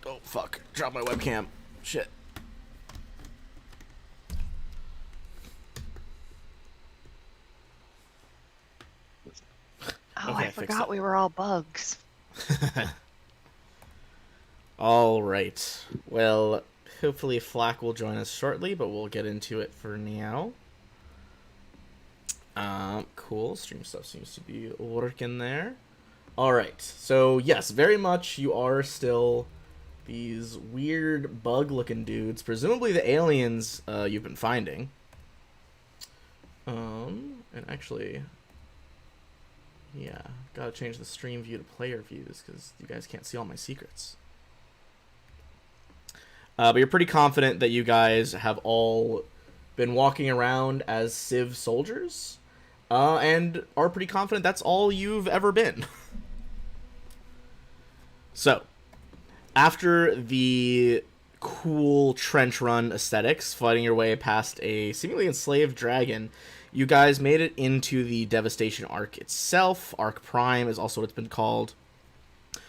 Oh, fuck. Drop my webcam. Shit. Oh, Okay, I I fixed forgot it. we were all bugs. All right. Well, hopefully Flack will join us shortly, but we'll get into it for now. Cool. Stream stuff seems to be working there. All right. So yes, very much you are still these weird bug-looking dudes, presumably the aliens you've been finding. And actually, yeah, gotta change the stream view to player views because you guys can't see all my secrets. But you're pretty confident that you guys have all been walking around as Civ soldiers, and are pretty confident that's all you've ever been. So, after the cool trench run aesthetics, fighting your way past a seemingly enslaved dragon, you guys made it into the Devastation Ark itself. Ark Prime is also what it's been called,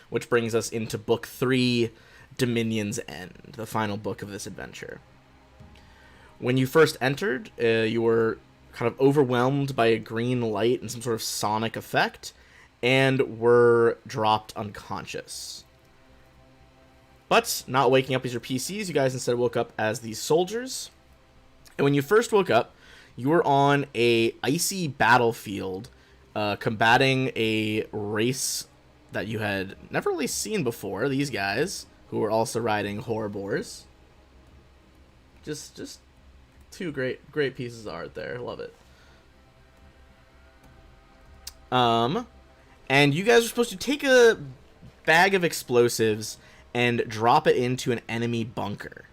which brings us into Book 3, Dominion's End, the final book of this adventure. When you first entered, you were kind of overwhelmed by a green light and some sort of sonic effect, and were dropped unconscious. But not waking up as your PCs, you guys instead woke up as these soldiers. And when you first woke up, you were on a icy battlefield, combating a race that you had never really seen before. These guys, who were also riding Horribors. Just two great pieces of art there. Love it. And you guys are supposed to take a bag of explosives and drop it into an enemy bunker.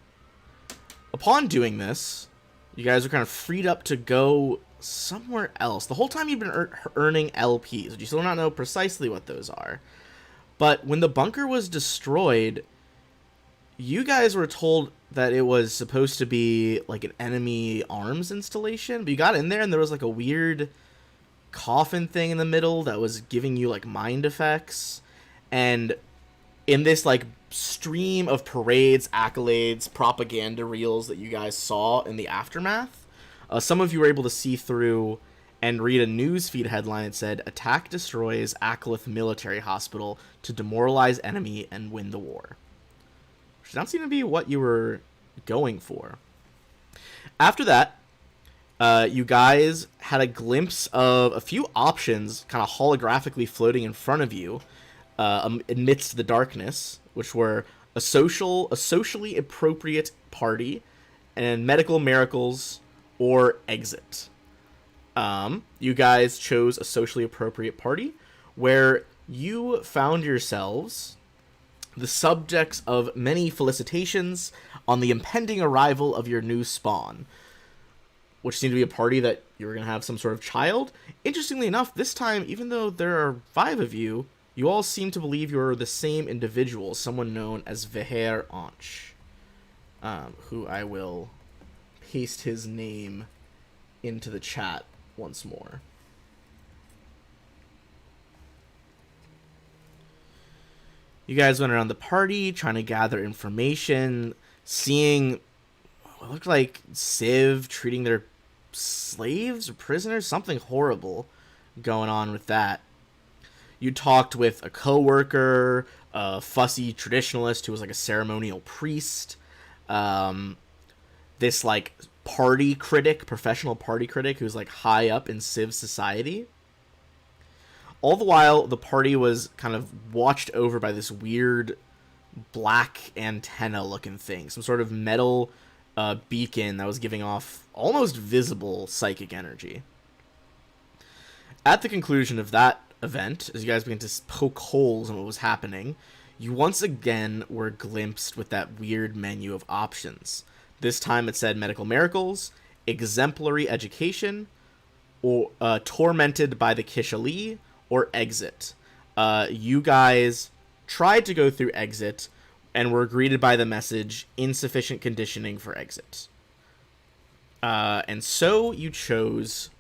Upon doing this, you guys are kind of freed up to go somewhere else. The whole time you've been earning LPs, but you still don't know precisely what those are. But when the bunker was destroyed, you guys were told that it was supposed to be like an enemy arms installation, but you got in there and there was like a weird coffin thing in the middle that was giving you like mind effects. And in this like stream of parades, accolades, propaganda reels that you guys saw in the aftermath, some of you were able to see through and read a newsfeed headline that said, "Attack destroys Akalith Military Hospital to demoralize enemy and win the war." Which does not seem to be what you were going for. After that, you guys had a glimpse of a few options kind of holographically floating in front of you amidst the darkness, which were a socially appropriate party, and medical miracles, or exit. You guys chose a socially appropriate party, where you found yourselves the subjects of many felicitations on the impending arrival of your new spawn, which seemed to be a party that you were going to have some sort of child. Interestingly enough, this time, even though there are 5 of you, you all seem to believe you're the same individual, someone known as Veher Anch, who I will paste his name into the chat once more. You guys went around the party trying to gather information, seeing what looked like Civ treating their slaves or prisoners, something horrible going on with that. You talked with a coworker, a fussy traditionalist who was like a ceremonial priest, this like party critic, professional party critic who's like high up in Civ society. All the while, the party was kind of watched over by this weird black antenna looking thing, some sort of metal beacon that was giving off almost visible psychic energy. At the conclusion of that event, as you guys began to poke holes in what was happening, you once again were glimpsed with that weird menu of options. This time it said medical miracles, exemplary education, or tormented by the Kishali, or exit. You guys tried to go through exit and were greeted by the message, insufficient conditioning for exit. And so you chose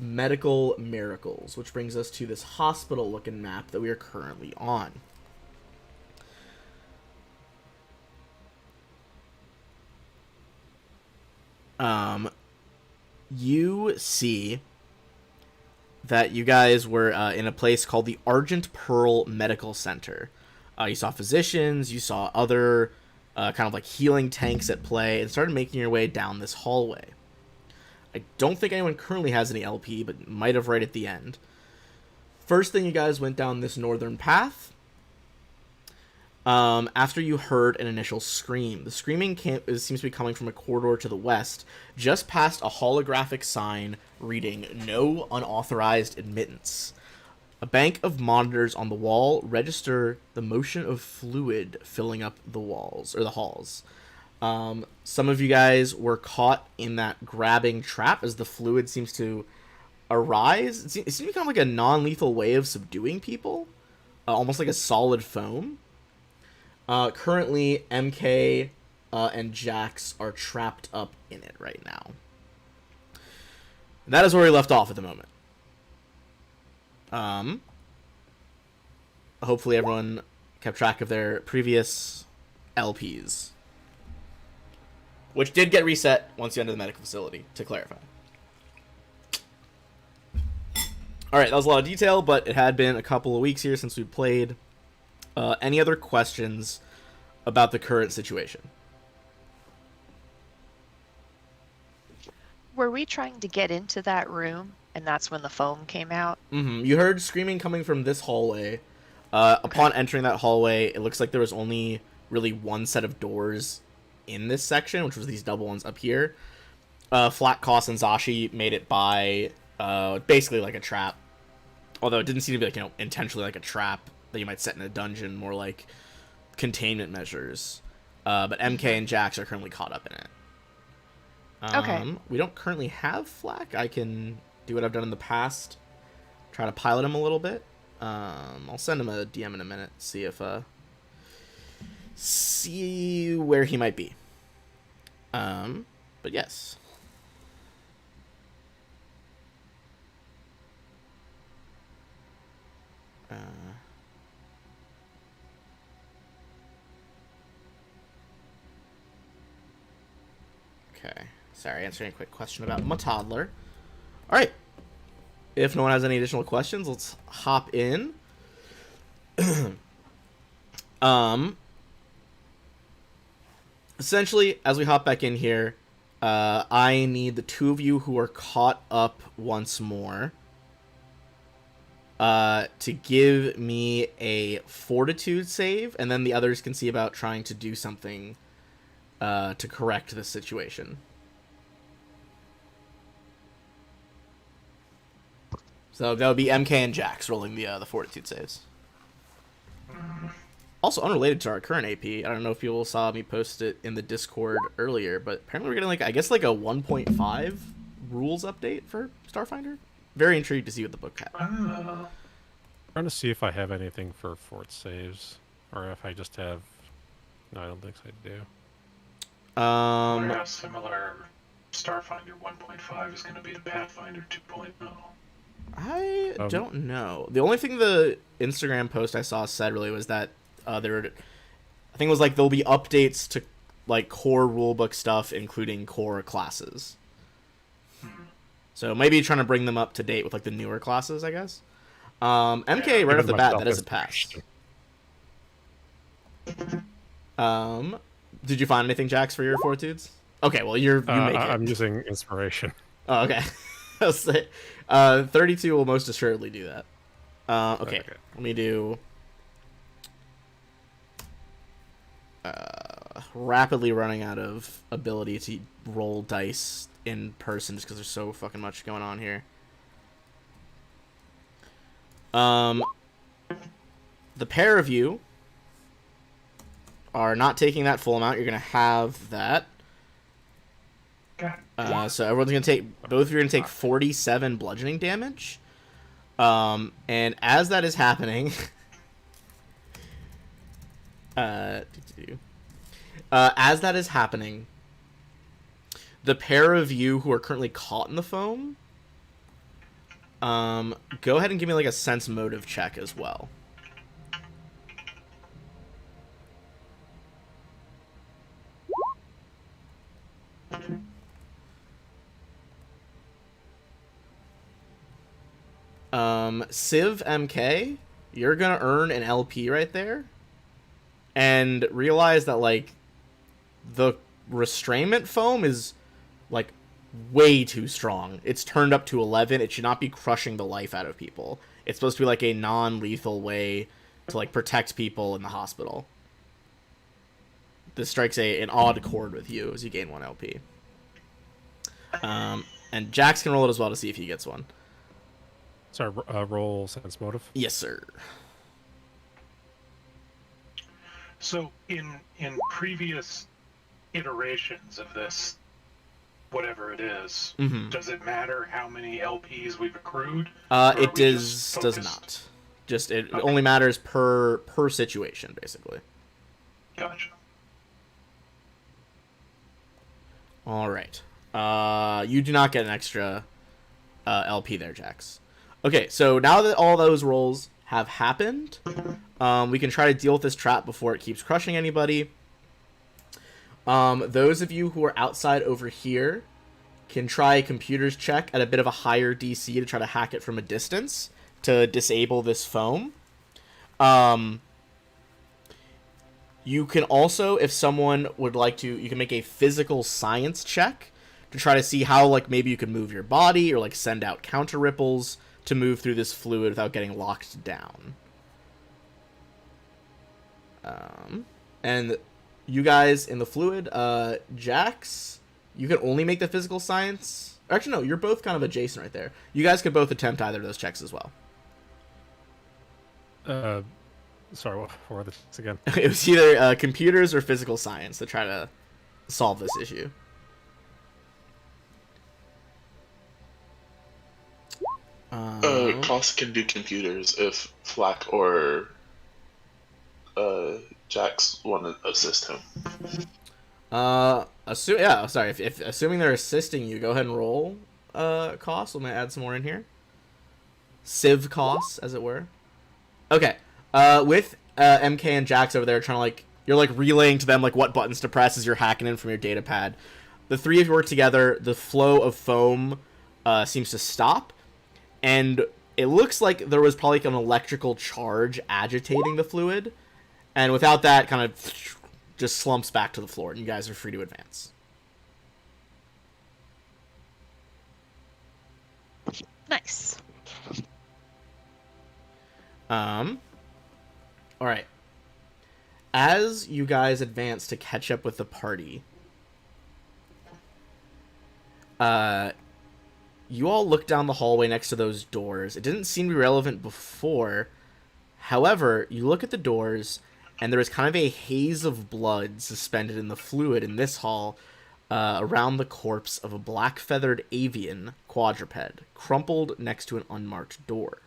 medical miracles, which brings us to this hospital-looking map that we are currently on. You see that you guys were in a place called the Argent Pearl Medical Center. You saw physicians, you saw other kind of like healing tanks at play, and started making your way down this hallway. I don't think anyone currently has any LP, but might have right at the end. First thing, you guys went down this northern path. After you heard an initial scream. The screaming seems to be coming from a corridor to the west, just past a holographic sign reading, "No unauthorized admittance." A bank of monitors on the wall register the motion of fluid filling up the walls, or the halls. Some of you guys were caught in that grabbing trap as the fluid seems to arise. It seems to become like a non-lethal way of subduing people, almost like a solid foam. Currently, MK and Jax are trapped up in it right now. And that is where we left off at the moment. Hopefully everyone kept track of their previous LPs. Which did get reset once you enter the medical facility, to clarify. Alright, that was a lot of detail, but it had been a couple of weeks here since we played. Any other questions about the current situation? Were we trying to get into that room, and that's when the foam came out? Mm-hmm. You heard screaming coming from this hallway. Upon entering that hallway, it looks like there was only really one set of doors in this section, which was these double ones up here. Flat Cost and Zashi made it by basically like a trap. Although it didn't seem to be like, intentionally like a trap that you might set in a dungeon, more like containment measures. But MK and Jax are currently caught up in it. Okay. We don't currently have Flack. I can do what I've done in the past. Try to pilot him a little bit. I'll send him a DM in a minute. See where he might be. But yes. Okay. Sorry, answering a quick question about my toddler. Alright. If no one has any additional questions, let's hop in. Essentially, as we hop back in here, I need the two of you who are caught up once more to give me a fortitude save, and then the others can see about trying to do something to correct the situation. So that would be MK and Jax rolling the fortitude saves. Also unrelated to our current AP, I don't know if people saw me post it in the Discord earlier, but apparently we're getting like, I guess like a 1.5 rules update for Starfinder. Very intrigued to see what the book has. Trying to see if I have anything for fort saves, or if I just have. No, I don't think so. I do. How similar Starfinder 1.5 is going to be to Pathfinder 2.0. I don't know. The only thing the Instagram post I saw said really was that there were, I think it was like there'll be updates to like core rulebook stuff, including core classes. So maybe trying to bring them up to date with like the newer classes, I guess. MK, right off the bat, that is a pass. Did you find anything, Jax, for your fortitudes? Okay, well you make it. I'm using inspiration. Oh, okay. I'll say 32 will most assuredly do that. Okay. Let me do rapidly running out of ability to roll dice in person just because there's so fucking much going on here. The pair of you are not taking that full amount. You're gonna have that. So everyone's gonna take, both of you are gonna take 47 bludgeoning damage. And as that is happening, as that is happening, the pair of you who are currently caught in the foam Go ahead and give me like a sense motive check as well. Civ MK, you're gonna earn an LP right there, and realize that like the restrainment foam is like way too strong. It's turned up to 11. It should not be crushing the life out of people. It's supposed to be like a non-lethal way to like protect people in the hospital. This strikes an odd chord with you as you gain 1 LP. And Jax can roll it as well to see if he gets one. Sorry, roll sense motive. Yes, sir. So in previous iterations of this, whatever it is, does it matter how many LPs we've accrued? It does not. Just it only matters per situation, basically. Gotcha. All right. You do not get an extra LP there, Jax. Okay, so now that all those rolls have happened, we can try to deal with this trap before it keeps crushing anybody. Those of you who are outside over here can try a computer's check at a bit of a higher DC to try to hack it from a distance to disable this foam. You can also, if someone would like to, you can make a physical science check to try to see how, like, maybe you can move your body or, like, send out counter ripples to move through this fluid without getting locked down. And you guys in the fluid, Jax, you can only make the physical science. Actually, no, you're both kind of adjacent right there. You guys could both attempt either of those checks as well. Sorry, what were this again? It was either computers or physical science to try to solve this issue. Koss can do computers if Flack or Jax want to assist him. If assuming they're assisting you, go ahead and roll Koss. I'm gonna add some more in here. Civ Koss, as it were. Okay. With MK and Jax over there trying to, like, you're like relaying to them like what buttons to press as you're hacking in from your data pad. The three of you work together. The flow of foam seems to stop, and it looks like there was probably like an electrical charge agitating the fluid, and without that, kind of just slumps back to the floor, and you guys are free to advance. Nice. All right. As you guys advance to catch up with the party, you all look down the hallway next to those doors. It didn't seem to be relevant before. However, you look at the doors, and there is kind of a haze of blood suspended in the fluid in this hall around the corpse of a black-feathered avian quadruped, crumpled next to an unmarked door.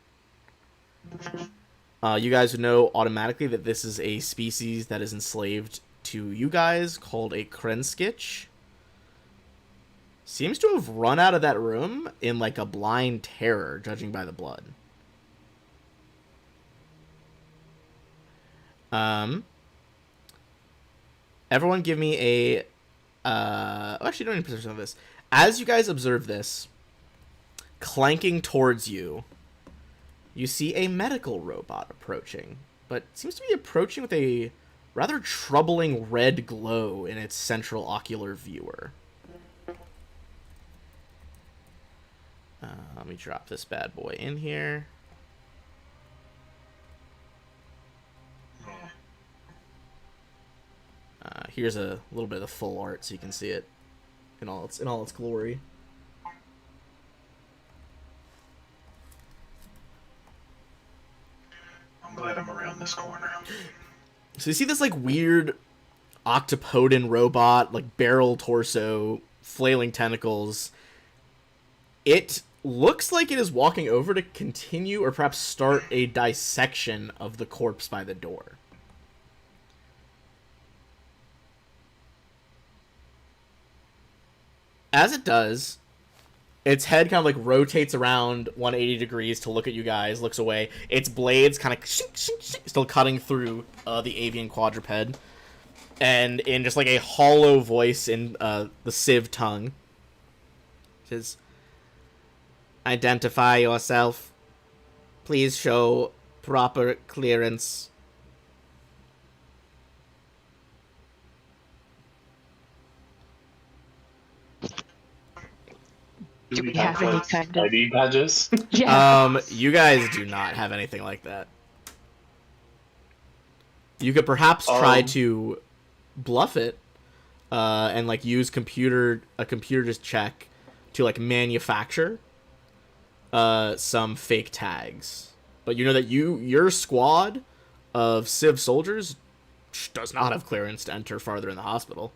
You guys would know automatically that this is a species that is enslaved to you guys called a Krenskitch. Seems to have run out of that room in like a blind terror, judging by the blood. Everyone give me a... actually, don't need perception of this. As you guys observe this, clanking towards you, you see a medical robot approaching, but seems to be approaching with a rather troubling red glow in its central ocular viewer. Let me drop this bad boy in here. Here's a little bit of the full art so you can see it in all its glory. I'm glad I'm around this corner. So you see this like weird octopodon robot, like barrel torso, flailing tentacles. It looks like it is walking over to continue or perhaps start a dissection of the corpse by the door. As it does, Its head kind of like rotates around 180 degrees to look at you guys, looks away. Its blades kind of still cutting through the avian quadruped. And in just like a hollow voice in the Civ tongue, it says, "Identify yourself. Please show proper clearance." Do we have any kind of ID badges? yeah? You guys do not have anything like that. You could perhaps try to bluff it, and like use a computer just check to like manufacture some fake tags. But you know that your squad of Civ soldiers does not have clearance to enter farther in the hospital.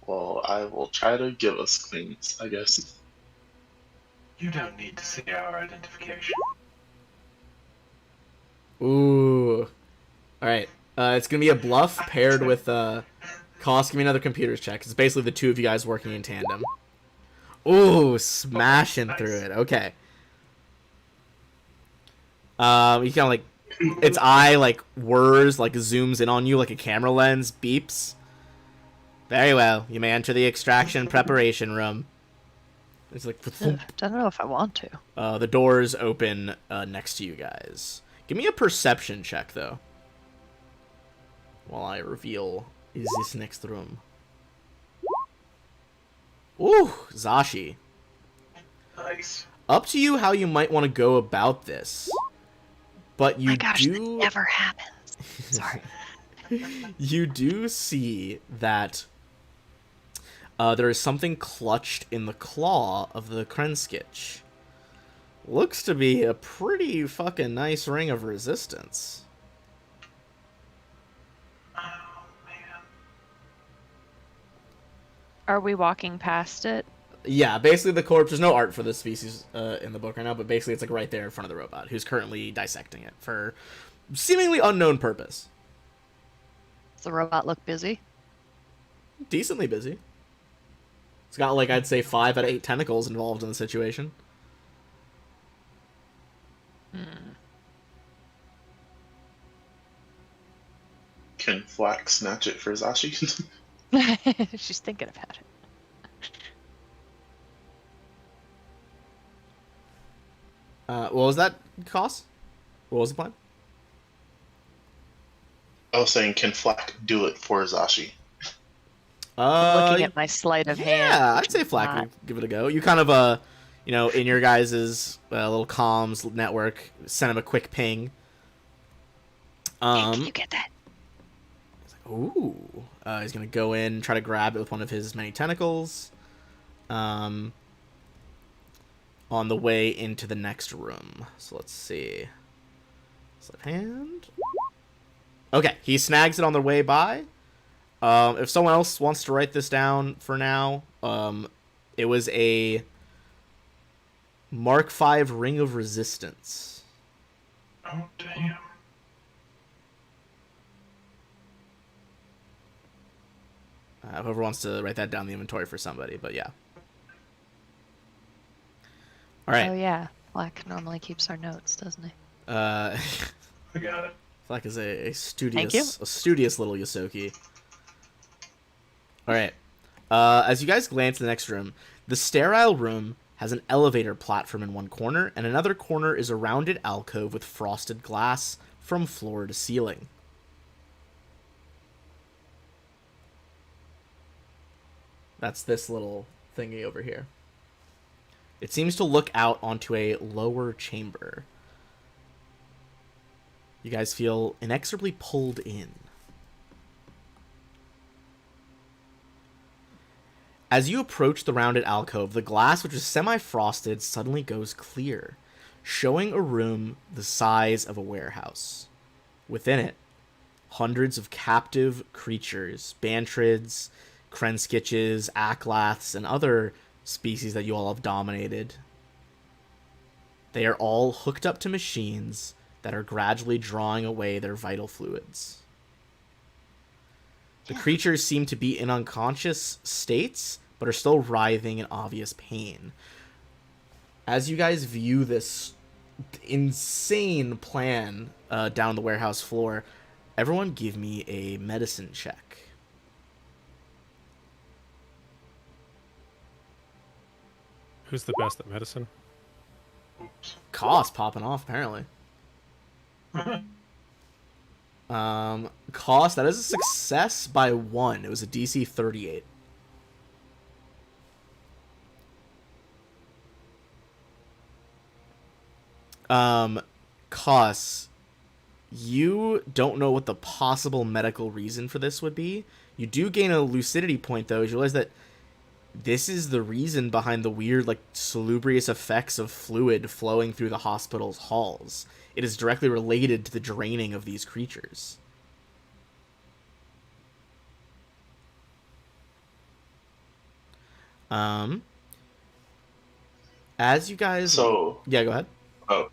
Well, I will try to give us clearance, I guess. You don't need to see our identification. Ooh. Alright. It's gonna be a bluff paired with Cost. Give me another computer's check. It's basically the two of you guys working in tandem. Ooh, smashing through it. Okay. You kind of like, its eye like whirs, like zooms in on you like a camera lens, beeps. Very well. You may enter the extraction preparation room. It's like, Don't know if I want to. the doors open next to you guys. Give me a perception check though, while I reveal is this next room. Ooh, Zashi. Nice. Up to you how you might want to go about this, but you My gosh, do that never happens. Sorry. you do see that there is something clutched in the claw of the Krenskitch. Looks to be a pretty fucking nice ring of resistance. Oh, man. Are we walking past it? Yeah, basically the corpse, there's no art for this species in the book right now, but basically it's like right there in front of the robot, who's currently dissecting it for seemingly unknown purpose. Does the robot look busy? Decently busy. It's got like, I'd say 5 out of 8 tentacles involved in the situation. Can Flack snatch it for Zashi? She's thinking about it. What was that cost? What was the plan? I was saying, can Flack do it for Zashi? Looking at my sleight of hand. Yeah, which I'd say is Flack not- would give it a go. You kind of, you know, in your guys' little comms network, send him a quick ping. Hey, can you get that? Ooh. He's gonna go in, try to grab it with one of his many tentacles. On the way into the next room. So let's see. Slip hand. Okay, he snags it on the way by. If someone else wants to write this down for now, it was a Mark V Ring of Resistance. Oh, damn. Whoever wants to write that down in the inventory for somebody, but yeah. All right. Oh yeah, Black normally keeps our notes, doesn't he? I got it. Flack is a Thank you. studious little Yosoki. All right. As you guys glance in the next room, the sterile room has an elevator platform in one corner, and another corner is a rounded alcove with frosted glass from floor to ceiling. That's this little thingy over here. It seems to look out onto a lower chamber. You guys feel inexorably pulled in. As you approach the rounded alcove, the glass, which is semi-frosted, suddenly goes clear, showing a room the size of a warehouse. Within it, hundreds of captive creatures, bantrids, Krenskitches, Aklaths, and other species that you all have dominated. They are all hooked up to machines that are gradually drawing away their vital fluids. The creatures seem to be in unconscious states, but are still writhing in obvious pain. As you guys view this insane plan down the warehouse floor, everyone give me a medicine check. Who's the best at medicine? Oops. Cost popping off, apparently. Cost, that is a success by 1. It was a DC 38. Cost, you don't know what the possible medical reason for this would be. You do gain a lucidity point, though, as you realize that this is the reason behind the weird, like, salubrious effects of fluid flowing through the hospital's halls. It is directly related to the draining of these creatures. As you guys... So, yeah, go ahead. oh,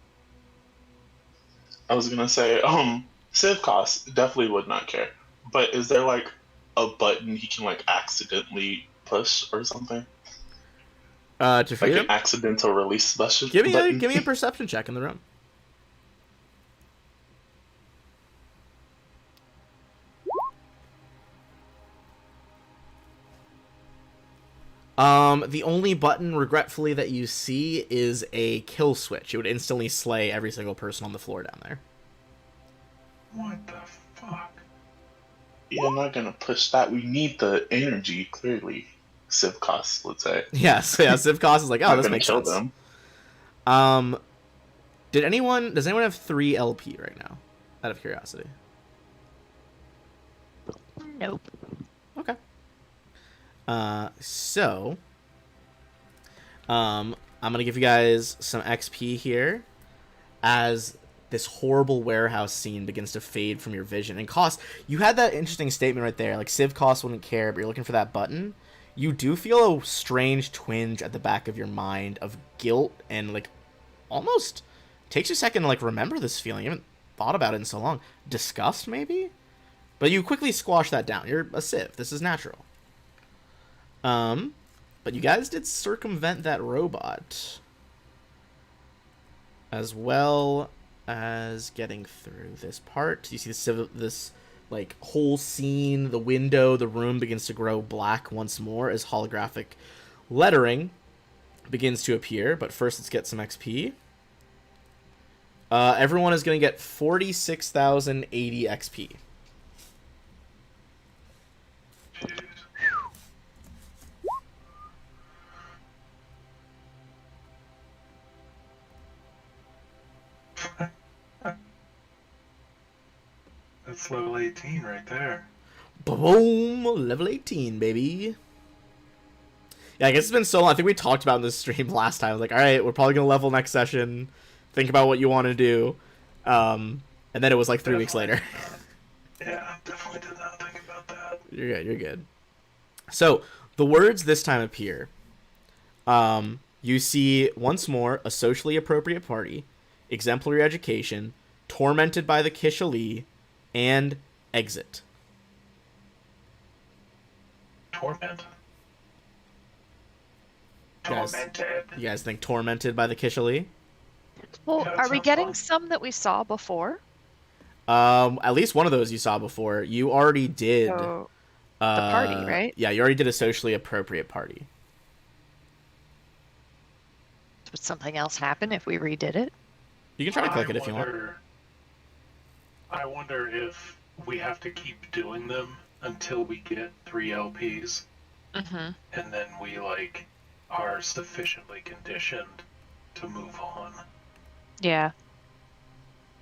I was gonna say, Civ cost definitely would not care. But is there like a button he can like accidentally push or something? To free Like them? an accidental release button? Give me a perception check in the room. The only button, regretfully, that you see is a kill switch. It would instantly slay every single person on the floor down there. What the fuck? Yeah, I'm not gonna push that. We need the energy, clearly. Civ cost, let's say. Yes, yeah, Civcos is like, oh, Not this gonna makes kill sense. them. Does anyone have 3 LP right now? Out of curiosity. Nope. Okay. So, I'm gonna give you guys some XP here as this horrible warehouse scene begins to fade from your vision. And Cost, you had that interesting statement right there, like Civ Cost wouldn't care, but you're looking for that button. You do feel a strange twinge at the back of your mind of guilt and, like, almost takes you a second to, like, remember this feeling. You haven't thought about it in so long. Disgust, maybe? But you quickly squash that down. You're a Civ. This is natural. But you guys did circumvent that robot. As well as getting through this part. You see this like whole scene, the window, the room begins to grow black once more as holographic lettering begins to appear. But first, let's get some XP. Everyone is going to get 46,080 XP. That's level 18 right there. Boom! Level 18, baby. Yeah, I guess it's been so long. I think we talked about in this stream last time. Like, alright, we're probably going to level next session. Think about what you want to do. And then it was like 3 weeks later. Yeah, definitely did not think about that. You're good, you're good. So, the words this time appear. You see, once more, a socially appropriate party, exemplary education, tormented by the Kishali, and exit. Torment. Guys- Tormented. You guys think tormented by the Kishali? Well, Yeah, that are we sounds getting fun. some that we saw before? At least one of those you saw before. You already did. So, party, right? Yeah, you already did a socially appropriate party. would something else happen if we redid it? You can try to click it if you want. I wonder if we have to keep doing them until we get 3 LPs, Mm-hmm. and then we like are sufficiently conditioned to move on. Yeah.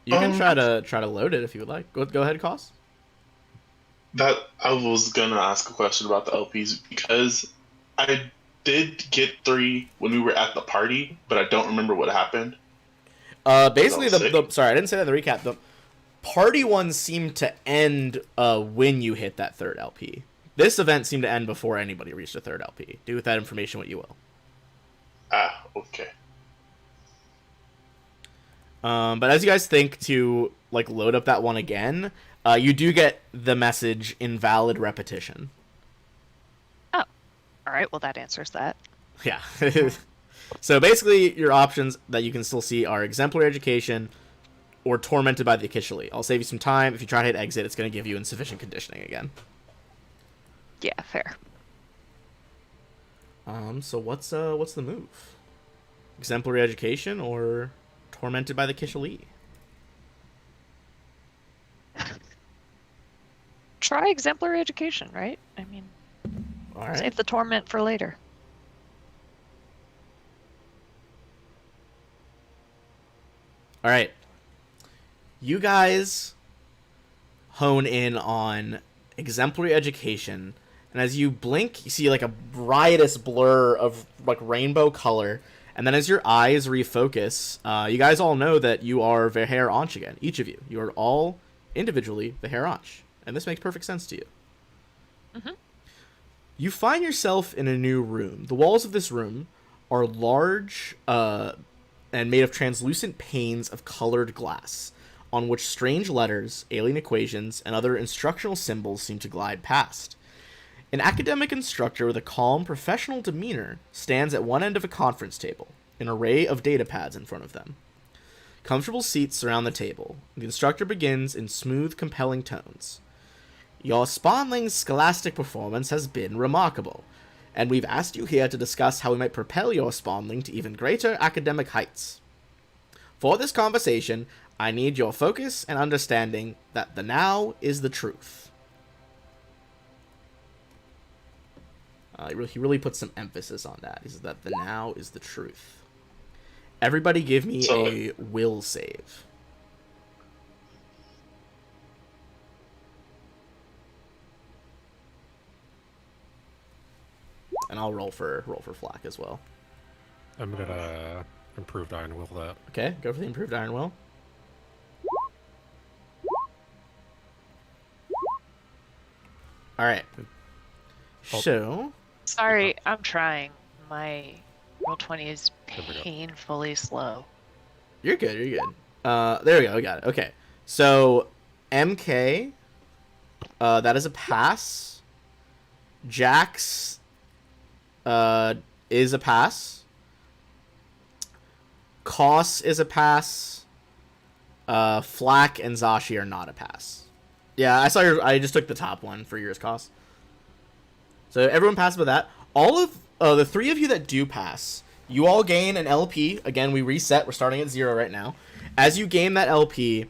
You can try to load it if you would like. Go ahead, Koss. That I was gonna ask a question about the LPs because I did get 3 when we were at the party, but I don't remember what happened. Basically, That was sick. sorry, I didn't say that in the recap. The party ones seemed to end when you hit that 3rd LP. This event seemed to end before anybody reached a 3rd LP. Do with that information what you will. Ah, okay. But as you guys think to like load up that one again, You do get the message invalid repetition. Oh, all right. Well, that answers that. Yeah. So basically, your options that you can still see are exemplary education or tormented by the Akishali. I'll save you some time. If you try to hit exit, it's going to give you insufficient conditioning again. Yeah, fair. So what's the move? Exemplary education or tormented by the Kishali? Try exemplary education, right? I mean, All right. save the torment for later. All right. You guys hone in on exemplary education, and as you blink, you see like a riotous blur of like rainbow color, and then as your eyes refocus, you guys all know that you are Veher Anch again. Each of you. You are all individually Veher Anch, and this makes perfect sense to you. Mm-hmm. You find yourself in a new room. The walls of this room are large and made of translucent panes of colored glass, on which strange letters, alien equations, and other instructional symbols seem to glide past. An academic instructor with a calm, professional demeanor stands at one end of a conference table, an array of data pads in front of them. Comfortable seats surround the table. The instructor begins in smooth, compelling tones. Your spawnling's scholastic performance has been remarkable, and we've asked you here to discuss how we might propel your spawnling to even greater academic heights. For this conversation, I need your focus and understanding that the now is the truth. He really puts some emphasis on that. He says that the now is the truth. Everybody give me a will save. And I'll roll for Flack as well. I'm gonna improved iron will that. Okay, go for the improved iron will. All right. So. Sorry, I'm trying. My Roll20 is painfully slow. You're good. You're good. There we go. We got it. Okay. So, MK. That is a pass. Jax. Is a pass. Koss is a pass. Flack and Zashi are not a pass. Yeah, I saw your. I just took the top one for yours, Koss. So everyone passes with that. All of the three of you that do pass, you all gain an LP. Again, we reset. We're starting at 0 right now. As you gain that LP,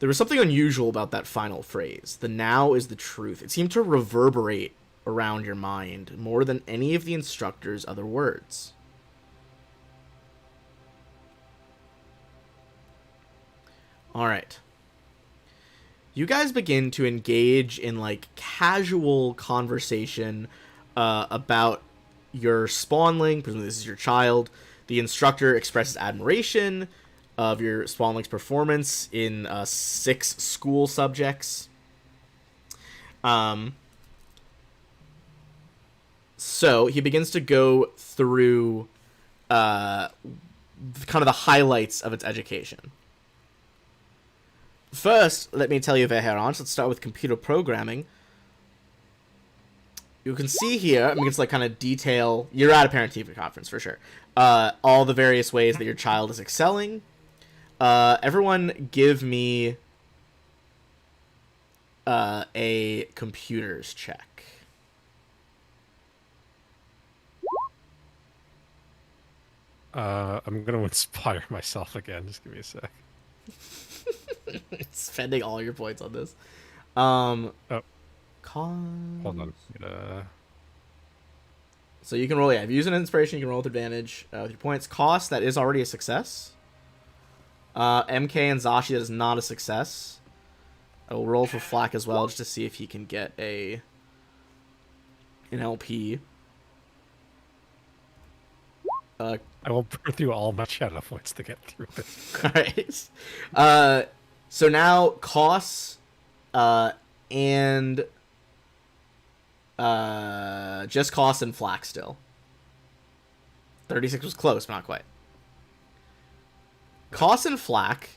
there was something unusual about that final phrase. The now is the truth. It seemed to reverberate around your mind more than any of the instructor's other words. All right. You guys begin to engage in like casual conversation about your spawnling. Presumably this is your child. The instructor expresses admiration of your spawnling's performance in 6 school subjects. So he begins to go through kind of the highlights of its education. First, let me tell you, Veherans, let's start with computer programming. You can see here, I mean, it's like kind of detail. You're at a parent-teacher conference for sure. All the various ways that your child is excelling. Everyone give me a computers check. I'm going to inspire myself again. Just give me a sec. Spending all your points on this. Oh. Cons... Hold on. So you can roll, yeah, if you use an inspiration, you can roll with advantage with your points. Cost, that is already a success. MK and Zashi, that is not a success. I will roll for Flack as well, just to see if he can get an LP. I will burn through all my shadow points to get through this. Alright. So now, Cost, and... just Cost and Flack still. 36 was close, but not quite. Cost and Flack,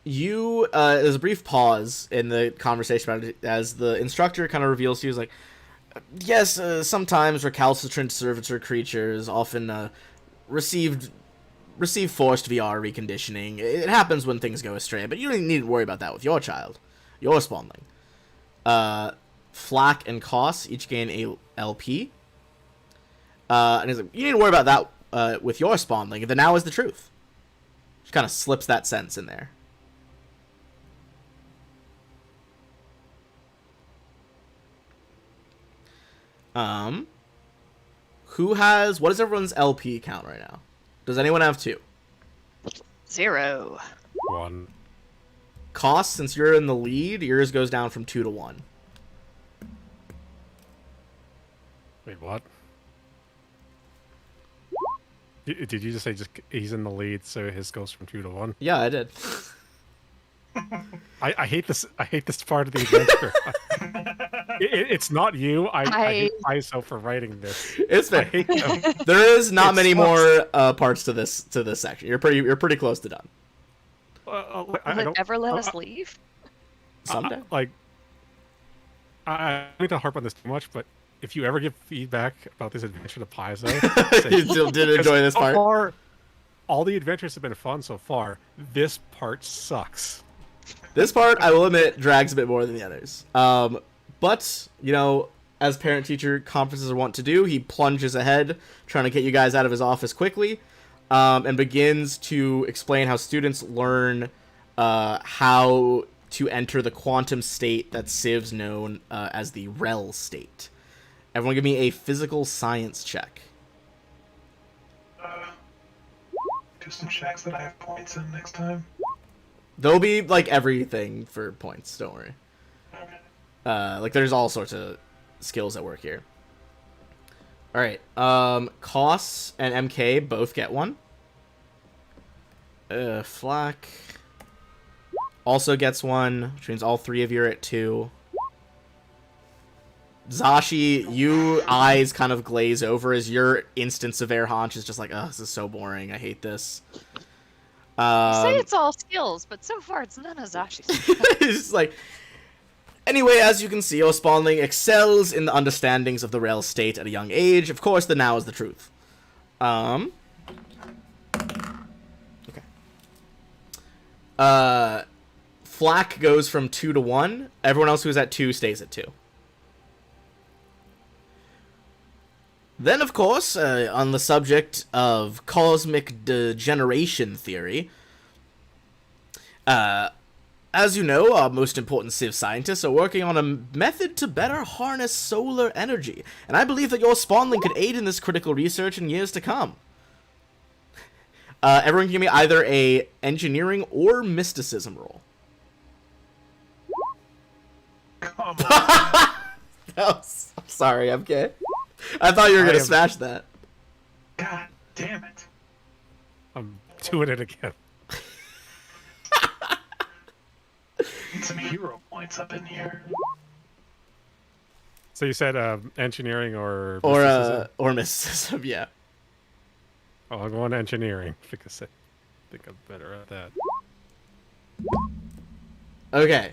There's a brief pause in the conversation about it as the instructor kind of reveals to you, like, yes, sometimes recalcitrant servitor creatures often receive forced VR reconditioning. It happens when things go astray, but you don't need to worry about that with your child, your spawnling. Flak and Koss each gain a LP. And he's like, you need to worry about that with your spawnling. The now is the truth. She kind of slips that sentence in there. What is everyone's LP count right now? Does anyone have 2? 0. 1. Koss, since you're in the lead, yours goes down from 2 to 1. Wait, what? Did you just say he's in the lead, so his goes from 2 to 1? Yeah, I did. I hate this. I hate this part of the adventure. It's not you. I hate ISO for writing this. It's fair. I hate them. There is not many more parts to this section. You're pretty close to done. Will it ever let us leave? Someday. I don't need to harp on this too much, but if you ever give feedback about this adventure to Paizo, you still did enjoy this part. So far, all the adventures have been fun so far. This part sucks. This part, I will admit, drags a bit more than the others. But, as parent-teacher conferences are wont to do, he plunges ahead, trying to get you guys out of his office quickly, and begins to explain how students learn how to enter the quantum state that Civ's known as the Rel state. Everyone give me a physical science check. Do some checks that I have points in next time. There'll be, everything for points, don't worry. Okay. There's all sorts of skills at work here. Alright, Koss and MK both get 1. Flak also gets 1, which means all 3 of you are at 2. Zashi, you eyes kind of glaze over as your instance of air haunch is just like, oh, this is so boring. I hate this. You say it's all skills, but so far it's none of Zashi's. It's just like, anyway, as you can see, your spawnling excels in the understandings of the Rel state at a young age. Of course, the now is the truth. Okay. Flak goes from 2 to 1. Everyone else who's at 2 stays at 2. Then, of course, on the subject of cosmic degeneration theory, as you know, our most important Civ scientists are working on a method to better harness solar energy, and I believe that your spawnling could aid in this critical research in years to come. Everyone can give me either a engineering or mysticism roll. Come on. I'm sorry, MK. I thought you were going to smash that. God damn it. I'm doing it again. Need some hero points up in here. So you said engineering or mysticism? Or mysticism, yeah. Oh, I'll go on engineering because I think I'm better at that. Okay.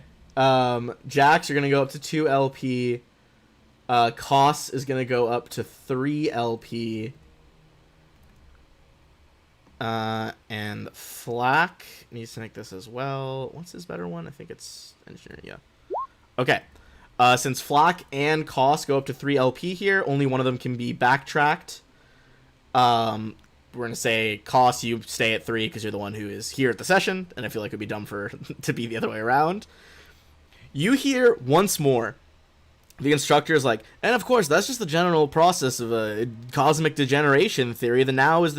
Jax, you're going to go up to 2 LP. Koss is going to go up to 3 LP. And Flak needs to make this as well. What's his better one? I think it's engineering, yeah. Okay. Since Flak and Koss go up to 3 LP here, only one of them can be backtracked. We're going to say, Koss, you stay at 3 because you're the one who is here at the session, and I feel like it would be dumb to be the other way around. You hear once more the instructor is like, and of course, that's just the general process of a cosmic degeneration theory. The now is,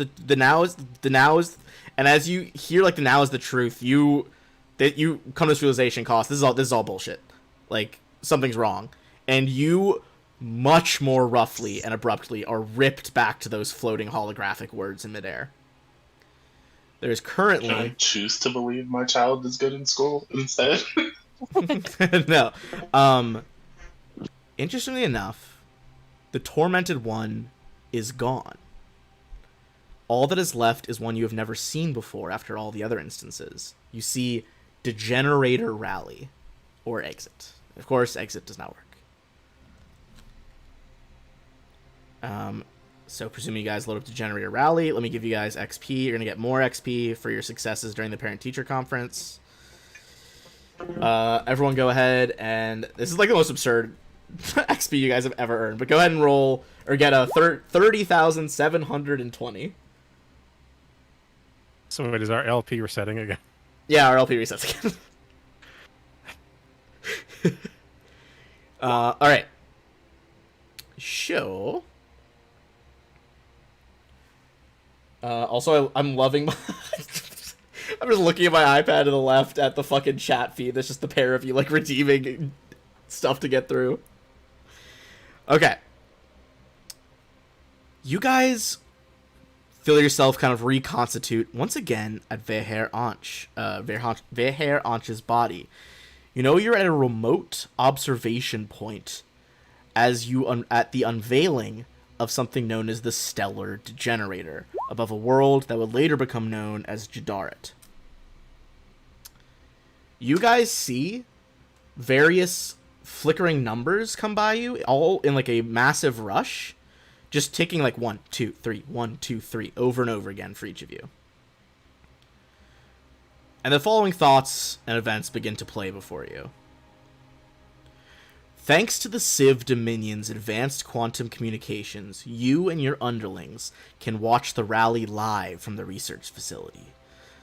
and as you hear the now is the truth, you come to this realization, Koss, this is all bullshit. Something's wrong, and you much more roughly and abruptly are ripped back to those floating holographic words in midair. There's currently. Can I choose to believe my child is good in school instead? No. Interestingly enough, the tormented one is gone. All that is left is one you have never seen before after all the other instances. You see Degenerator Rally, or Exit. Of course, Exit does not work. So presuming you guys load up Degenerator Rally, let me give you guys XP. You're going to get more XP for your successes during the parent-teacher conference. Everyone go ahead, and this is like the most absurd XP you guys have ever earned, but go ahead and roll, or get a 30,720. So wait, is our LP resetting again? Yeah, our LP resets again. Alright. So... also, I'm loving my... I'm just looking at my iPad to the left at the fucking chat feed. That's just the pair of you, like, redeeming stuff to get through. Okay. You guys feel yourself kind of reconstitute once again at Verheer Anch's body. You know you're at a remote observation point as you at the unveiling of something known as the Stellar Degenerator, above a world that would later become known as Jadaret. You guys see various flickering numbers come by you, all in like a massive rush, just ticking like 1, 2, 3, 1, 2, 3, over and over again for each of you. And the following thoughts and events begin to play before you. Thanks to the Civ Dominion's advanced quantum communications, you and your underlings can watch the rally live from the research facility.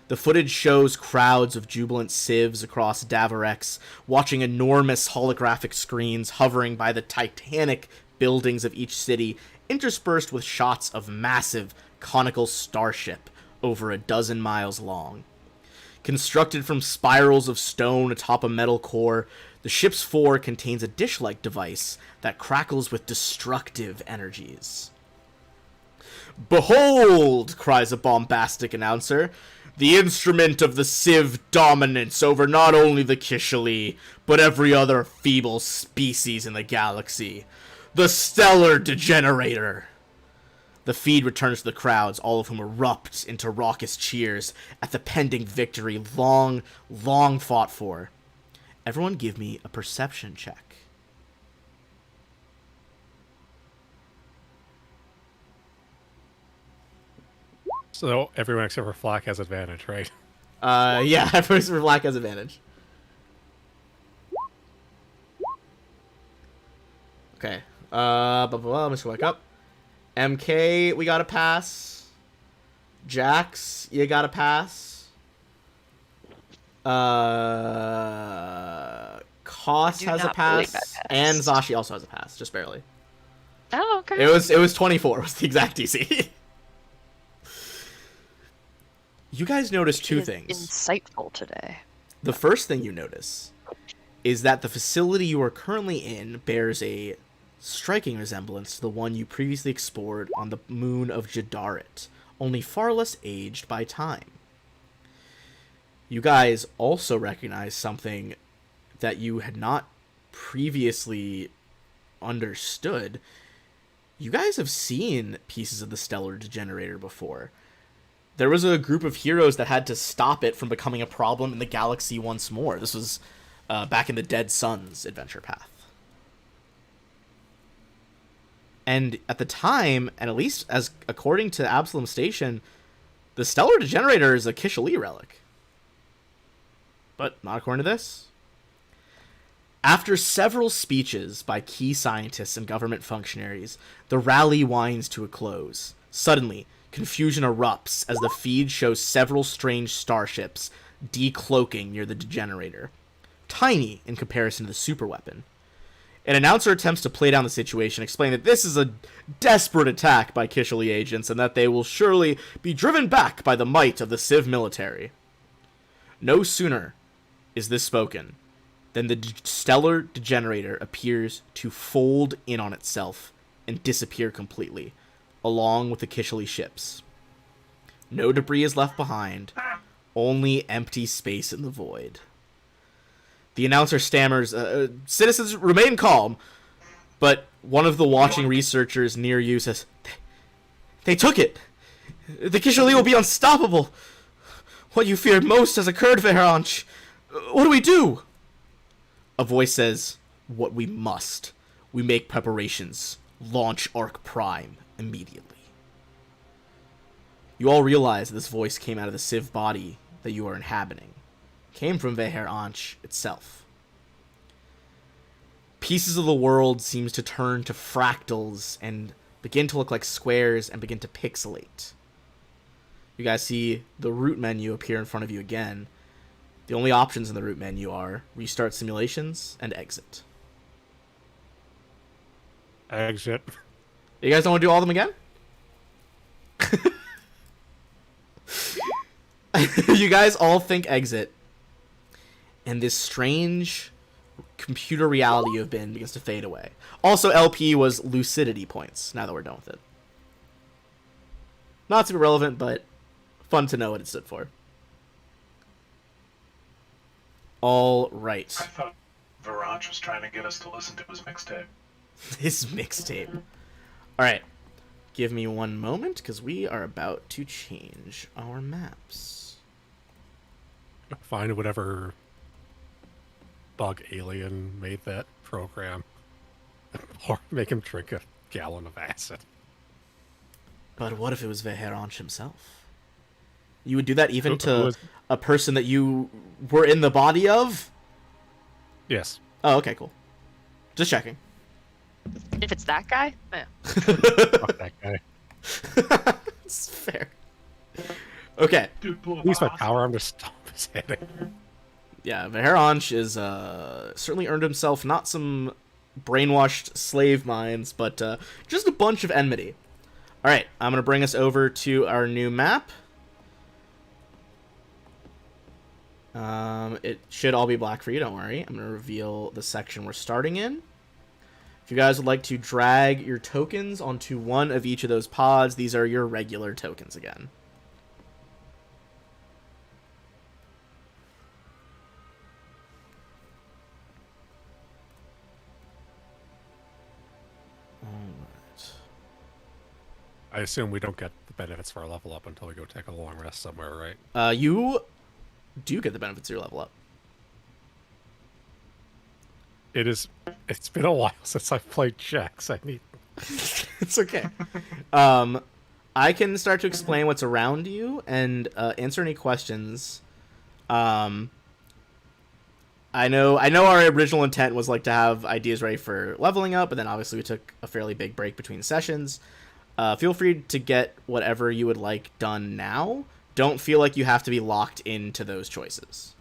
The footage shows crowds of jubilant civs across Davarex, watching enormous holographic screens hovering by the titanic buildings of each city, interspersed with shots of massive conical starship over a dozen miles long. Constructed from spirals of stone atop a metal core, the ship's fore contains a dish-like device that crackles with destructive energies. "Behold," cries a bombastic announcer, "the instrument of the Civ dominance over not only the Kishali, but every other feeble species in the galaxy. The Stellar Degenerator." The feed returns to the crowds, all of whom erupt into raucous cheers at the pending victory long fought for. Everyone give me a perception check. So everyone except for Flock has advantage, right? Yeah, everyone except for Black has advantage. Okay. Mr. Wake Up. MK, we got a pass. Jax, you got a pass. Koss has a pass, and Zashi also has a pass, just barely. Oh, okay. It was 24 was the exact DC. You guys notice two things. Insightful today. The first thing you notice is that the facility you are currently in bears a striking resemblance to the one you previously explored on the moon of Jadaret, only far less aged by time. You guys also recognize something that you had not previously understood. You guys have seen pieces of the Stellar Degenerator before. There was a group of heroes that had to stop it from becoming a problem in the galaxy once more. This was back in the Dead Suns adventure path. And at the time, and at least as according to Absalom Station, the Stellar Degenerator is a Kishali relic. But not according to this. After several speeches by key scientists and government functionaries, the rally winds to a close. Suddenly, confusion erupts as the feed shows several strange starships decloaking near the Degenerator. Tiny in comparison to the superweapon. An announcer attempts to play down the situation, explaining that this is a desperate attack by Kishali agents and that they will surely be driven back by the might of the Civ military. No sooner is this spoken than the Stellar Degenerator appears to fold in on itself and disappear completely, along with the Kishali ships. No debris is left behind, only empty space in the void. The announcer stammers, "Citizens, remain calm," but one of the watching researchers near you says, "They took it! The Kishali will be unstoppable! What you feared most has occurred, Veranch. What do we do? A voice says, what we must. We make preparations. Launch Ark Prime immediately. You all realize this voice came out of the Civ body that you are inhabiting. It came from Veher Anch itself. Pieces of the world seems to turn to fractals and begin to look like squares and begin to pixelate. You guys see the root menu appear in front of you again. The only options in the root menu are restart simulations and exit. Exit. You guys don't want to do all of them again? You guys all think exit. And this strange computer reality you have been begins to fade away. Also, LP was lucidity points, now that we're done with it. Not super relevant, but fun to know what it stood for. All right. I thought Varanch was trying to get us to listen to his mixtape. His mixtape. All right. Give me one moment, because we are about to change our maps. Find whatever bug alien made that program. Or make him drink a gallon of acid. But what if it was Veher Anch himself? You would do that even Who to was- a person that you were in the body of? Yes. Oh, okay, cool. Just checking. If it's that guy, yeah. Fuck that guy. It's fair. Okay. Dude, blew At least my awesome. power arm to stomp his head in. Yeah, Veher Anch is certainly earned himself not some brainwashed slave minds, but just a bunch of enmity. All right, I'm gonna bring us over to our new map. It should all be black for you. Don't worry. I'm gonna reveal the section we're starting in. If you guys would like to drag your tokens onto one of each of those pods, these are your regular tokens again. Alright. I assume we don't get the benefits for our level up until we go take a long rest somewhere, right? You do get the benefits of your level up. It's been a while since I've played checks. I need It's okay. I can start to explain what's around you and answer any questions. I know our original intent was like to have ideas ready for leveling up, but then obviously we took a fairly big break between sessions. Feel free to get whatever you would like done now. Don't feel like you have to be locked into those choices.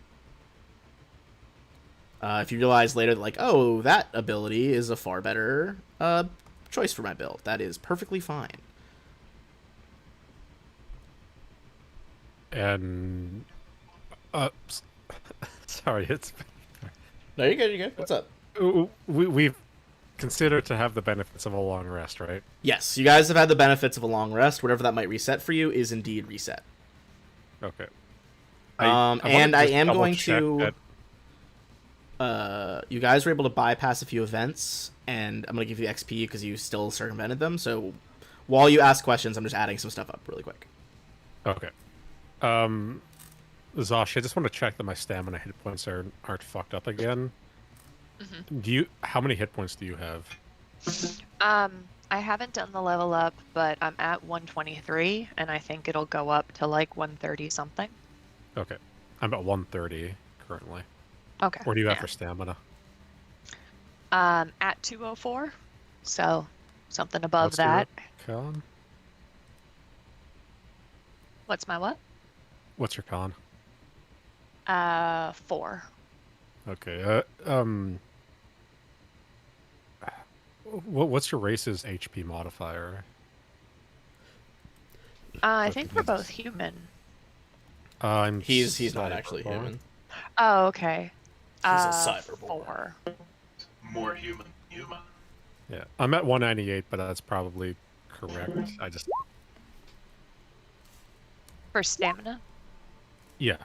If you realize later, like, oh, that ability is a far better choice for my build, that is perfectly fine. and sorry, it's No, you're good. You're good. What's up? we've considered to have the benefits of a long rest, right? Yes, you guys have had the benefits of a long rest. Whatever that might reset for you is indeed reset. Okay. And I am going double-check to. that- You guys were able to bypass a few events, and I'm gonna give you XP because you still circumvented them. So, while you ask questions, I'm just adding some stuff up really quick. Okay. Zosh, I just want to check that my stamina hit points aren't fucked up again. How many hit points do you have? I haven't done the level up, but I'm at 123, and I think it'll go up to like 130 something. Okay. I'm at 130 currently. Okay. What do you have yeah. for stamina? At 204, so something above What's your that. con? What's my what? What's your con? 4. Okay. What's your race's HP modifier? I think we're both human. He's not actually Cyberborn. human. Oh, okay. He's a cyberborn. 4. More human than human. Yeah, I'm at 198, but that's probably correct. I just For stamina? yeah.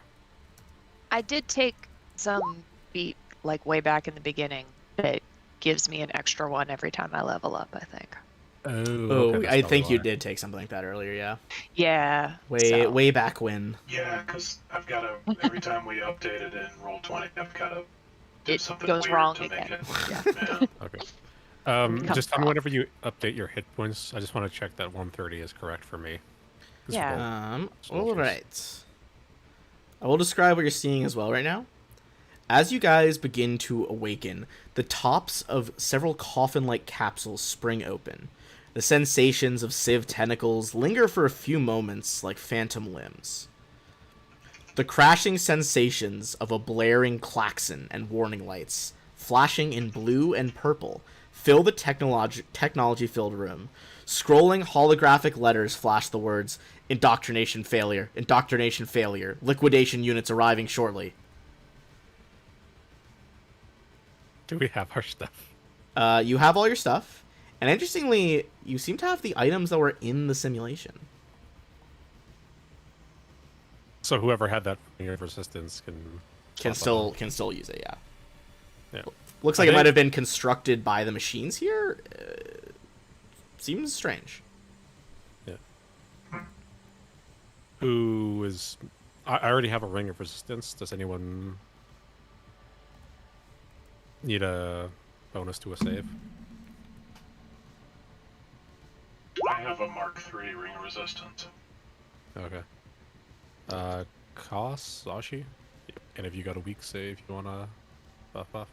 I did take some beat like way back in the beginning that gives me an extra one every time I level up, I think. Oh, Oh, okay, that's I probably think you why. did take something like that earlier, yeah. Yeah. Way so- way back when. Yeah, because I've got to, every time we update it in Roll20, I've got to do It something goes weird wrong to make again. it. Yeah. Yeah. Okay. Comes Just tell me off. whenever you update your hit points. I just want to check that 130 is correct for me. This is for Yeah. both All soldiers. right. I will describe what you're seeing as well right now. As you guys begin to awaken, the tops of several coffin-like capsules spring open. The sensations of sieve tentacles linger for a few moments like phantom limbs. The crashing sensations of a blaring klaxon and warning lights, flashing in blue and purple, fill the technology-filled room. Scrolling holographic letters flash the words, indoctrination failure, liquidation units arriving shortly. Do we have our stuff? You have all your stuff, and interestingly, you seem to have the items that were in the simulation. So whoever had that ring of resistance Can swap still use it, yeah. it. Yeah. Looks like it might have been constructed by the machines here. Seems strange. Yeah. Who is? I already have a ring of resistance. Does anyone need a bonus to a save? I have a Mark III ring of resistance. Okay. Koss, Zashi, and if you got a weak save, you wanna buff off?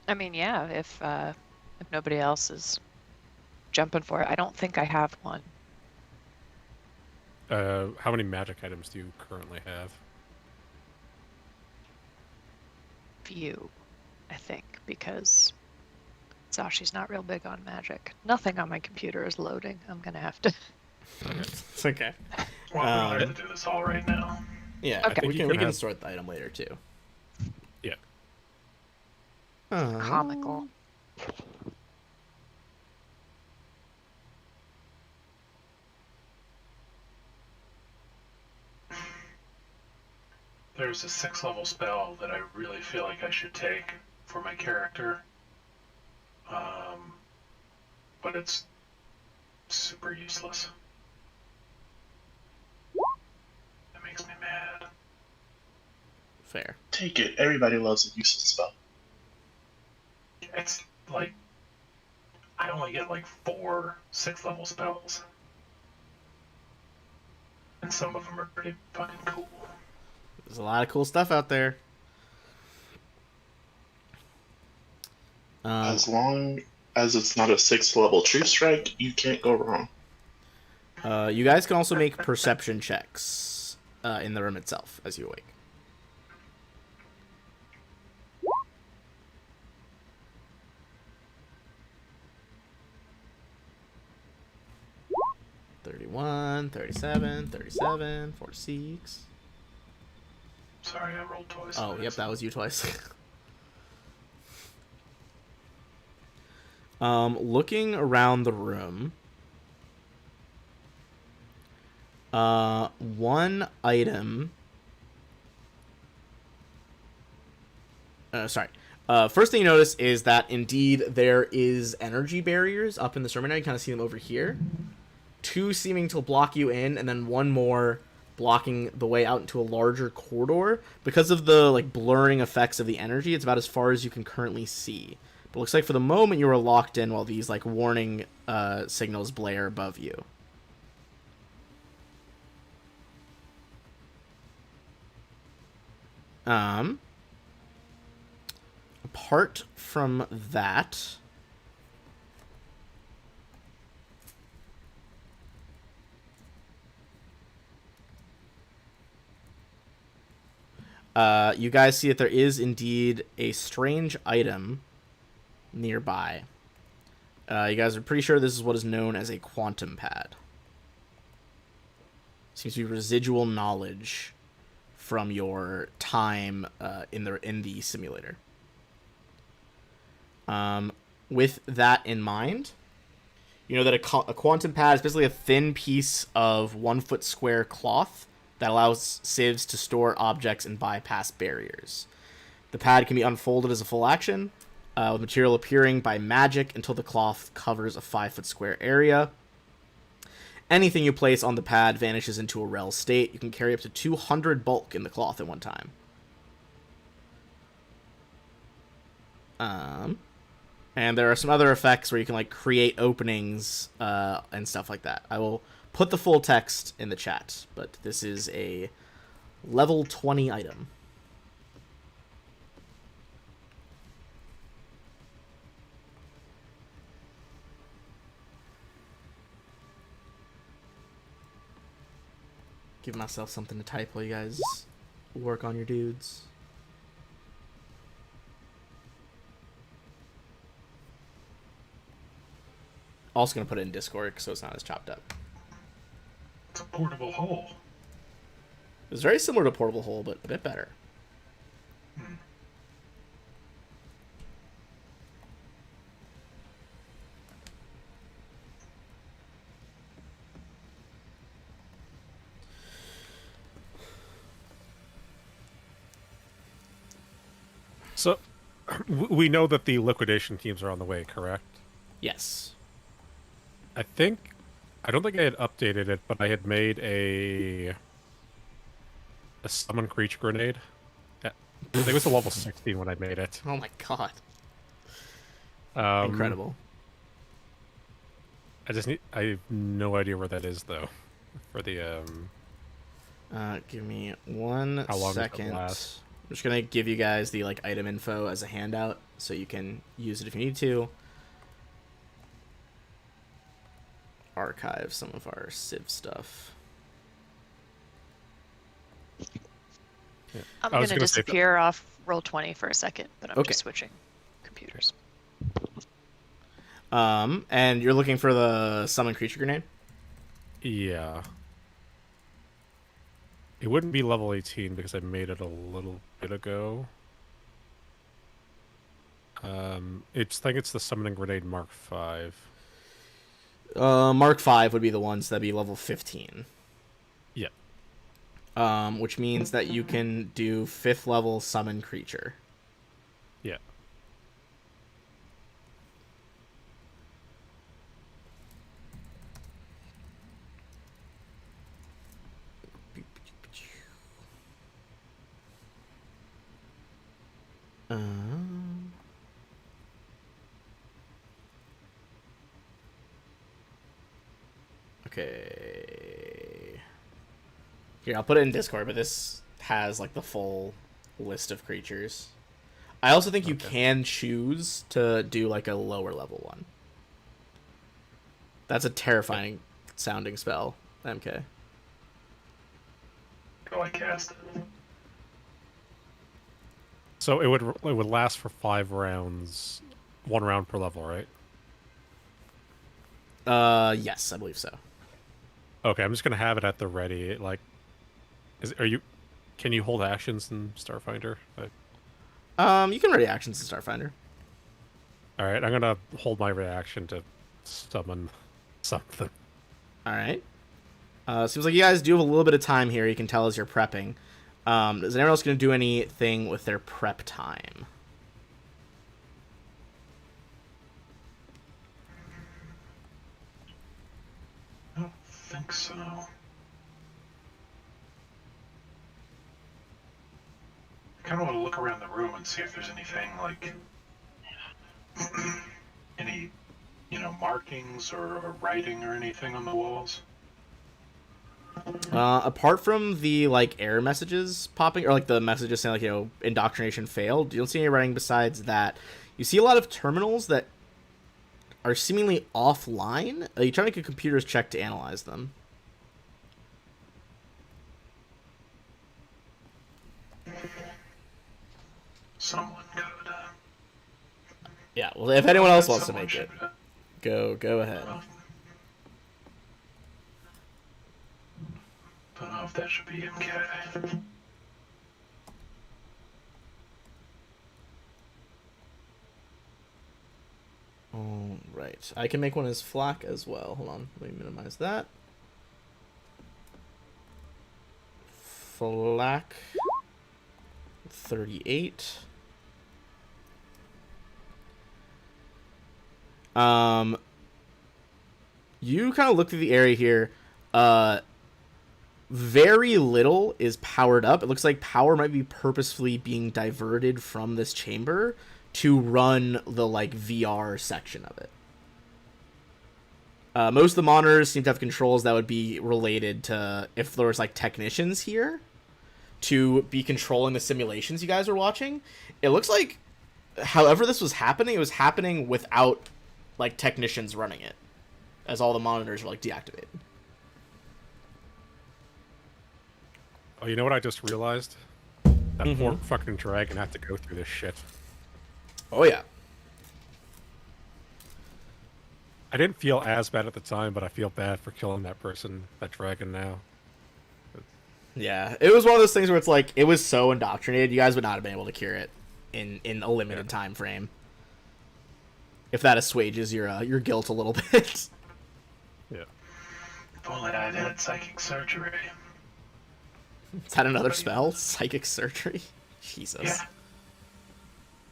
I mean, yeah. If nobody else is jumping for it, I don't think I have one. How many magic items do you currently have? Few, I think, because Sashi's not real big on magic. Nothing on my computer is loading. I'm gonna have to. It's okay. Well, we don't have to do this all right now. Yeah, Okay. we You can can have- sort the item later too. Yeah. Comical. There's a 6th level spell that I really feel like I should take for my character. But it's super useless. It makes me mad. Fair. Take it. Everybody loves a useless spell. It's like I only get like 4 6th level spells. And some of them are pretty fucking cool. There's a lot of cool stuff out there. As long as it's not a 6th level true strike, you can't go wrong. You guys can also make perception checks in the room itself as you awake. "31, 37, 37, 46. Sorry, I rolled twice. Oh, yep, that was you twice. Looking around the room, one item. First thing you notice is that indeed there is energy barriers up in this room right now. You kind of see them over here. 2 seeming to block you in, and then 1 more blocking the way out into a larger corridor. Because of the like blurring effects of the energy, it's about as far as you can currently see. But it looks like for the moment you are locked in while these like warning signals blare above you. Apart from that, you guys see that there is indeed a strange item nearby. You guys are pretty sure this is what is known as a quantum pad. Seems to be residual knowledge from your time in the simulator. With that in mind, you know that a quantum pad is basically a thin piece of 1 foot square cloth that allows civs to store objects and bypass barriers. The pad can be unfolded as a full action, With material appearing by magic until the cloth covers a 5-foot square area. Anything you place on the pad vanishes into a rel state. You can carry up to 200 bulk in the cloth at one time. And there are some other effects where you can like create openings and stuff like that. I will put the full text in the chat, but this is a level 20 item. Give myself something to type while you guys work on your dudes. Also gonna put it in Discord so it's not as chopped up. It's a portable hole. It's very similar to Portable Hole, but a bit better. So, we know that the liquidation teams are on the way, correct? Yes. I don't think I had updated it, but I had made a summon creature grenade. I think it was a level 16 when I made it. Oh my god. Incredible. I have no idea where that is though. For the Give me 1 how long does it second. last? I'm just gonna give you guys the like item info as a handout so you can use it if you need to. Archive some of our Civ stuff. Yeah. I'm I going was to gonna say disappear off Roll20 for a second, but I'm Okay. just switching computers. And you're looking for the summon creature grenade? Yeah. It wouldn't be level 18 because I made it a little bit ago. I think it's the summoning grenade Mark 5. Mark 5 would be the ones that'd be level 15. Yeah. Which means that you can do 5th level summon creature. Yeah. Okay. Here, I'll put it in Discord, but this has like the full list of creatures. I also think you can choose to do like a lower level one. That's a terrifying sounding spell, MK. Go I cast it. So it would last for 5 rounds, 1 round per level, right? Yes, I believe so. Okay, I'm just gonna have it at the ready. Like, can you hold actions in Starfinder? You can ready actions in Starfinder. All right, I'm gonna hold my reaction to summon something. All right. Seems like you guys do have a little bit of time here. You can tell as you're prepping. Is anyone else going to do anything with their prep time? I don't think so. I kind of want to look around the room and see if there's anything like any, markings or writing or anything on the walls. Apart from the like error messages popping, or like the messages saying like indoctrination failed, you don't see any writing besides that. You see a lot of terminals that are seemingly offline. You try to make a computer's check to analyze them. Someone could. Yeah. Well, if anyone else wants to Someone make it, should, go ahead. Don't know if that should be MK. All right. I can make one as Flack as well. Hold on. Let me minimize that. Flack 38. You kind of look through the area here. Very little is powered up. It looks like power might be purposefully being diverted from this chamber to run the like VR section of it. Most of the monitors seem to have controls that would be related to if there was like technicians here to be controlling the simulations you guys are watching. It looks like, however this was happening, it was happening without like technicians running it, as all the monitors were like deactivated. Oh, you know what I just realized? That poor fucking dragon had to go through this shit. Oh yeah. I didn't feel as bad at the time, but I feel bad for killing that dragon now. Yeah, it was one of those things where it's like, it was so indoctrinated, you guys would not have been able to cure it in a limited time frame. If that assuages your guilt a little bit. Yeah. If only I'd had psychic surgery. Is that another spell? Psychic surgery? Jesus. Yeah.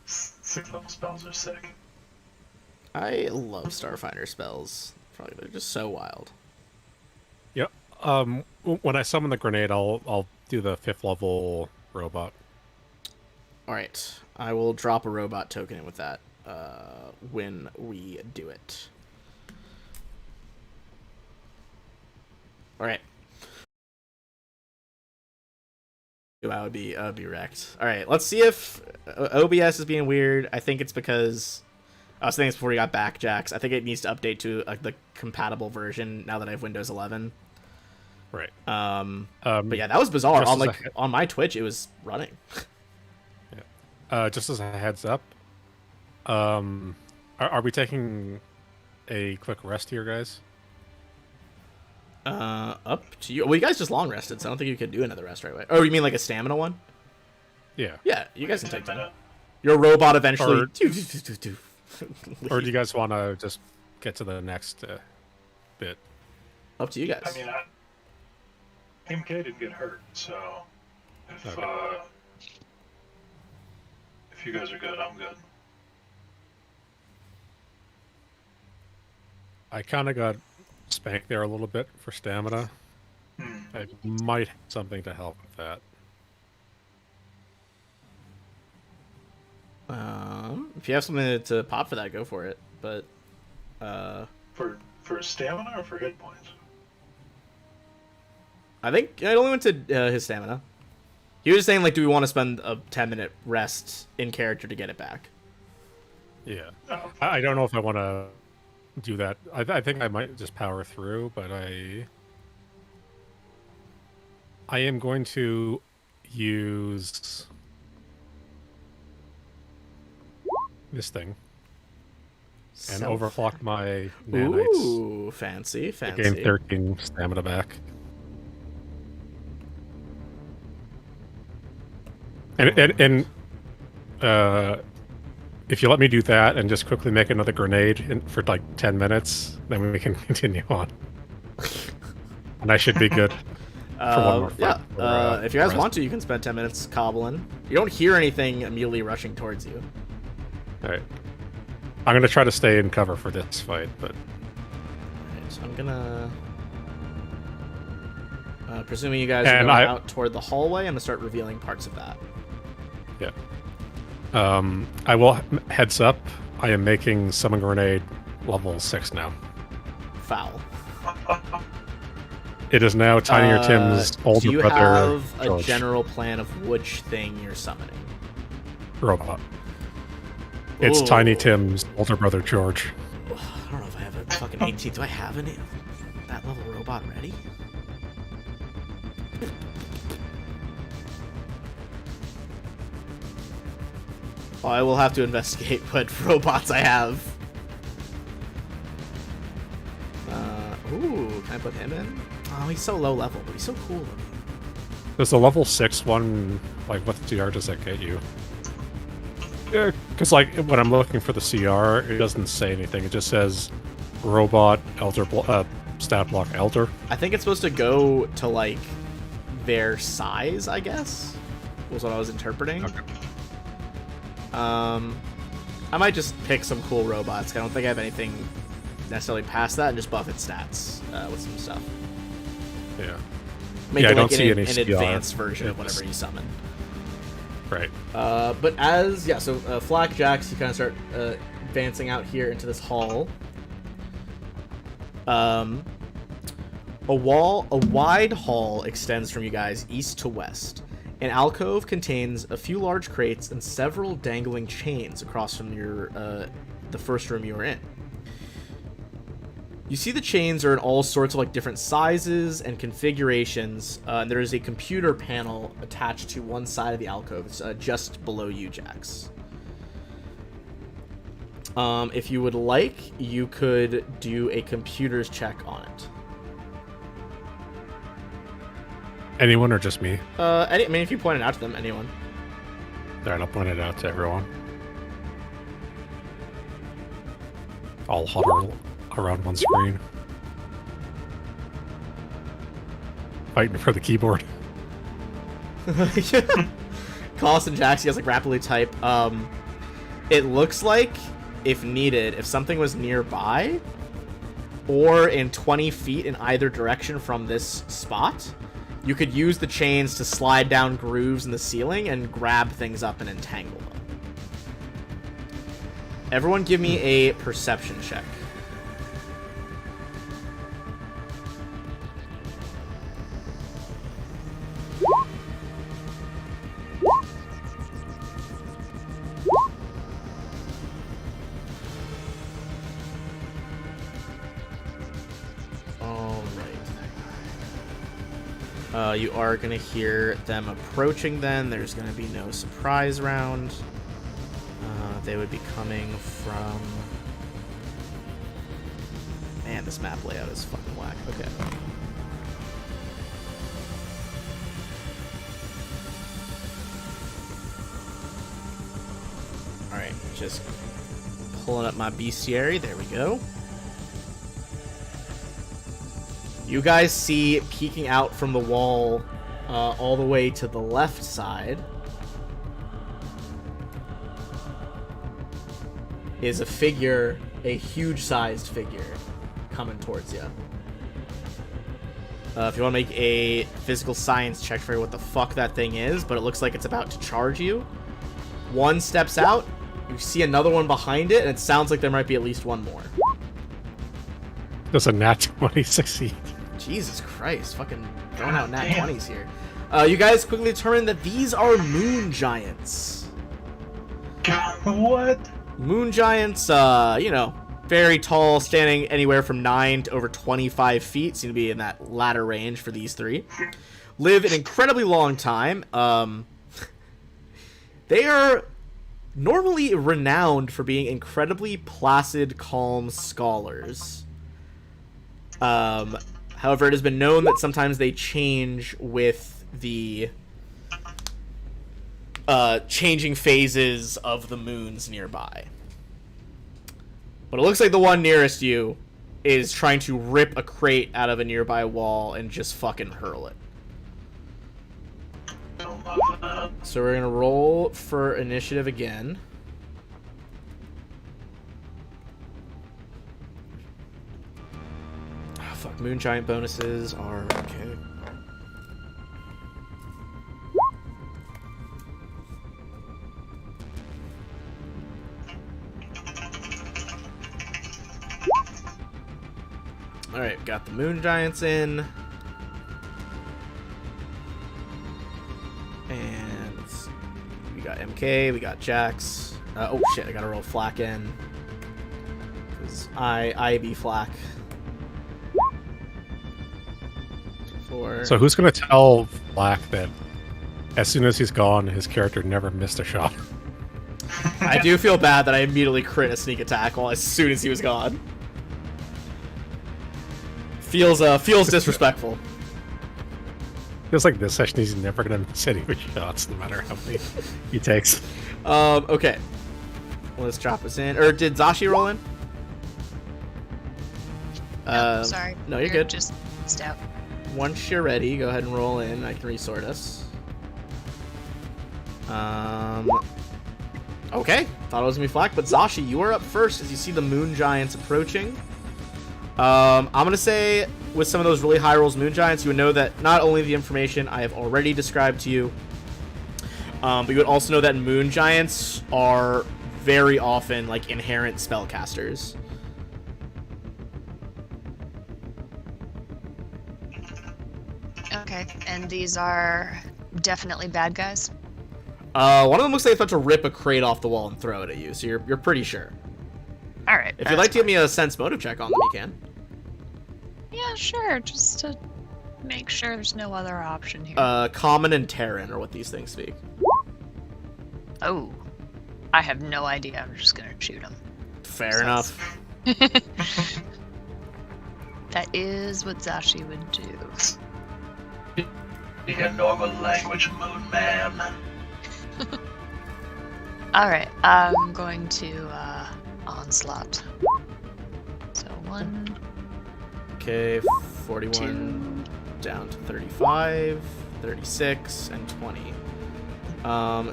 6th level spells are sick. I love Starfinder spells. Probably they're just so wild. Yep. When I summon the grenade, I'll do the 5th level robot. Alright. I will drop a robot token in with that when we do it. Alright. I would be wrecked. Alright, let's see if OBS is being weird. I think it's because I was thinking this before we got back, Jax. I think it needs to update to the compatible version now that I have Windows 11. Right. But yeah, that was bizarre. On my Twitch, it was running. Yeah. Just as a heads up, are we taking a quick rest here, guys? Up to you. Well, you guys just long rested, so I don't think you could do another rest right away. Oh, you mean like a stamina one? Yeah. Yeah, you guys can take time. Your robot eventually. Or do you guys want to just get to the next bit? Up to you guys. I mean, MK didn't get hurt, so if you guys are good, I'm good. I kind of got spanked there a little bit for stamina. I might have something to help with that. If you have something to pop for that, go for it. But for stamina or for hit points? I think it only went to his stamina. He was saying, like, do we want to spend a 10-minute rest in character to get it back? Yeah. Oh. I don't know if I want to do that. I think I might just power through, but I am going to use this thing and overclock my nanites. Ooh, fancy. I gain 13 stamina back. And if you let me do that and just quickly make another grenade for like 10 minutes, then we can continue on. And I should be good. For one more fight if you guys want to, you can spend 10 minutes cobbling. You don't hear anything immediately rushing towards you. Alright. I'm going to try to stay in cover for this fight, but... Alright, so I'm gonna... presuming you guys are going out toward the hallway, I'm gonna start revealing parts of that. Yeah. I will... Heads up, I am making Summon Grenade level 6 now. Foul. It is now Tinier Tim's older brother. Do you have a George. general plan of which thing you're summoning? Robot. It's Ooh. Tiny Tim's older brother, George. I don't know if I have a fucking 18. Do I have that level robot ready? Well, I will have to investigate what robots I have. Ooh, can I put him in? Oh, he's so low level, but he's so cool. Does the level 6 one, like, what CR does that get you? Yeah, because, like, when I'm looking for the CR, it doesn't say anything. It just says robot, stat block, elder. I think it's supposed to go to, like, their size, I guess, was what I was interpreting. Okay. I might just pick some cool robots. I don't think I have anything necessarily past that, and just buff its stats with some stuff. Yeah. Make Yeah, it I don't like see an any CR. advanced version of whatever you summon. Right. But as Flakjacks, you kind of start advancing out here into this hall. A wide hall extends from you guys east to west. An alcove contains a few large crates and several dangling chains across from your the first room you were in. You see the chains are in all sorts of like different sizes and configurations. And there is a computer panel attached to one side of the alcove. It's just below you, Jax. If you would like, you could do a computer's check on it. Anyone or just me? I mean, if you point it out to them, anyone. Alright, I'll point it out to everyone. I'll huddle around one screen. Fighting for the keyboard. Collis and Jax, you guys like rapidly type. It looks like, if needed, if something was nearby or in 20 feet in either direction from this spot, you could use the chains to slide down grooves in the ceiling and grab things up and entangle them. Everyone give me a perception check. You are going to hear them approaching then. There's going to be no surprise round. They would be coming from... Man, this map layout is fucking whack. Okay. Alright, just pulling up my bestiary. There we go. You guys see peeking out from the wall all the way to the left side is a figure, a huge-sized figure, coming towards you. If you want to make a physical science check for what the fuck that thing is, but it looks like it's about to charge you. One steps out, you see another one behind it, and it sounds like there might be at least one more. Does a nat 20 succeed? Jesus Christ, fucking throwing out nat 20s here. You guys quickly determine that these are moon giants. What? Moon giants, you know, very tall, standing anywhere from 9 to over 25 feet. Seem to be in that latter range for these three. Live an incredibly long time. They are normally renowned for being incredibly placid, calm scholars. However, it has been known that sometimes they change with the changing phases of the moons nearby. But it looks like the one nearest you is trying to rip a crate out of a nearby wall and just fucking hurl it. So we're gonna roll for initiative again. Fuck, moon giant bonuses are okay. Alright, got the moon giants in. And we got MK, we got Jax. Oh shit, I gotta roll Flak in. Because I be Flak. So who's going to tell Black that as soon as he's gone, his character never missed a shot? I do feel bad that I immediately crit a sneak attack as soon as he was gone. Feels disrespectful. Feels like this session he's never going to miss any of his shots, no matter how many he takes. Okay. Let's drop this in. Or did Zashi roll in? No, sorry. No, you're good. Just stout. Once you're ready, go ahead and roll in. I can resort us. Oh Okay, thought it was gonna be Flack, but Zashi, you are up first as you see the Moon Giants approaching. I'm gonna say with some of those really high rolls Moon Giants, you would know that not only the information I have already described to you, but you would also know that Moon Giants are very often like inherent spellcasters. Okay, and these are definitely bad guys? One of them looks like they thought to rip a crate off the wall and throw it at you, so you're pretty sure. Alright. If you'd like to give me a sense motive check on them, you can. Yeah, sure, just to make sure there's no other option here. Common and Terran are what these things speak. Oh. I have no idea, I'm just gonna shoot him. Fair enough. That is what Zashi would do. Speak a normal language, Moon Man. Alright, I'm going to onslaught. So 1, Okay, 41 2. down to 35, 36, and 20.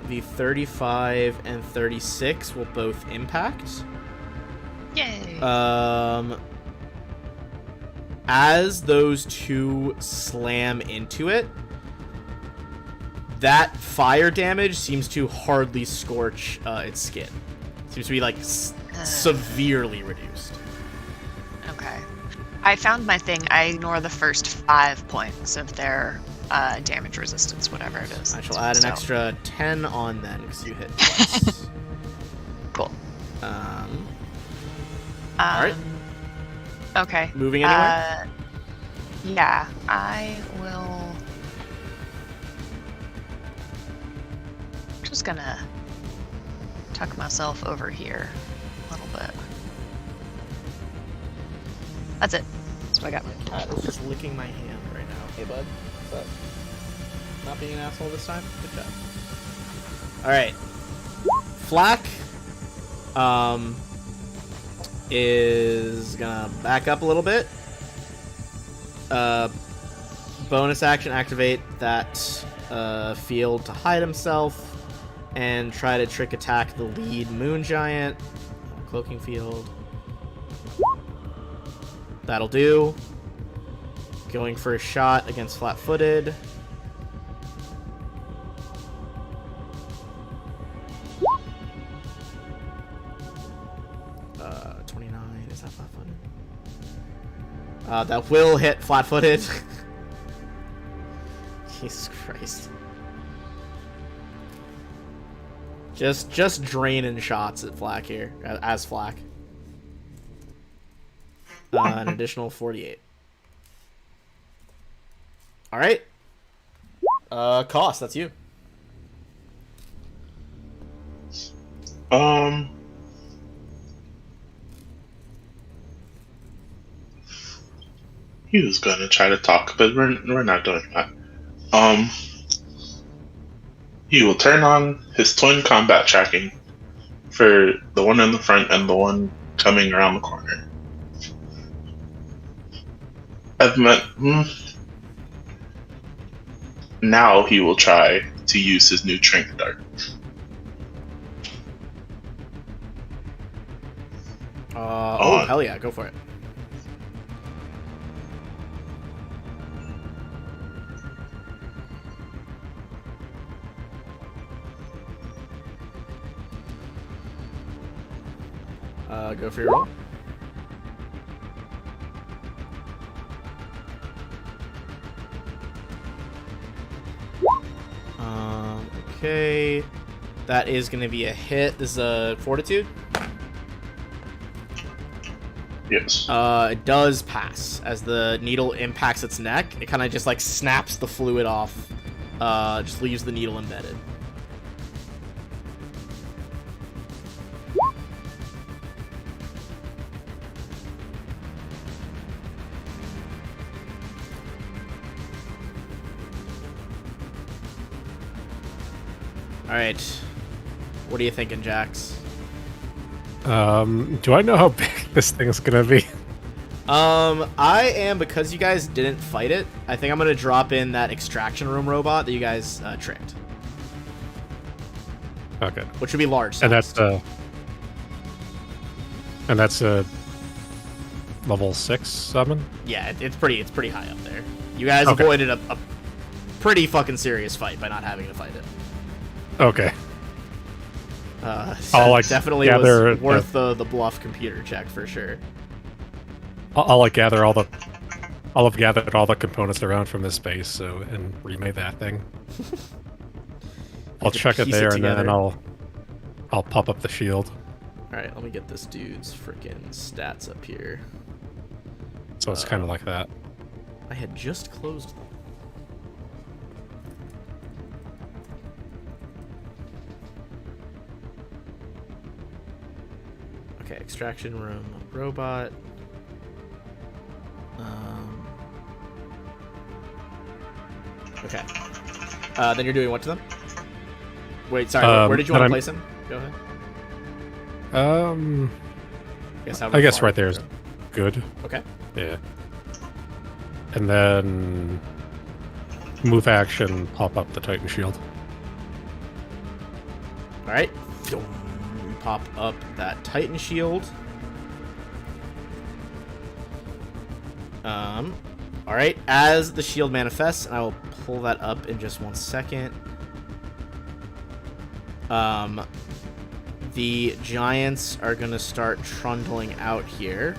The 35 and 36 will both impact. Yay! As those two slam into it, that fire damage seems to hardly scorch its skin. Seems to be like severely reduced. Okay. I found my thing. I ignore the first 5 points of their damage resistance, whatever it is. I shall add an extra 10 on then because you hit twice. Cool. Alright. Okay. Moving anywhere? Yeah, I will. Just gonna tuck myself over here a little bit. That's it. That's what I got. Cat is just licking my hand right now. Hey, bud. What's up? Not being an asshole this time? Good job. Alright. Flack is gonna back up a little bit. Bonus action, activate that field to hide himself and try to trick attack the lead Moon Giant. Cloaking field. That'll do. Going for a shot against flat-footed. Uh, 29, is that flat-footed? That will hit flat-footed. Jesus Christ. Just draining shots at Flack here, as Flack. An additional 48. Alright. Cost, that's you. He was gonna try to talk, but we're not doing that. He will turn on his twin combat tracking for the one in the front and the one coming around the corner. Now he will try to use his new Trank Dart. Oh, hell yeah, go for it. Go for your roll. Okay. That is going to be a hit. This is a fortitude. Yes. It does pass. As the needle impacts its neck, it kind of just like snaps the fluid off. Just leaves the needle embedded. Alright. What are you thinking, Jax? Do I know how big this thing's gonna be? I am, because you guys didn't fight it, I think I'm gonna drop in that extraction room robot that you guys tricked. Okay. Which would be large sized. And that's a level 6 summon? Yeah, it's pretty high up there. You guys Okay. avoided a pretty fucking serious fight by not having to fight it. Okay. So like, definitely gather was worth the bluff computer check for sure. I'll like gather all the... I'll have gathered all the components around from this base, and remade that thing. I'll to check it piece it there, and together. then I'll pop up the shield. Alright, let me get this dude's freaking stats up here. So it's kind of like that. I had just closed them. Okay, extraction room, robot. Okay. Then you're doing what to them? Wait, sorry. Where did you want to place him? Go ahead. I guess right there is go? good. Okay. Yeah. And then move action, pop up the Titan shield. All right. Pop up that Titan shield. All right. As the shield manifests, and I will pull that up in just 1 second. The giants are gonna start trundling out here.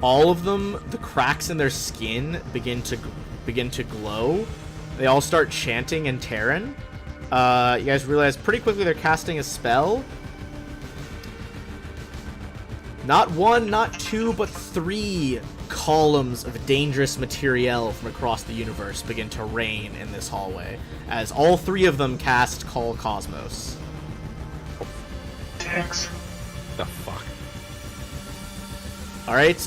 All of them, the cracks in their skin begin to glow. They all start chanting in Terran. You guys realize pretty quickly they're casting a spell. Not 1, not 2, but 3 columns of dangerous materiel from across the universe begin to rain in this hallway, as all 3 of them cast Call Cosmos. Dicks. The fuck? Alright,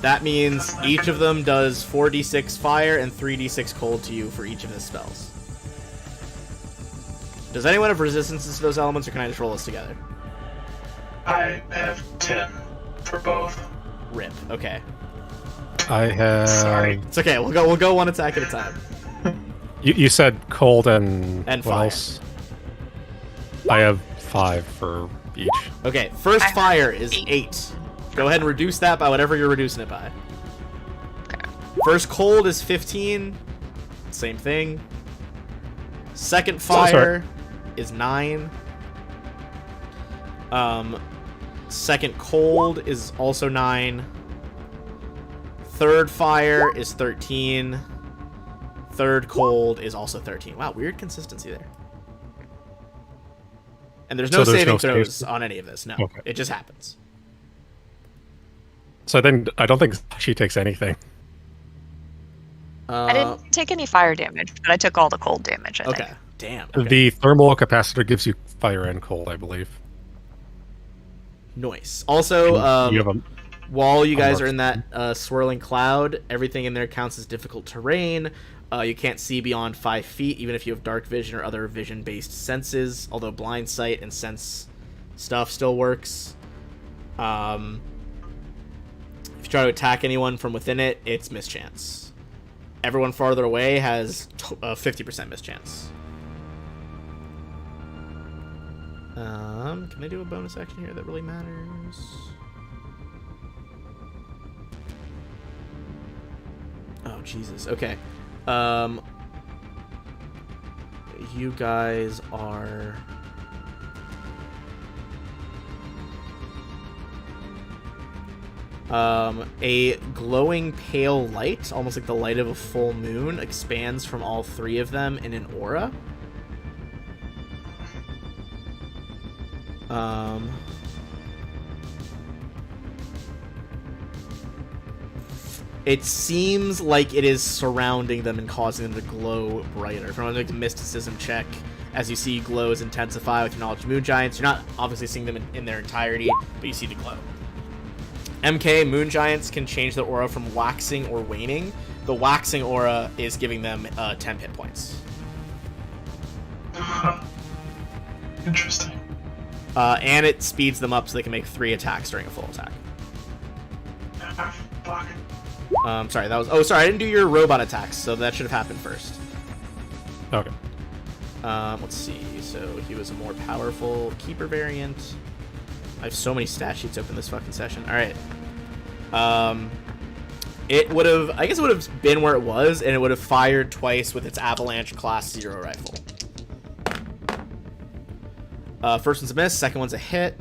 that means each of them does 4d6 fire and 3d6 cold to you for each of his spells. Does anyone have resistances to those elements, or can I just roll this together? I have 10 for both. Rip. Okay. I have... Sorry. It's okay. We'll go one attack at a time. You said cold and And what fire. else? I have 5 for each. Okay. First I have fire is 8. 8. Go ahead and reduce that by whatever you're reducing it by. Okay. First cold is 15. Same thing. Second Sorry. fire is 9. Second cold is also 9. Third fire is 13. Third cold is also 13. Wow, weird consistency there. And there's no So there's saving no throws save- on any of this. No, Okay. it just happens. So then I don't think she takes anything. I didn't take any fire damage, but I took all the cold damage, I Okay. think. Damn. Okay. The thermal capacitor gives you fire and cold, I believe. Noise. Also, You have a... while you guys mark. are in that swirling cloud, everything in there counts as difficult terrain. You can't see beyond 5 feet, even if you have dark vision or other vision-based senses, although blind sight and sense stuff still works. If you try to attack anyone from within it, it's mischance. Everyone farther away has 50% mischance. Can I do a bonus action here that really matters? Oh, Jesus. Okay. You guys are... a glowing pale light, almost like the light of a full moon, expands from all 3 of them in an aura. It seems like it is surrounding them and causing them to glow brighter. If you want to make a mysticism check, as you see glows intensify with your knowledge of moon giants, you're not obviously seeing them in their entirety, but you see the glow. MK, moon giants can change their aura from waxing or waning. The waxing aura is giving them 10 hit points. Interesting. And it speeds them up so they can make 3 attacks during a full attack. Fuck. Sorry, that was... Oh, sorry, I didn't do your robot attacks, so that should have happened first. Okay. Let's see. So he was a more powerful keeper variant. I have so many stat sheets open this fucking session. All right. It would have... I guess it would have been where it was, and it would have fired twice with its Avalanche Class 0 rifle. First one's a miss. Second one's a hit.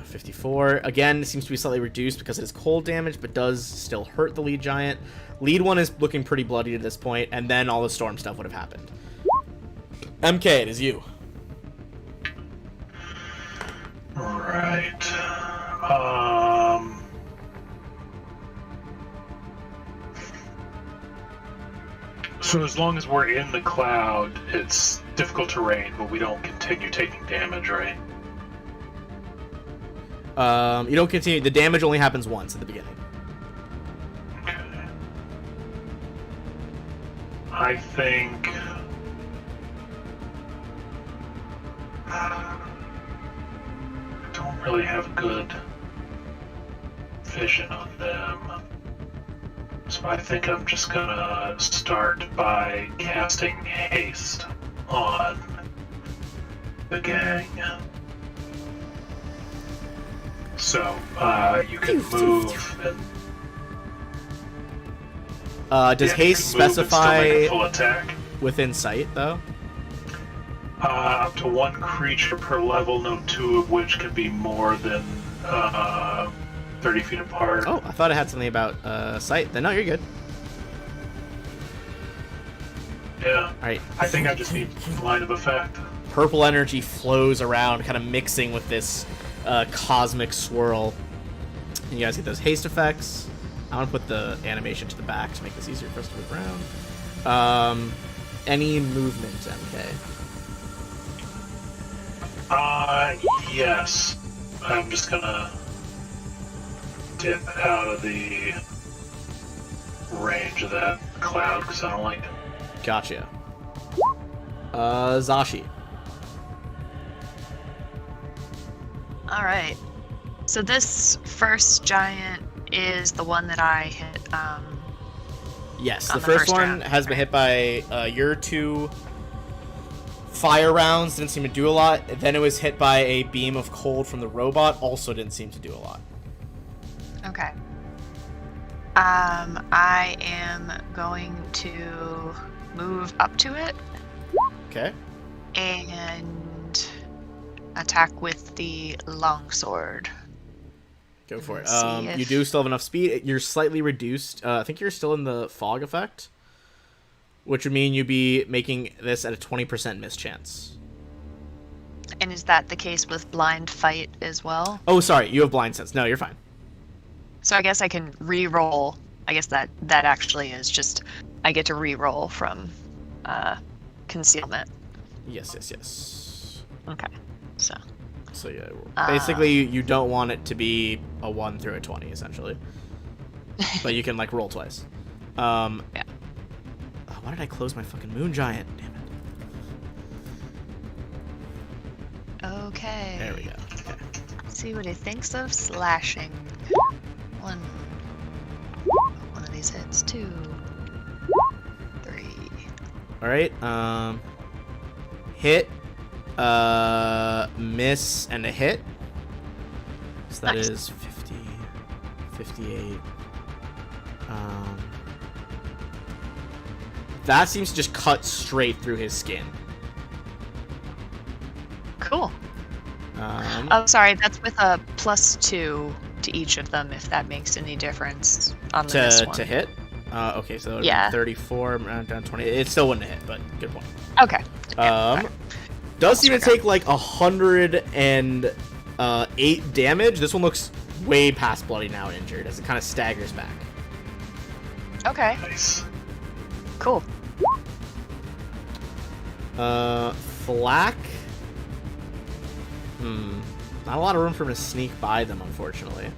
54. Again, seems to be slightly reduced because it is cold damage, but does still hurt the lead giant. Lead one is looking pretty bloody at this point, and then all the storm stuff would have happened. MK, it is you. Right. So as long as we're in the cloud, it's difficult terrain, but we don't continue taking damage, right? You don't continue. The damage only happens once at the beginning. Okay. I think... I don't really have good vision on them. So I think I'm just gonna start by casting haste on the gang. So, you can move and... Does haste specify make a full attack. within sight, though? Up to one creature per level, no two of which can be more than 30 feet apart. Oh, I thought it had something about sight. Then no, you're good. Yeah. Alright. I think I just need line of effect. Purple energy flows around, kind of mixing with this cosmic swirl. And you guys get those haste effects. I want to put the animation to the back to make this easier for us to move around. Any movement, MK? Yes. I'm just gonna dip out of the range of that cloud because I don't like it. Gotcha. Zashi. Alright. So this first giant is the one that I hit, Yes, on the the first first one round. has been hit by your two fire rounds, didn't seem to do a lot. Then it was hit by a beam of cold from the robot, also didn't seem to do a lot. Okay. I am going to move up to it Okay. and attack with the longsword. Go for it. Let's see You if- do still have enough speed. You're slightly reduced. I think you're still in the fog effect, which would mean you'd be making this at a 20% miss chance. And is that the case with blind fight as well? Oh, sorry. You have blind sense. No, you're fine. So I guess I can re-roll. I guess that actually is just I get to re-roll from concealment. Yes. Okay. So So yeah, basically you don't want it to be a 1 through a 20, essentially. But you can like roll twice. Yeah. Oh, why did I close my fucking moon giant? Damn it. Okay. There we go. Okay. Let's see what he thinks of slashing. One of these hits. 2, 3. All right. Hit, miss, and a hit. So that Nice. is 50, 58. That seems to just cut straight through his skin. Cool. Um, Oh, sorry. That's with a +2 to each of them, if that makes any difference on this one. to hit. Okay, so that would Yeah. be 34 down 20. It still wouldn't hit, but good point. Okay. Alright. Does seem to Disregard. take like 108 damage. This one looks way past bloody now and injured as it kind of staggers back. Okay. Nice. Cool. Flack. Not a lot of room for him to sneak by them, unfortunately.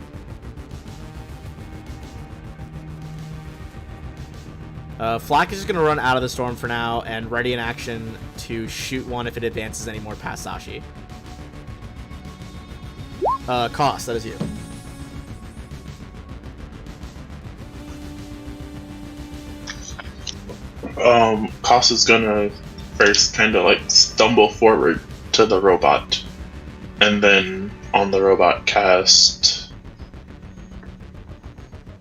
Flack is just going to run out of the storm for now and ready in action to shoot one if it advances any more past Sashi. Cost, that is you. Cost is gonna first kind of like stumble forward to the robot, and then on the robot cast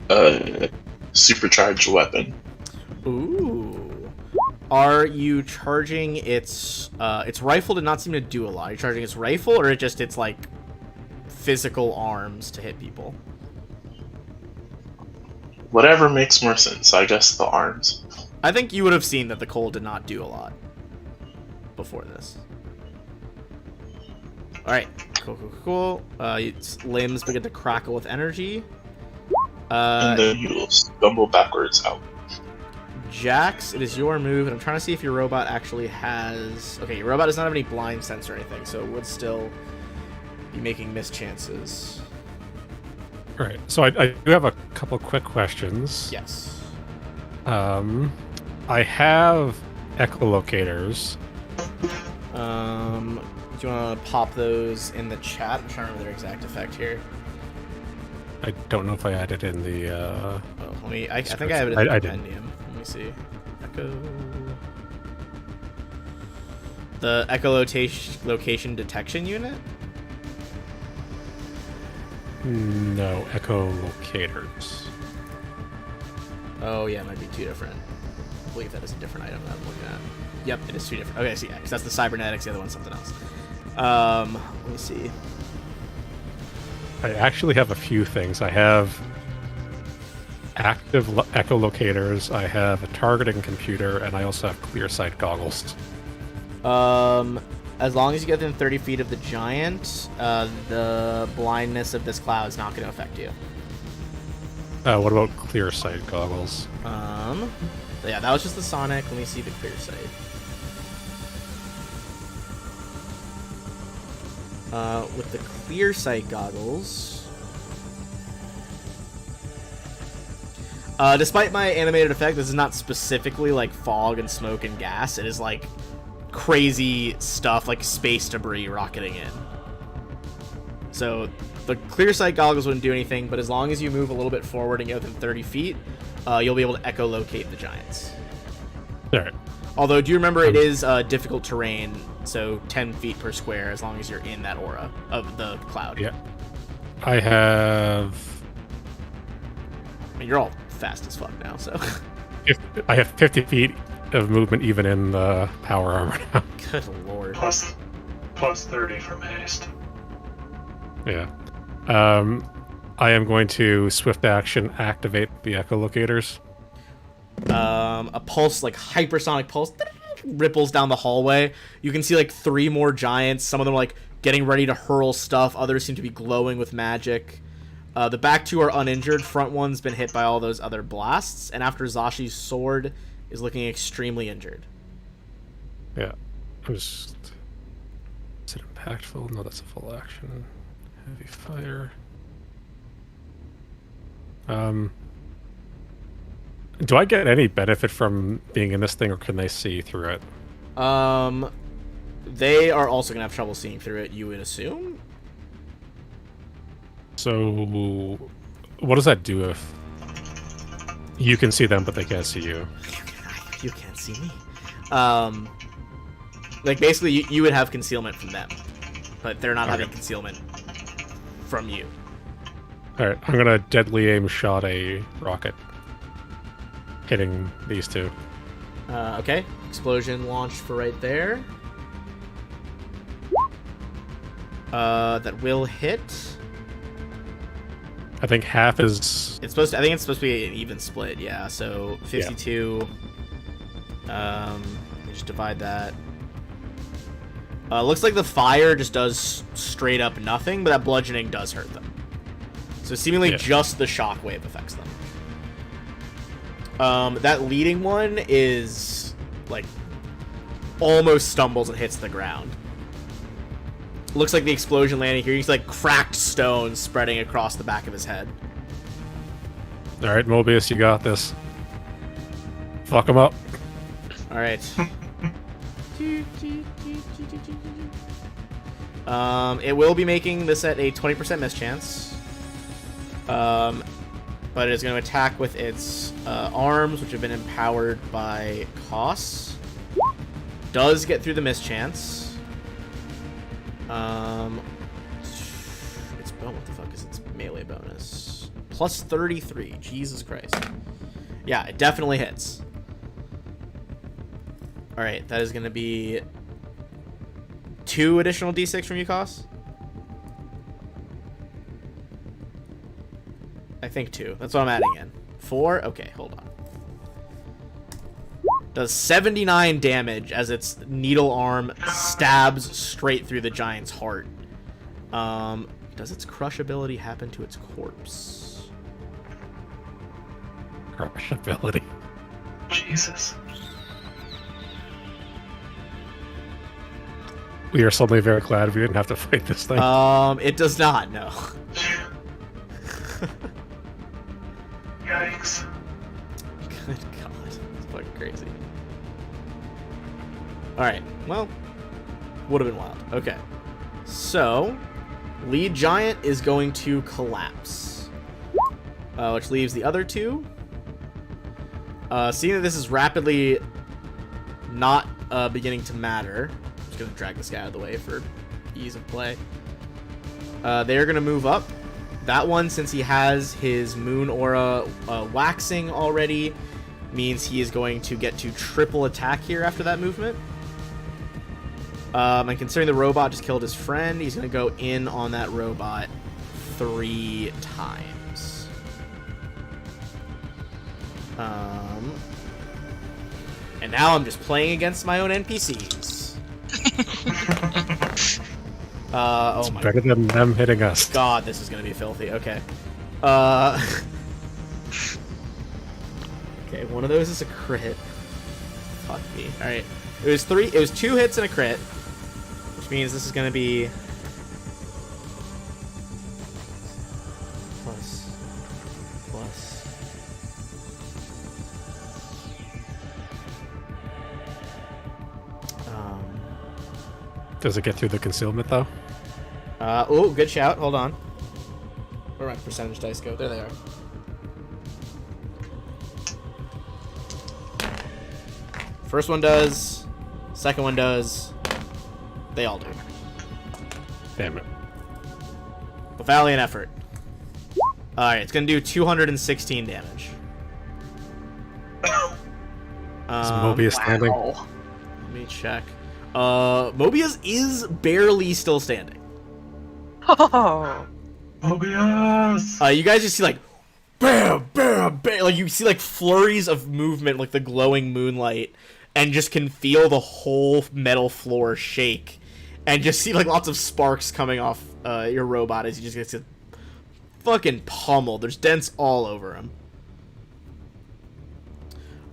a supercharged weapon. Ooh. Are you charging its rifle? Did not seem to do a lot. Are you charging its rifle, or its like physical arms to hit people? Whatever makes more sense. I guess the arms. I think you would have seen that the coal did not do a lot before this. Alright, cool. Its limbs begin to crackle with energy. And then you'll stumble backwards out. Jax, it is your move, and I'm trying to see if your robot actually has... Okay, your robot does not have any blind sense or anything, so it would still be making mischances. Alright, so I do have a couple quick questions. Yes. I have echolocators. Do you want to pop those in the chat? I'm trying to remember their exact effect here. I don't know if I added in the. Oh, let me. I think I have it in the compendium. Let me see. Echo. The echolocation detection unit. No, echolocators. Oh yeah, it might be two different. I believe that is a different item that I'm looking at. Yep, it is two different. Okay, so yeah, because that's the cybernetics, the other one's something else. Let me see. I actually have a few things. I have active echolocators, I have a targeting computer, and I also have clear sight goggles. As long as you get within 30 feet of the giant, the blindness of this cloud is not going to affect you. What about clear sight goggles? Yeah, that was just the sonic. Let me see the clear sight. With the clear sight goggles, despite my animated effect, this is not specifically like fog and smoke and gas. It is like crazy stuff like space debris rocketing in. So the clear sight goggles wouldn't do anything, but as long as you move a little bit forward and get within 30 feet, you'll be able to echolocate the giants. Alright. Although, do you remember it is difficult terrain, so 10 feet per square as long as you're in that aura of the cloud. Yeah. I have... I mean, you're all fast as fuck now, so... I have 50 feet of movement even in the power armor now. Good lord. Plus 30 from haste. Yeah. I am going to swift action activate the echolocators. A pulse, like hypersonic pulse, ripples down the hallway. You can see like 3 more giants. Some of them are like getting ready to hurl stuff. Others seem to be glowing with magic. The back 2 are uninjured. Front one's been hit by all those other blasts. And after Zashi's sword is looking extremely injured. Yeah. Is it impactful? No, that's a full action. Heavy fire. Do I get any benefit from being in this thing, or can they see through it? They are also gonna have trouble seeing through it, you would assume. So, what does that do if you can see them, but they can't see you? You can't see me. Like basically, you would have concealment from them, but they're not having concealment from you. All right, I'm gonna deadly aim shot a rocket, hitting these 2. Okay. Explosion launched for right there. That will hit. I think half is... It's supposed to, I think it's supposed to be an even split, yeah. So 52. Yeah. Let me just divide that. Looks like the fire just does straight up nothing, but that bludgeoning does hurt them. So seemingly just the shockwave affects them. That leading one is like almost stumbles and hits the ground. Looks like the explosion landing here. He's like cracked stone spreading across the back of his head. All right, Mobius, you got this. Fuck him up. All right. It will be making this at a 20% miss chance. But it's going to attack with its arms, which have been empowered by Koss. Does get through the miss chance. Its what the fuck is its melee bonus? Plus 33. Jesus Christ. Yeah, it definitely hits. Alright, that is going to be 2 additional d6 from you, Koss? I think 2. That's what I'm adding in. 4? Okay, hold on. Does 79 damage as its needle arm stabs straight through the giant's heart. Does its crush ability happen to its corpse? Crush ability. Jesus. We are suddenly very glad we didn't have to fight this thing. It does not, no. Yikes. Good God. It's fucking crazy. Alright, well, would have been wild. Okay. So, lead giant is going to collapse. Which leaves the other two. Seeing that this is rapidly not beginning to matter, I'm just going to drag this guy out of the way for ease of play. They're going to move up. That one, since he has his moon aura waxing already, means he is going to get to triple attack here after that movement. And considering the robot just killed his friend, he's going to go in on that robot 3 times. And now I'm just playing against my own NPCs. Oh my Better than them hitting us. God, this is going to be filthy. Okay. Okay, one of those is a crit. Fuck me. Alright. It was 2 hits and a crit. Which means this is going to be... Plus. Does it get through the concealment, though? Oh, good shout. Hold on. Where my percentage dice go? There they are. First one does. Second one does. They all do. Damn it. A valiant effort. Alright, it's going to do 216 damage. Is Mobius standing? Wow. Let me check. Mobius is barely still standing. Oh. Mobius! You guys just see like bam, bam, bam. Like you see like flurries of movement, like the glowing moonlight, and just can feel the whole metal floor shake, and just see like lots of sparks coming off your robot as you just get fucking pummeled. There's dents all over him.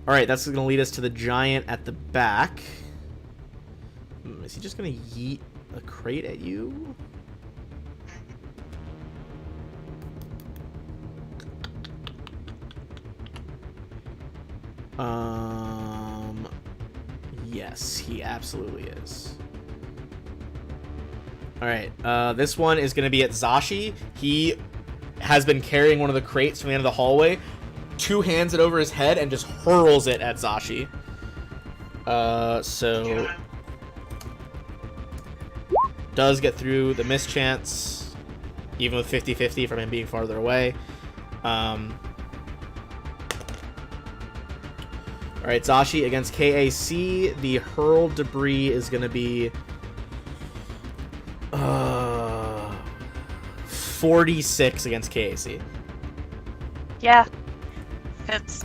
All right, that's gonna lead us to the giant at the back. Is he just gonna yeet a crate at you? Yes, he absolutely is. Alright, this one is gonna be at Zashi. He has been carrying one of the crates from the end of the hallway, 2 hands it over his head, and just hurls it at Zashi. So... does get through the mischance, even with 50-50 from him being farther away. Alright, Zashi against KAC. The hurled debris is going to be 46 against KAC. Yeah. It's...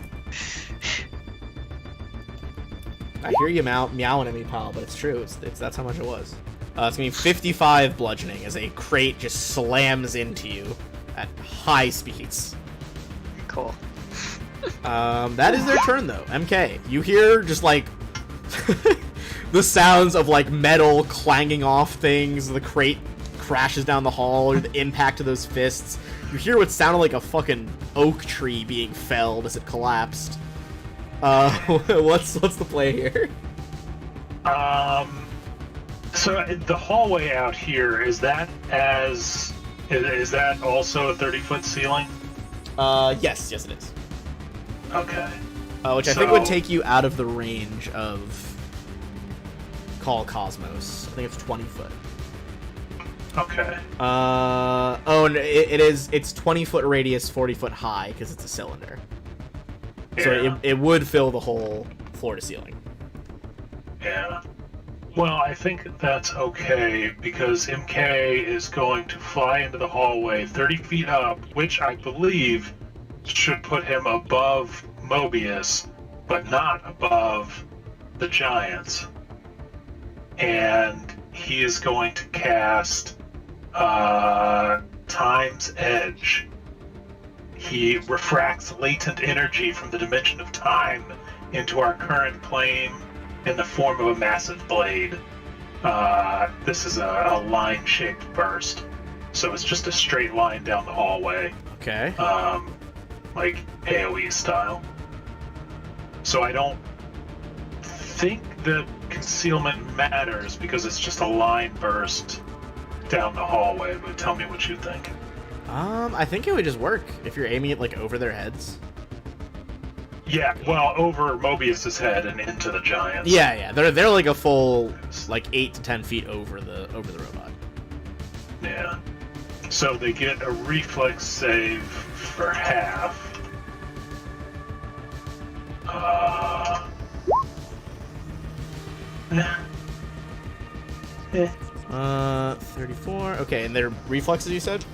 I hear you meowing at me, pal, but it's true. It's that's how much it was. It's going to be 55 bludgeoning as a crate just slams into you at high speeds. Cool. That is their turn, though. MK, you hear just, like, the sounds of, like, metal clanging off things. The crate crashes down the hall, or the impact of those fists. You hear what sounded like a fucking oak tree being felled as it collapsed. What's the play here? So the hallway out here, is that also a 30-foot ceiling? Yes, it is. Okay. Which I think would take you out of the range of Call Cosmos. I think it's 20 foot. Okay. Oh, no, it's 20 foot radius, 40 foot high, because it's a cylinder. So Yeah. it would fill the whole floor to ceiling. Yeah. Well, I think that's okay, because MK is going to fly into the hallway 30 feet up, which I believe should put him above Mobius, but not above the Giants. And he is going to cast Time's Edge. He refracts latent energy from the dimension of time into our current plane in the form of a massive blade. This is a line-shaped burst, so it's just a straight line down the hallway. Okay. Like AoE style. So I don't think the concealment matters because it's just a line burst down the hallway, but tell me what you think. I think it would just work if you're aiming it like over their heads. Yeah, well, over Mobius's head and into the Giants. Yeah, they're like a full like 8 to 10 feet over the robot. Yeah. So they get a reflex save for half. 34. Okay, and their reflexes, you said?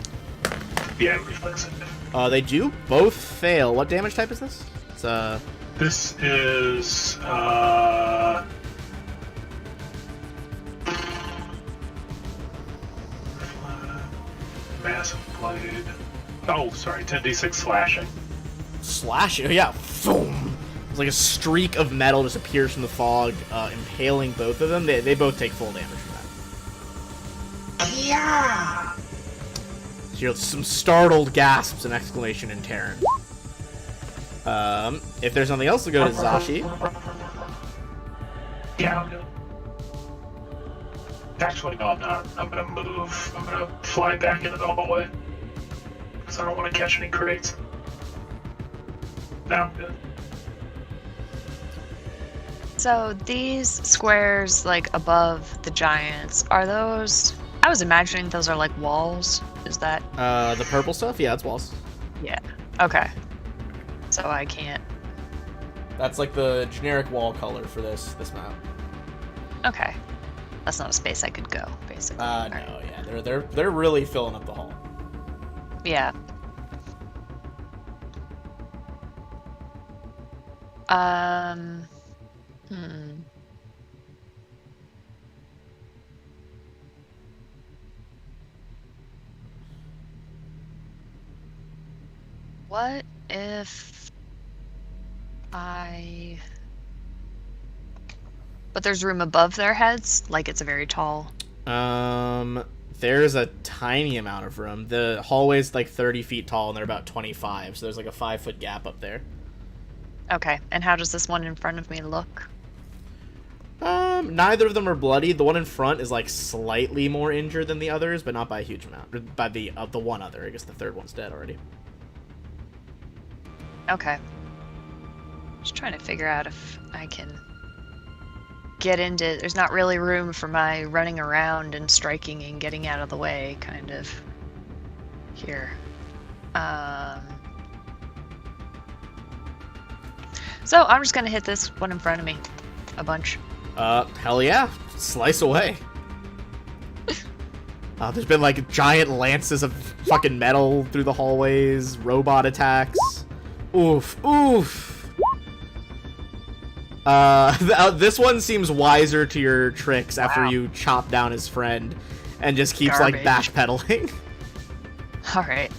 Yeah, reflex save. They do both fail. What damage type is this? It's This is massive blade. Oh, sorry, 10d6 slashing. slashing. Yeah, boom. It's like a streak of metal just appears from the fog, impaling both of them. They both take full damage from that. Yeah. So you have some startled gasps and exclamation in Terran. If there's nothing else to go to Zashi. Yeah, I'll go. Actually, no, I'm not. I'm gonna move. I'm gonna fly back into the hallway. Because I don't want to catch any crates. Now I'm good. So these squares, like, above the giants, are those... I was imagining those are, like, walls. Is that... The purple stuff? Yeah, it's walls. Yeah. Okay. So I can't... That's like the generic wall color for this map. Okay. That's not a space I could go, basically. No, Alright. yeah, they're really filling up the hall. Yeah. What if I... But there's room above their heads? Like it's a very tall... There's a tiny amount of room. The hallway's like 30 feet tall and they're about 25, so there's like a 5-foot gap up there. Okay, and how does this one in front of me look? Neither of them are bloody. The one in front is like slightly more injured than the others, but not by a huge amount. By the one other. I guess the third one's dead already. Okay. Just trying to figure out if I can get into... There's not really room for my running around and striking and getting out of the way, kind of. Here. So I'm just gonna hit this one in front of me. A bunch. Hell yeah. Slice away. There's been like giant lances of fucking metal through the hallways, robot attacks. Oof, oof. This one seems wiser to your tricks after you chop down his friend and just keeps like backpedaling. Alright.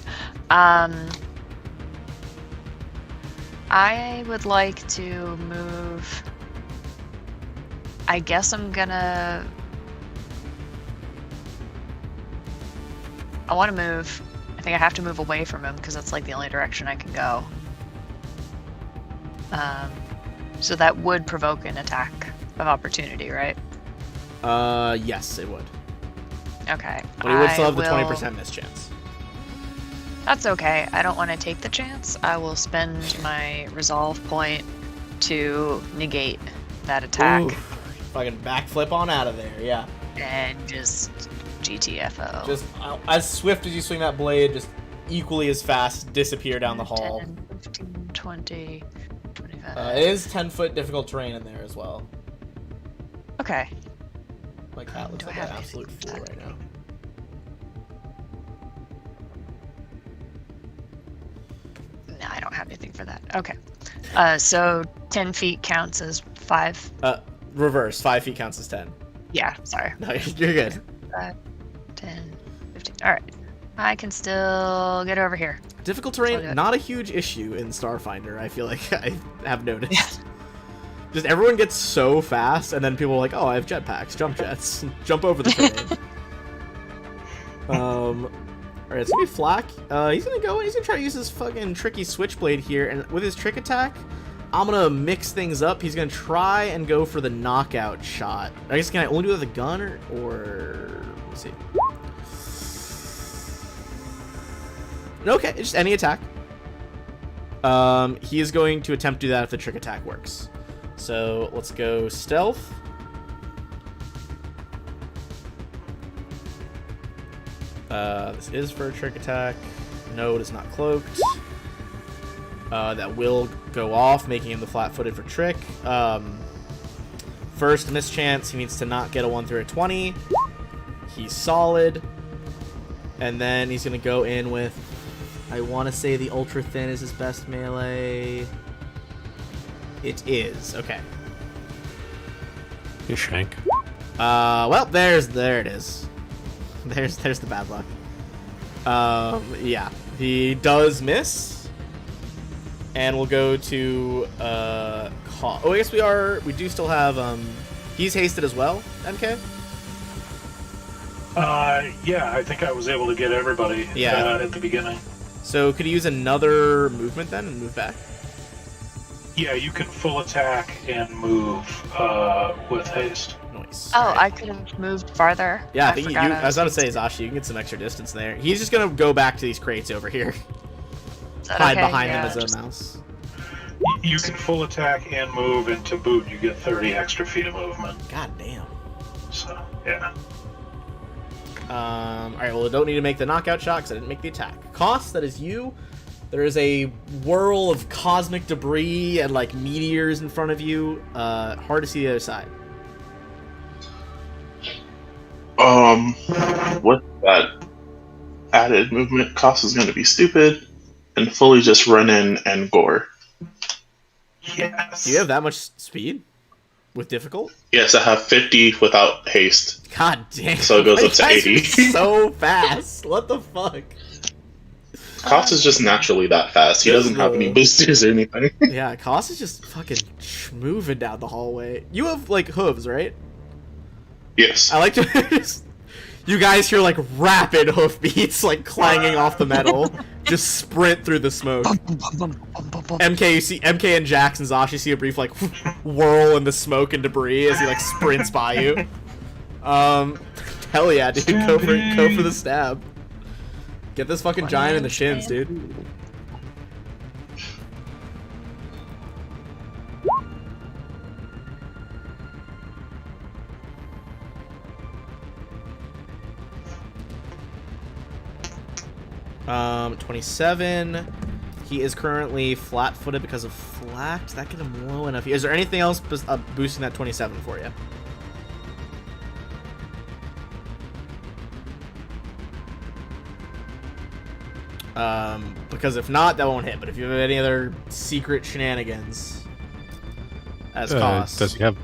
I would like to move... I guess I'm gonna... I want to move. I think I have to move away from him because that's like the only direction I can go. So that would provoke an attack of opportunity, right? Yes, it would. Okay. But he would still have the will- 20% miss chance. That's okay. I don't want to take the chance. I will spend my resolve point to negate that attack Ooh, fucking backflip on out of there, yeah. and just GTFO. Just as swift as you swing that blade, just equally as fast disappear down the hall. 10, 15, 20, 25. It is 10-foot difficult terrain in there as well. Okay. My cat looks Do I like an have absolute anything fool for right now. No, I don't have anything for that. Okay. So 10 feet counts as 5. Reverse, 5 feet counts as 10. Yeah, sorry. No, you're good. 5, 10, 15. All right. I can still get over here. Difficult I'll do terrain, it. not a huge issue in Starfinder, I feel like I have noticed. Just everyone gets so fast, and then people are like, oh, I have jetpacks, jump jets, jump over the terrain. Alright, it's gonna be Flack. He's gonna try to use his fucking tricky switchblade here, and with his trick attack, I'm gonna mix things up. He's gonna try and go for the knockout shot. I guess, can I only do it with a gun, or let's see. Okay, just any attack. He is going to attempt to do that if the trick attack works. So let's go stealth. This is for a trick attack. No, it is not cloaked. That will go off, making him the flat-footed for trick. First mischance, he needs to not get a 1 through a 20. He's solid. And then he's going to go in with, I want to say the ultra thin is his best melee. It is. Okay. You shank. Well, there it is. There's the bad luck. Yeah, he does miss, and we'll go to oh, I guess we do still have he's hasted as well, MK. Yeah, I think I was able to get everybody at the beginning. So could he use another movement then and move back? Yeah, you can full attack and move with haste. Nice. Oh, I could have moved farther. Yeah, I think forgot I was about to say, Zashi, you can get some extra distance there. He's just gonna go back to these crates over here. Is that Hide okay? behind Yeah, them as just- a mouse. You can full attack and move, and to boot, you get 30 extra feet of movement. God damn. So, yeah. Alright, well, I don't need to make the knockout shot because I didn't make the attack. Cost, that is you. There is a whirl of cosmic debris and, like, meteors in front of you. Hard to see the other side. With that added movement, cost is going to be stupid and fully just run in and gore. Yes. Do you have that much speed? With difficult? Yes, I have 50 without haste. God damn. So it goes up to You guys 80. are so fast. What the fuck? Cost is just naturally that fast. He doesn't have any boosters or anything. Yeah, Cost is just fucking moving down the hallway. You have, like, hooves, right? Yes. I like to just... You guys hear, like, rapid hoofbeats, like, clanging off the metal. Just sprint through the smoke. MK and Jax and Zashi see a brief, like, whirl in the smoke and debris as he, like, sprints by you. Hell yeah, dude. Go for the stab. Get this fucking giant in the shins, dude. Um, 27. He is currently flat-footed because of flat. That get him low enough. Is there anything else boosting that 27 for you? Because if not, that won't hit. But if you have any other secret shenanigans as cost. Does he have...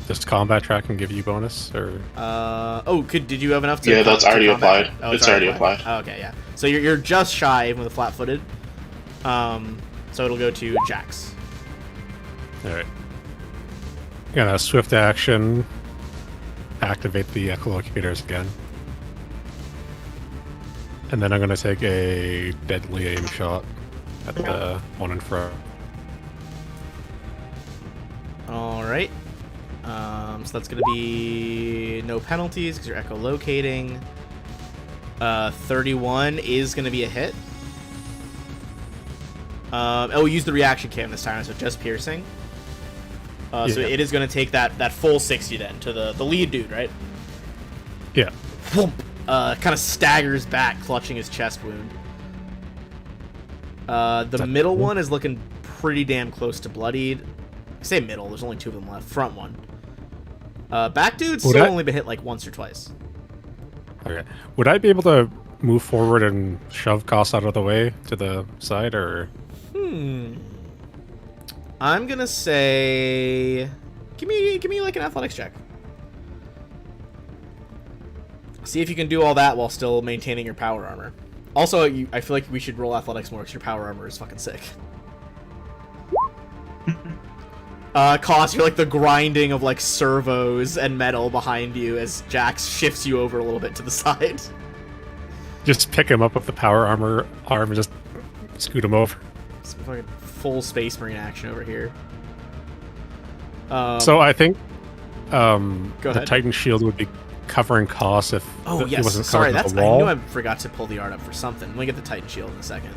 Does combat tracking give you bonus, or...? Did you have enough to... Yeah, that's to already combat? applied. Oh, It's already applied. Oh, okay, yeah. So you're just shy even with flat-footed. So it'll go to Jax. Alright. Gonna swift action, activate the echolocators again. And then I'm gonna take a deadly aim shot at the one in front. Alright. So that's going to be no penalties because you're echolocating. 31 is going to be a hit. Use the reaction cam this time, so just piercing. So it is going to take that full 60 then to the lead dude, right? Yeah. Whoomp. Kind of staggers back, clutching his chest wound. The middle one is looking pretty damn close to bloodied. I say middle, there's only 2 of them left. Front one. Back dude's still only been hit like once or twice. Okay. Would I be able to move forward and shove Koss out of the way to the side, or? I'm gonna say, give me like an athletics check. See if you can do all that while still maintaining your power armor. Also, I feel like we should roll athletics more because your power armor is fucking sick. Koss, you're like the grinding of like servos and metal behind you as Jax shifts you over a little bit to the side. Just pick him up with the power armor arm and just scoot him over. Some fucking full Space Marine action over here. So I think go the ahead. Titan shield would be covering Koss if yes. it wasn't Sorry, covered with that's the wall. I knew I forgot to pull the art up for something. Let me get the Titan shield in a second.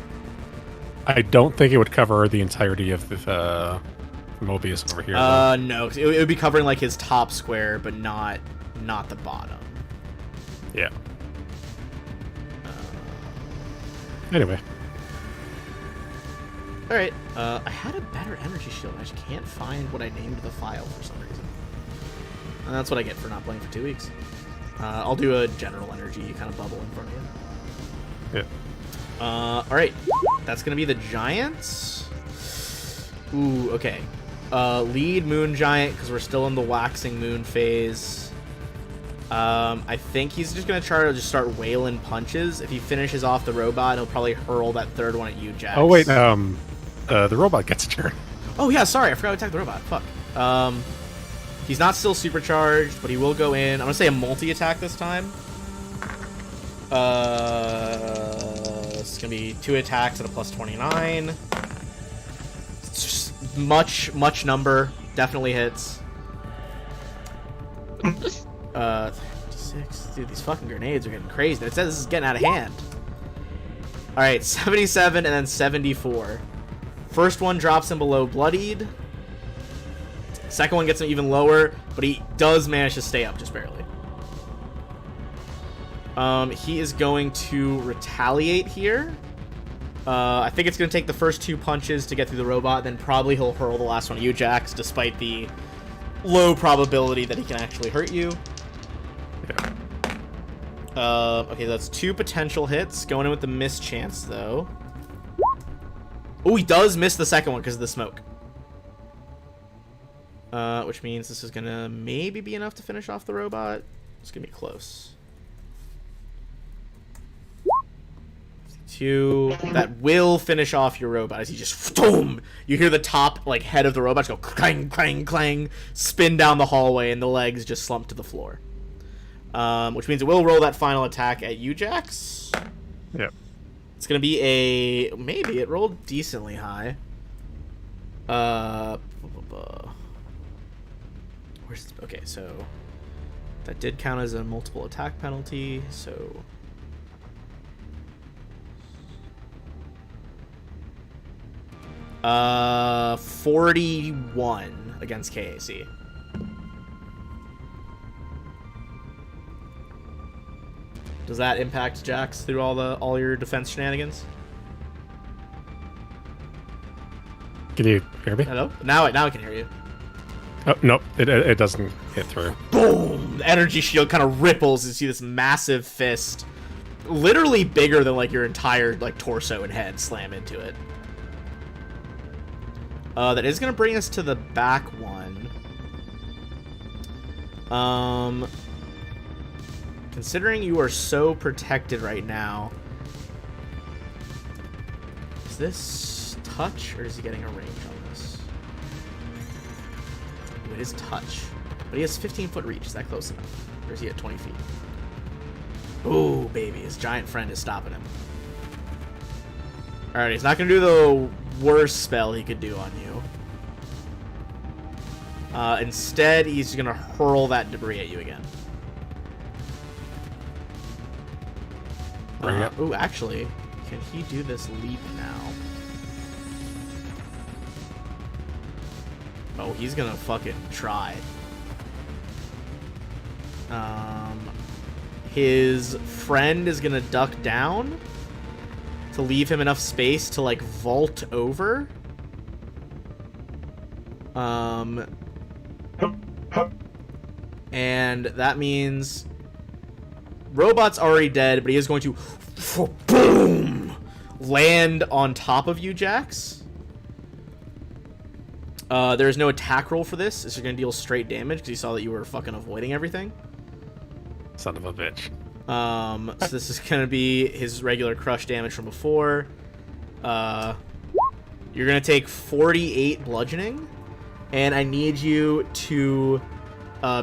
I don't think it would cover the entirety of the Mobius over here. No, 'cause it would be covering like his top square, but not the bottom. Yeah. Anyway. All right. I had a better energy shield. I just can't find what I named the file for some reason. And that's what I get for not playing for 2 weeks. I'll do a general energy kind of bubble in front of you. Yeah. All right. That's gonna be the giants. Ooh. Okay. Lead moon giant because we're still in the waxing moon phase. I think he's just gonna try to just start wailing punches. If he finishes off the robot, he'll probably hurl that third one at you, Jax. Oh wait, the robot gets a turn. Oh yeah, sorry, I forgot to attack the robot. Fuck. He's not still supercharged, but he will go in. I'm gonna say a multi-attack this time. It's gonna be 2 attacks at a plus 29. It's just much number. Definitely hits. 56. Dude, these fucking grenades are getting crazy. It says this is getting out of hand. Alright, 77 and then 74. First one drops him below bloodied. Second one gets him even lower, but he does manage to stay up just barely. He is going to retaliate here. I think it's going to take the first 2 punches to get through the robot, then probably he'll hurl the last one at you, Jax, despite the low probability that he can actually hurt you. Yeah. Okay, that's 2 potential hits. Going in with the miss chance, though. Oh, he does miss the second one because of the smoke. Which means this is going to maybe be enough to finish off the robot. It's going to be close. 2. That will finish off your robot as he just boom. You hear the top like head of the robot go clang clang clang, spin down the hallway, and the legs just slump to the floor. Which means it will roll that final attack at you, Jax. Yep. It's gonna be a maybe it rolled decently high. Where's okay? So that did count as a multiple attack penalty. So. 41 against KAC. Does that impact Jax through all your defense shenanigans? Can you hear me? Hello? Now I can hear you. Oh no, it doesn't hit through. Boom! The energy shield kind of ripples. You see this massive fist, literally bigger than like your entire like torso and head, slam into it. That is going to bring us to the back one. Considering you are so protected right now, is this touch or is he getting a range on this? Ooh, it is touch, but he has 15-foot reach. Is that close enough? Or is he at 20 feet? Ooh, baby, his giant friend is stopping him. Alright, he's not going to do the worst spell he could do on you. Instead, he's gonna hurl that debris at you again. Bring it up. Ooh, actually, can he do this leap now? Oh, he's gonna fucking try. His friend is gonna duck down to leave him enough space to, like, vault over. And that means Robot's already dead, but he is going to boom land on top of you, Jax. There's no attack roll for this. It's just gonna deal straight damage because you saw that you were fucking avoiding everything. Son of a bitch. So this is gonna be his regular crush damage from before. You're gonna take 48 bludgeoning, and I need you to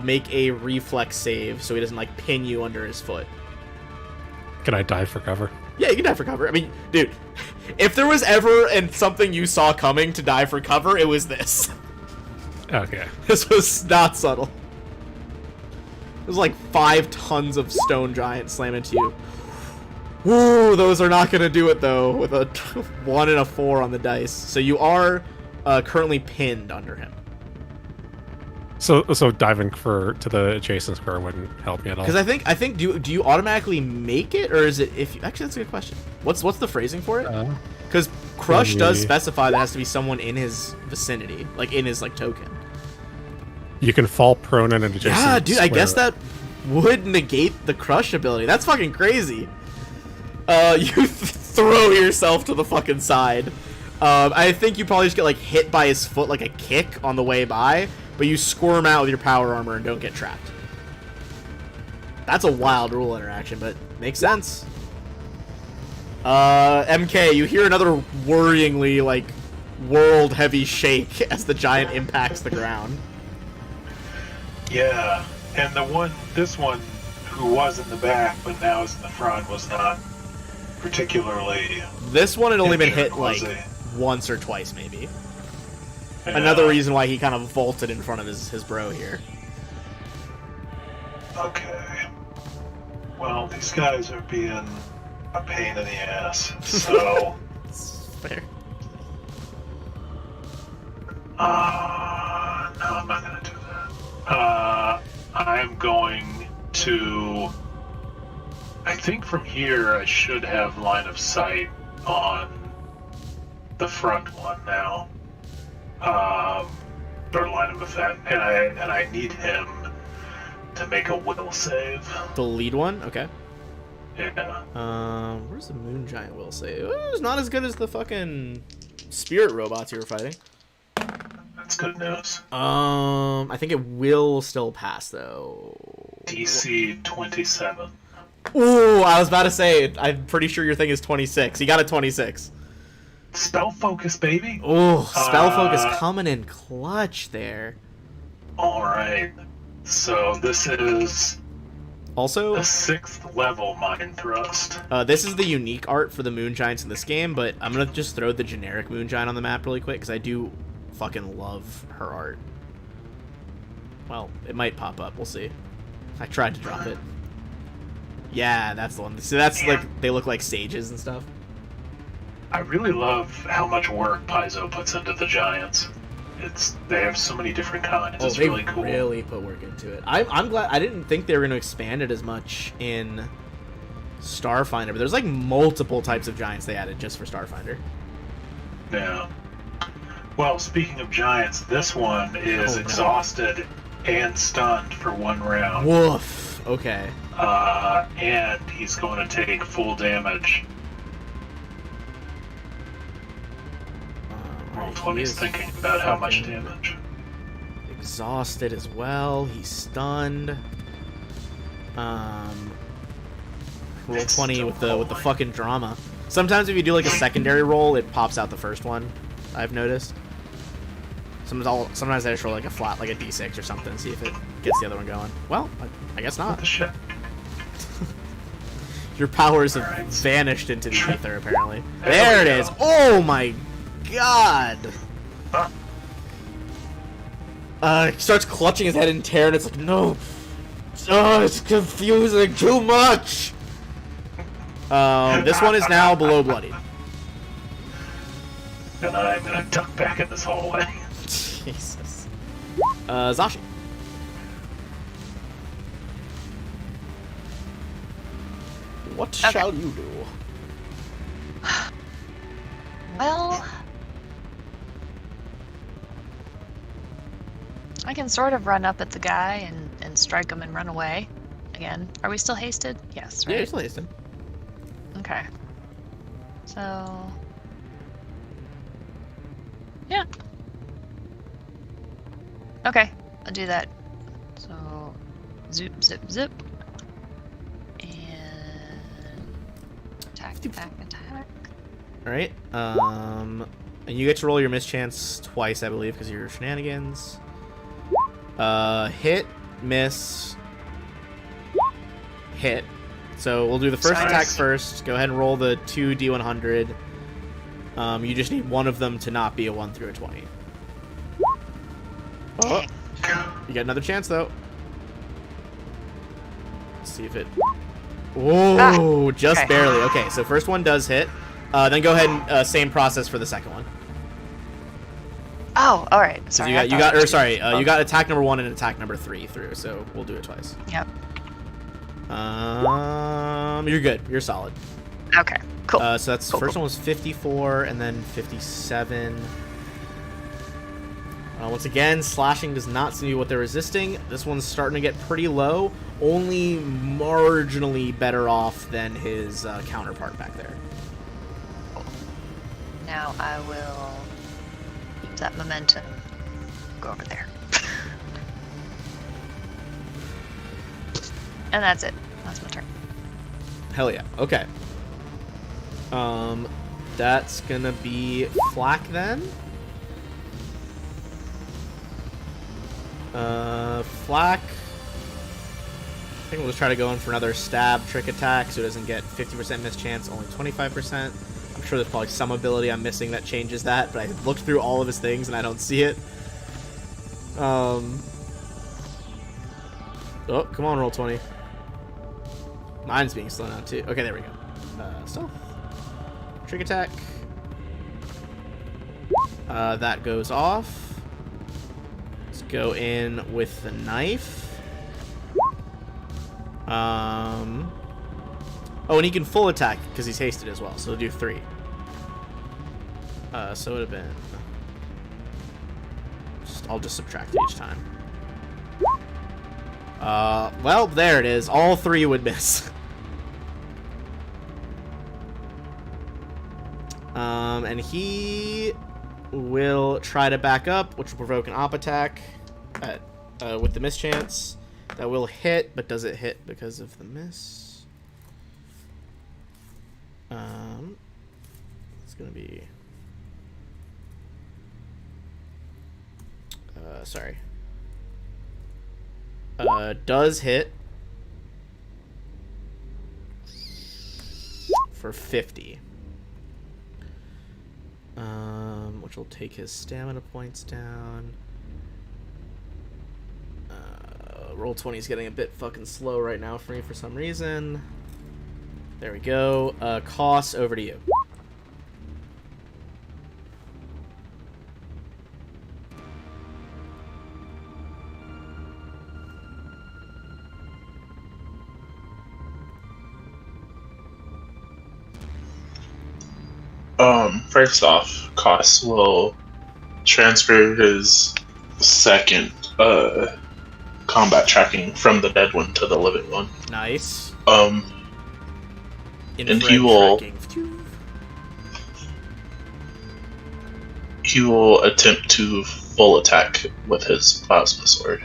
make a reflex save so he doesn't, like, pin you under his foot. Can I dive for cover? Yeah, you can dive for cover. I mean, dude, if there was ever something you saw coming to dive for cover, it was this. Okay. This was not subtle. It was like 5 tons of stone giant slam into you. Ooh, those are not going to do it, though, with a 1 and a 4 on the dice. So you are currently pinned under him. So diving to the adjacent square wouldn't help me at all. Because I think do you automatically make it, or is it if you, actually that's a good question. What's the phrasing for it? Because crush does specify that it has to be someone in his vicinity, like in his, like, token. You can fall prone in an adjacent Yeah, dude, I square. guess that would negate the crush ability. That's fucking crazy. You throw yourself to the fucking side. I think you probably just get, like, hit by his foot like a kick on the way by, but you squirm out with your power armor and don't get trapped. That's a wild rule interaction, but makes sense. MK, you hear another worryingly, like, world heavy shake as the giant impacts the ground. Yeah, and this one, who was in the back but now is in the front, was not particularly. This one had only been injured, hit, was like, he? once or twice, maybe. Yeah. Another reason why he kind of vaulted in front of his bro here. Okay. Well, these guys are being a pain in the ass, so. Fair. No, I'm not gonna do that. I'm going to. I think from here I should have line of sight on the front one now. Or line of effect, and I need him to make a will save. The lead one? Okay. Yeah. Where's the moon giant will save? It's not as good as the fucking spirit robots you were fighting. That's good news. I think it will still pass, though. DC 27. Ooh, I was about to say, I'm pretty sure your thing is 26. You got a 26. Spell focus, baby. Ooh, spell focus coming in clutch there. Alright. So this is Also, a 6th level mind thrust. this is the unique art for the moon giants in this game, but I'm gonna just throw the generic moon giant on the map really quick, because I do fucking love her art. Well, it might pop up. We'll see. I tried to drop it. Yeah, that's the one. So that's like, they look like sages and stuff. I really love how much work Paizo puts into the giants. They have so many different kinds. Oh, It's they really cool. really put work into it. I'm glad. I didn't think they were going to expand it as much in Starfinder, but there's like multiple types of giants they added just for Starfinder. Yeah. Well, speaking of giants, this one is no. exhausted and stunned for 1 round. Woof. Okay. And he's going to take full damage. Roll 20 is thinking about how much damage. Exhausted as well. He's stunned. Roll It's 20 still with the rolling. fucking drama. Sometimes if you do like a secondary roll, it pops out the first one. I've noticed. Sometimes I just roll like a flat, like a d6 or something, and see if it gets the other one going. Well, I guess What not. the shit? Your powers have Alright. vanished into the ether, apparently. There it is. Oh my god. Huh? He starts clutching his head in terror, and it's like, no! Oh, it's confusing too much! This one is now below bloodied. And I'm gonna duck back in this hallway. Jesus. Zashi. What shall you do? Well, I can sort of run up at the guy and strike him and run away. Again, are we still hasted? Yes, right? Yeah, you're still hasted. Okay. So... yeah. Okay, I'll do that. So, zip, zip, zip. And... attack, attack, attack. Alright, and you get to roll your mischance twice, I believe, because of your shenanigans. Hit, miss, hit. So we'll do the first attack first. Go ahead and roll the 2d100. You just need one of them to not be a 1 through a 20. Oh, you get another chance, though. Let's see if it... Whoa, just okay. barely. Okay, so first one does hit. Then go ahead and same process for the second one. Oh, all right. Sorry. You got attack number 1 and attack number 3 through, so we'll do it twice. Yep. You're good. You're solid. Okay. Cool. So that's Cool, first cool. one was 54 and then 57. Once again, slashing does not seem to be what they're resisting. This one's starting to get pretty low, only marginally better off than his counterpart back there. Now I will use that momentum. Go over there. And that's it. That's my turn. Hell yeah. Okay. That's gonna be Flak then. Flak. I think we'll just try to go in for another stab trick attack so it doesn't get 50% mischance, only 25%. I'm sure there's probably some ability I'm missing that changes that, but I looked through all of his things and I don't see it. Oh, come on, roll 20. Mine's being slow now too. Okay, there we go. Stealth. Trick attack. That goes off. Let's go in with the knife. Oh, and he can full attack because he's hasted as well, so he'll do 3. So it would have been... I'll just subtract it each time. Well, there it is. All 3 would miss. And he will try to back up, which will provoke an op attack with the mischance. That will hit, but does it hit because of the miss? It's gonna be... sorry. Does hit for 50. Which will take his stamina points down. Roll 20 is getting a bit fucking slow right now for me for some reason. There we go. Cost, over to you. First off, Koss will transfer his second combat tracking from the dead one to the living one. Nice. And he will attempt to full attack with his plasma sword.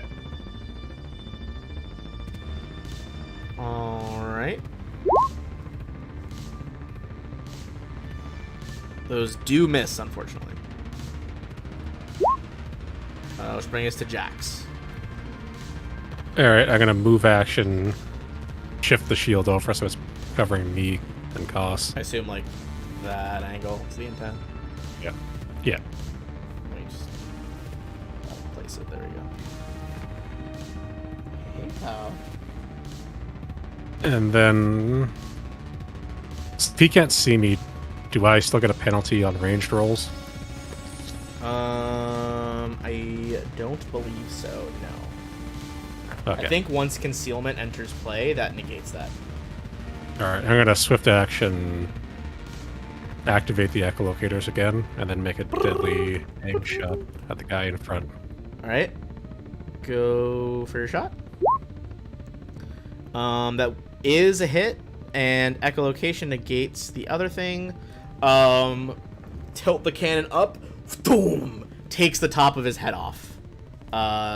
Alright. Those do miss, unfortunately. Let's bring us to Jax. Alright, I'm gonna move action, shift the shield over so it's covering me and Koss. I assume, like, that angle is the intent. Yeah. Yeah. Let me just place it. There we go. Hey, pal. And then, if he can't see me, do I still get a penalty on ranged rolls? I don't believe so. No. Okay. I think once concealment enters play, that negates that. All right, I'm gonna swift action, activate the echolocators again, and then make a deadly aim shot at the guy in front. All right, go for your shot. That is a hit, and echolocation negates the other thing. Tilt the cannon up, boom, takes the top of his head off.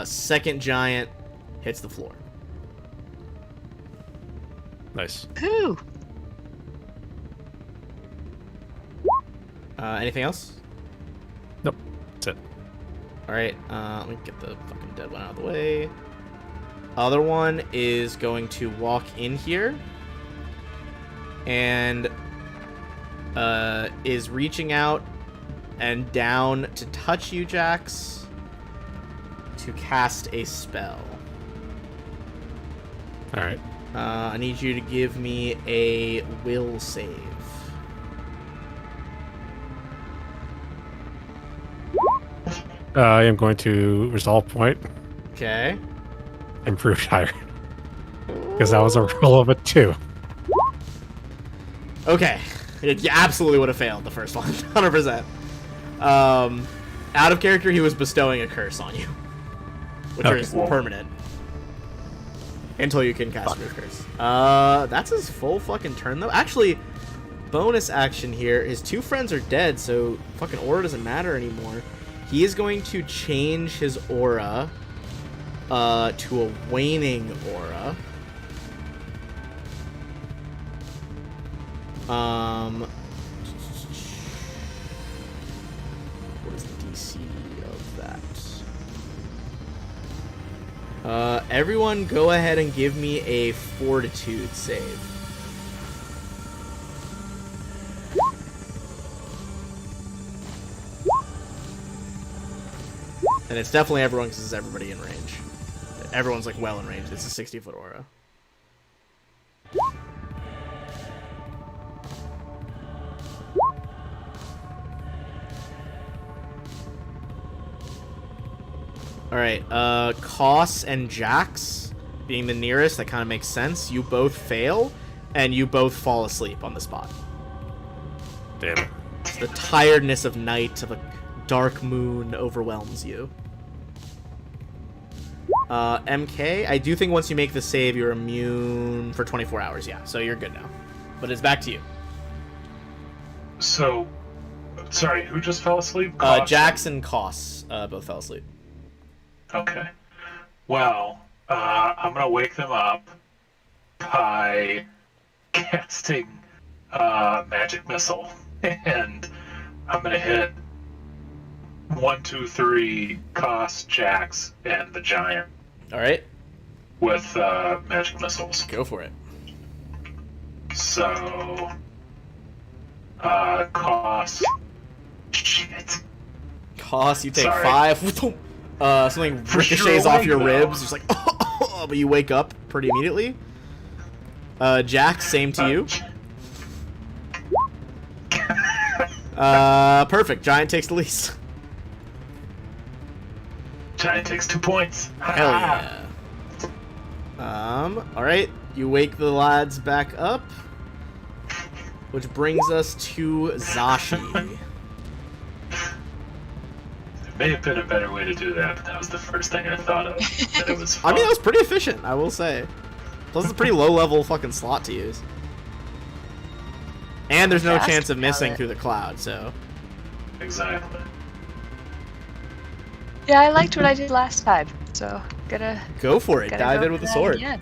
Second giant hits the floor. Nice. Ooh. Anything else? Nope. That's it. All right, let me get the fucking dead one out of the way. Other one is going to walk in here and is reaching out and down to touch you, Jax, to cast a spell. All right. I need you to give me a will save. I am going to resolve point, Okay. improved higher, because that was a roll of a 2. Okay. You absolutely would have failed the first one. 100%. Out of character, he was bestowing a curse on you. Which Okay. is permanent. Until you can cast Remove Curse. That's his full fucking turn, though. Actually, bonus action here. His two friends are dead, so fucking aura doesn't matter anymore. He is going to change his aura to a waning aura. What is the DC of that? Everyone go ahead and give me a fortitude save. And it's definitely everyone because it's everybody in range. Everyone's like well in range. It's a 60-foot aura. Alright, Koss and Jax being the nearest, that kind of makes sense. You both fail, and you both fall asleep on the spot. Damn it. The tiredness of night, of a dark moon, overwhelms you. MK, I do think once you make the save, you're immune for 24 hours, yeah. So you're good now. But it's back to you. So, sorry, who just fell asleep? Koss? Jax and Koss both fell asleep. Okay. Well, I'm gonna wake them up by casting magic missile, and I'm gonna hit 1, 2, 3 Koss, Jax, and the giant Alright, with magic missiles. go for it. So, Koss. Shit. Koss, you take Sorry. 5. Something For ricochets sure off your though. ribs. Just like, but you wake up pretty immediately. Jax, same to you. Perfect. Giant takes the least. Giant takes 2 points. Hell yeah. Alright. You wake the lads back up. Which brings us to Zashi. May have been a better way to do that, but that was the first thing I thought of. And it was I fun. mean, that was pretty efficient, I will say. Plus, it's a pretty low-level fucking slot to use. And there's no Fast chance of missing about it. through the cloud, so... Exactly. Yeah, I liked what I did last time, so gotta Go for it. gotta Dive go in with for the that sword. again.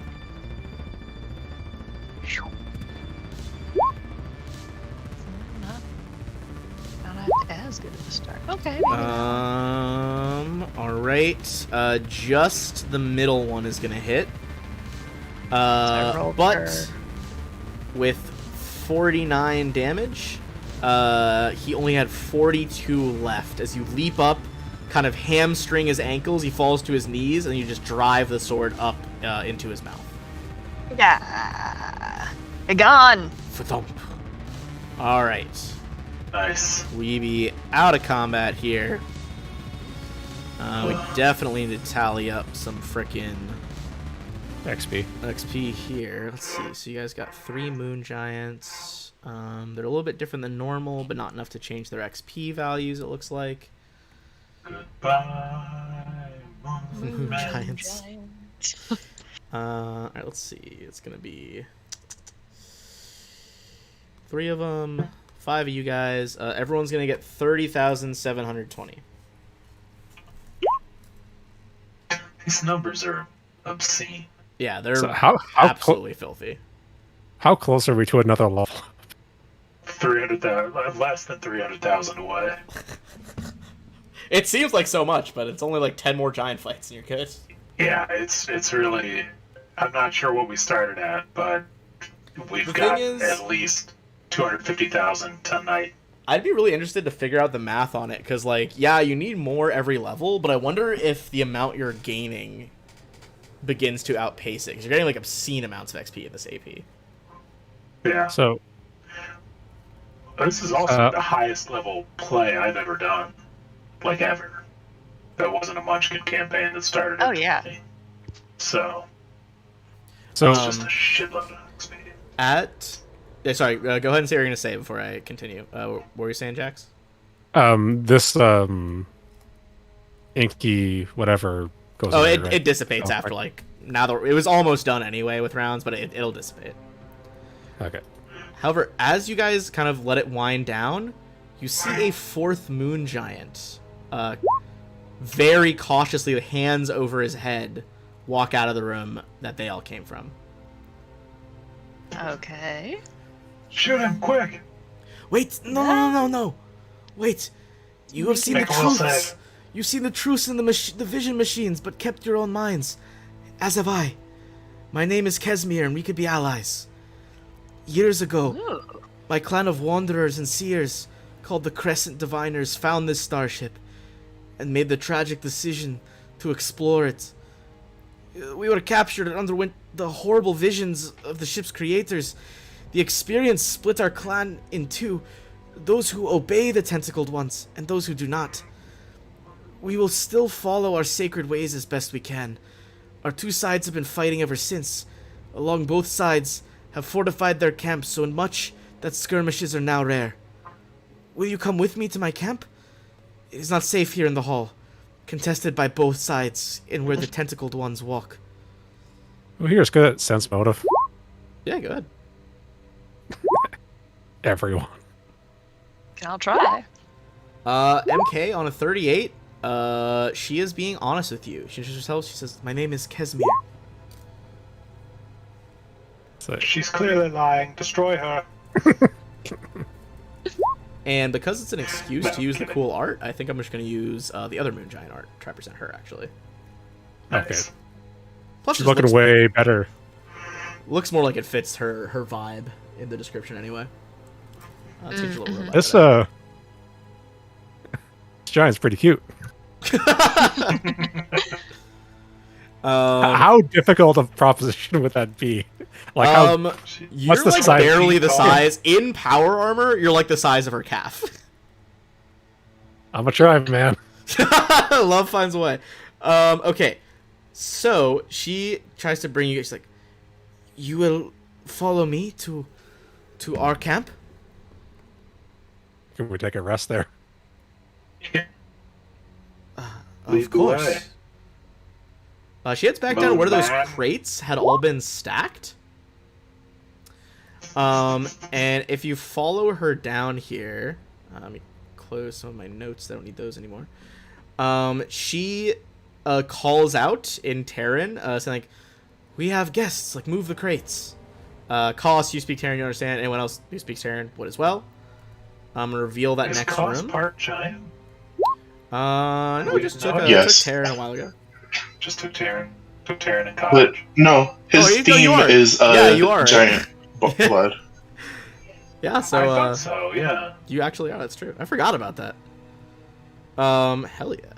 Not as good of a start. Okay. Maybe not. Alright. Just the middle one is gonna hit. I rolled But for- with 49 damage, he only had 42 left. As you leap up, kind of hamstring his ankles. He falls to his knees, and you just drive the sword up into his mouth. Yeah. Gone. Thump. All right. Nice. We be out of combat here. We definitely need to tally up some frickin' XP here. Let's see. So you guys got 3 moon giants. They're a little bit different than normal, but not enough to change their XP values, it looks like. Goodbye, Moon giants. Alright, let's see. It's gonna be 3 of them, 5 of you guys. Everyone's gonna get 30,720. These numbers are obscene. Yeah, they're So how absolutely filthy. How close are we to another level? 300,000, less than 300,000 away. It seems like so much, but it's only like 10 more giant fights and you're good. Yeah, it's really. I'm not sure what we started at, but we've The got thing is- at least 250,000 tonight. I'd be really interested to figure out the math on it, because, like, yeah, you need more every level, but I wonder if the amount you're gaining begins to outpace it, because you're getting, like, obscene amounts of XP in this AP. Yeah. So This is also the highest level play I've ever done. Like, ever. That wasn't a Munchkin campaign that started. Oh, it. yeah. So, so it's just a shitload of XP. Sorry, go ahead and say what you're going to say before I continue. What were you saying, Jax? this inky whatever goes Oh, away, it, right? it dissipates after, like, now that it was almost done anyway with rounds, but it'll dissipate. Okay. However, as you guys kind of let it wind down, you see a 4th moon giant, very cautiously, with hands over his head, walk out of the room that they all came from. Okay. Shoot him, quick! Wait, no. Wait, you have seen the Make a will truths. save. You've seen the truths in the vision machines, but kept your own minds. As have I. My name is Kesmir, and we could be allies. Years ago, Ooh. my clan of wanderers and seers, called the Crescent Diviners, found this starship, and made the tragic decision to explore it. We were captured and underwent the horrible visions of the ship's creators. The experience split our clan in two, those who obey the tentacled ones, and those who do not. We will still follow our sacred ways as best we can. Our two sides have been fighting ever since. Along both sides have fortified their camps so much that skirmishes are now rare. Will you come with me to my camp? It is not safe here in the hall, contested by both sides and where the tentacled ones walk. Well, here's good at sense motive. Yeah, go ahead. Everyone. I'll try. MK on a 38, she is being honest with you. She herself, she says, my name is Kesmir. So, She's clearly lying. Destroy her. And because it's an excuse No, to use the kidding. cool art, I think I'm just going to use the other Moon Giant art to represent her, actually. okay. Nice. Plus, She's it looking looks, way better. looks more like it fits her vibe in the description anyway. Teach a little bit about This that. this giant's pretty cute. How difficult of proposition would that be? Like how You're the like size? barely the Tall. size. In power armor, you're like the size of her calf. I'm a tribe man. Love finds a way. Okay. So she tries to bring you. She's like, "You will follow me to our camp." Can we take a rest there? Of Lead the course. way. She heads back down to where those Man. crates had all been stacked. And if you follow her down here, let me close some of my notes. I don't need those anymore. She calls out in Terran, saying like, "We have guests. Like, move the crates." Koss, you speak Terran, you understand. Anyone else who speaks Terran would as well. I'm gonna reveal that Is next Koss room. part giant? No, We just didn't took, know. Yes. took Terran a while ago. Just took Terran. Took Terran in But college. no, his Oh, you theme are. is Yeah, you are, right? giant blood. Yeah, I so thought so, yeah. you actually are. That's true. I forgot about that. Hell yeah.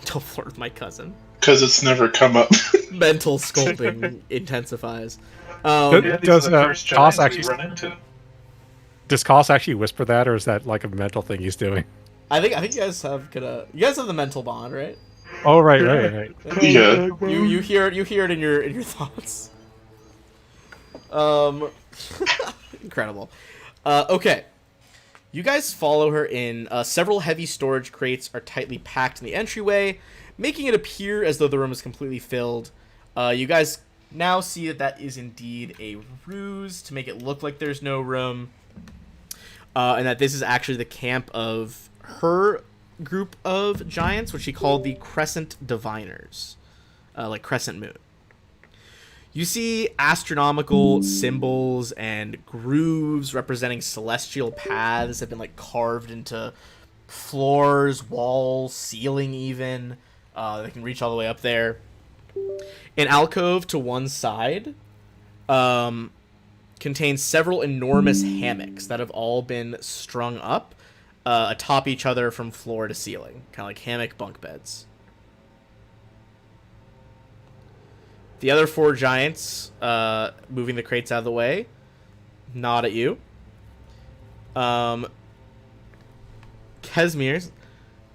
Don't flirt with my cousin. Because it's never come up. Mental sculpting intensifies. Does- Yeah, these Does, are the first Toss giants we actually- run into. Does Koss actually whisper that, or is that like a mental thing he's doing? I think you guys have you guys have the mental bond, right? Oh, right. Yeah. You hear it in your thoughts. Incredible. Okay. You guys follow her in. Several heavy storage crates are tightly packed in the entryway, making it appear as though the room is completely filled. You guys now see that is indeed a ruse to make it look like there's no room, and that this is actually the camp of her group of giants, which she called the Crescent Diviners, like Crescent Moon. You see astronomical symbols and grooves representing celestial paths have been like carved into floors, walls, ceiling even. They can reach all the way up there. An alcove to one side contains several enormous hammocks that have all been strung up atop each other from floor to ceiling, kind of like hammock bunk beds. The other four giants, moving the crates out of the way, nod at you. Kesmir,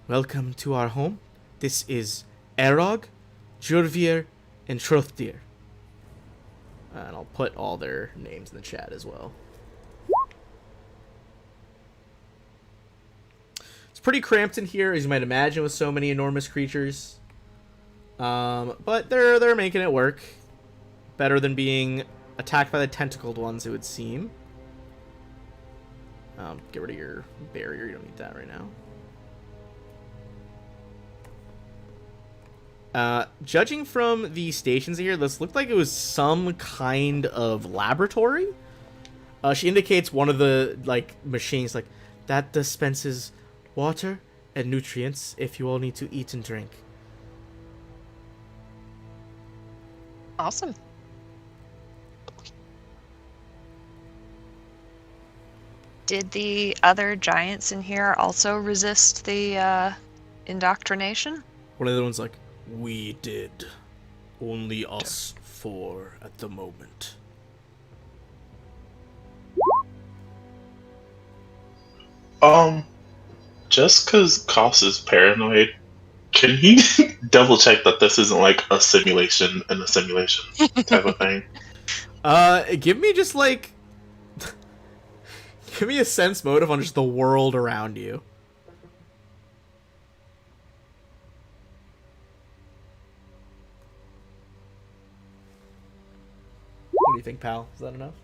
welcome to our home. This is Erog, Jurvir, and Trothdir. And I'll put all their names in the chat as well. It's pretty cramped in here, as you might imagine, with so many enormous creatures. But they're making it work. Better than being attacked by the tentacled ones, it would seem. Get rid of your barrier. You don't need that right now. Judging from the stations here, this looked like it was some kind of laboratory. She indicates one of the machines that dispenses water and nutrients if you all need to eat and drink. Awesome. Did the other giants in here also resist the indoctrination? One of the ones we did. Only us four at the moment. Just because Koss is paranoid, can he double check that this isn't like a simulation in a simulation type of thing? Give me just give me a sense motive on just the world around you. What do you think, pal? Is that enough?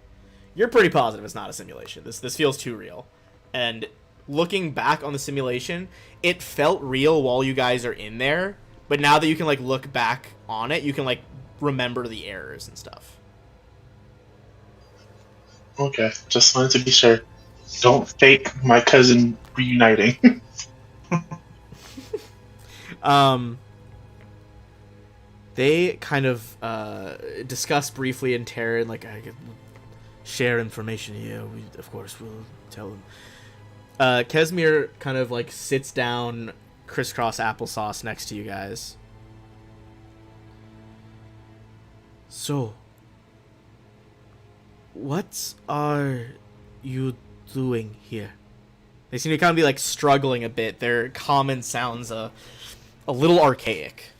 You're pretty positive it's not a simulation. This feels too real. And looking back on the simulation, it felt real while you guys are in there, but now that you can look back on it, you can remember the errors and stuff. Okay, just wanted to be sure. Don't fake my cousin reuniting. They kind of discuss briefly in terror, I can share information here. We, of course, will tell them. Kesmir kind of sits down crisscross applesauce next to you guys. So, what are you doing here? They seem to kind of be struggling a bit. Their common sounds a little archaic.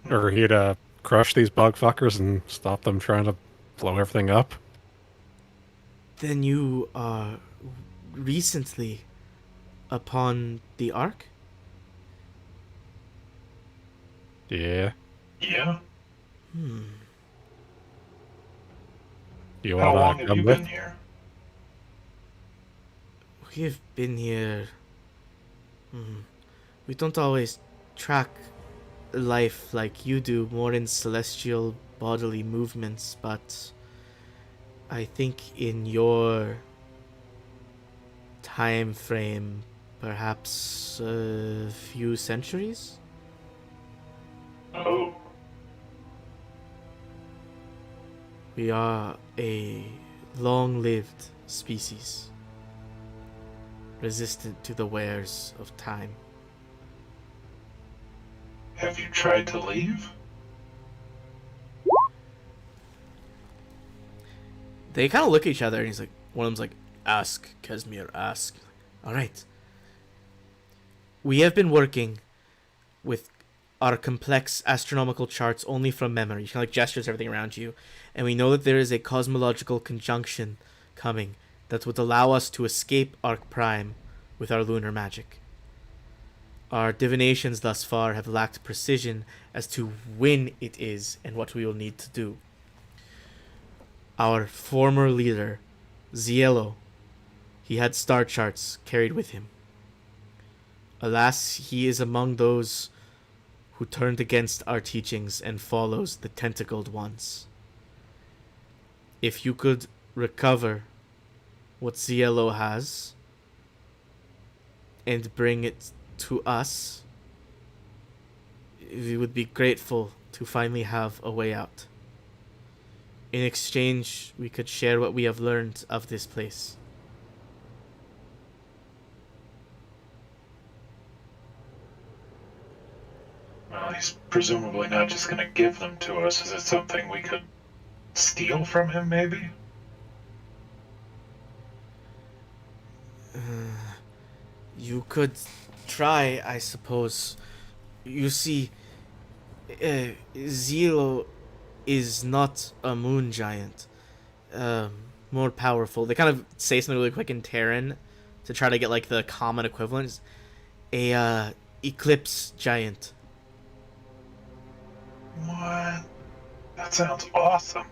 Are here to crush these bug fuckers and stop them trying to blow everything up? Then you are recently upon the Ark? Yeah. Yeah. You How long want to have come you with? been here? We have been here. We don't always track life like you do, more in celestial bodily movements, but I think in your time frame, perhaps a few centuries? Oh. We are a long-lived species. resistant to the wares of time. Have you tried to leave? They kind of look at each other, and he's like, one of them's like, ask, Casimir, ask. All right. We have been working with our complex astronomical charts only from memory. He kind of like gestures everything around you. And we know that there is a cosmological conjunction coming that would allow us to escape Arc Prime with our lunar magic. Our divinations thus far have lacked precision as to when it is and what we will need to do. Our former leader, Zielo, he had star charts carried with him. Alas, he is among those who turned against our teachings and follows the tentacled ones. If you could recover what Zielo has and bring it to us, we would be grateful to finally have a way out. In exchange, we could share what we have learned of this place. Well, he's presumably not just going to give them to us. Is it something we could steal from him, maybe? You could try, I suppose. You see, Zelo is not a moon giant. More powerful. They kind of say something really quick in Terran to try to get like the common equivalent. A eclipse giant. What? That sounds awesome.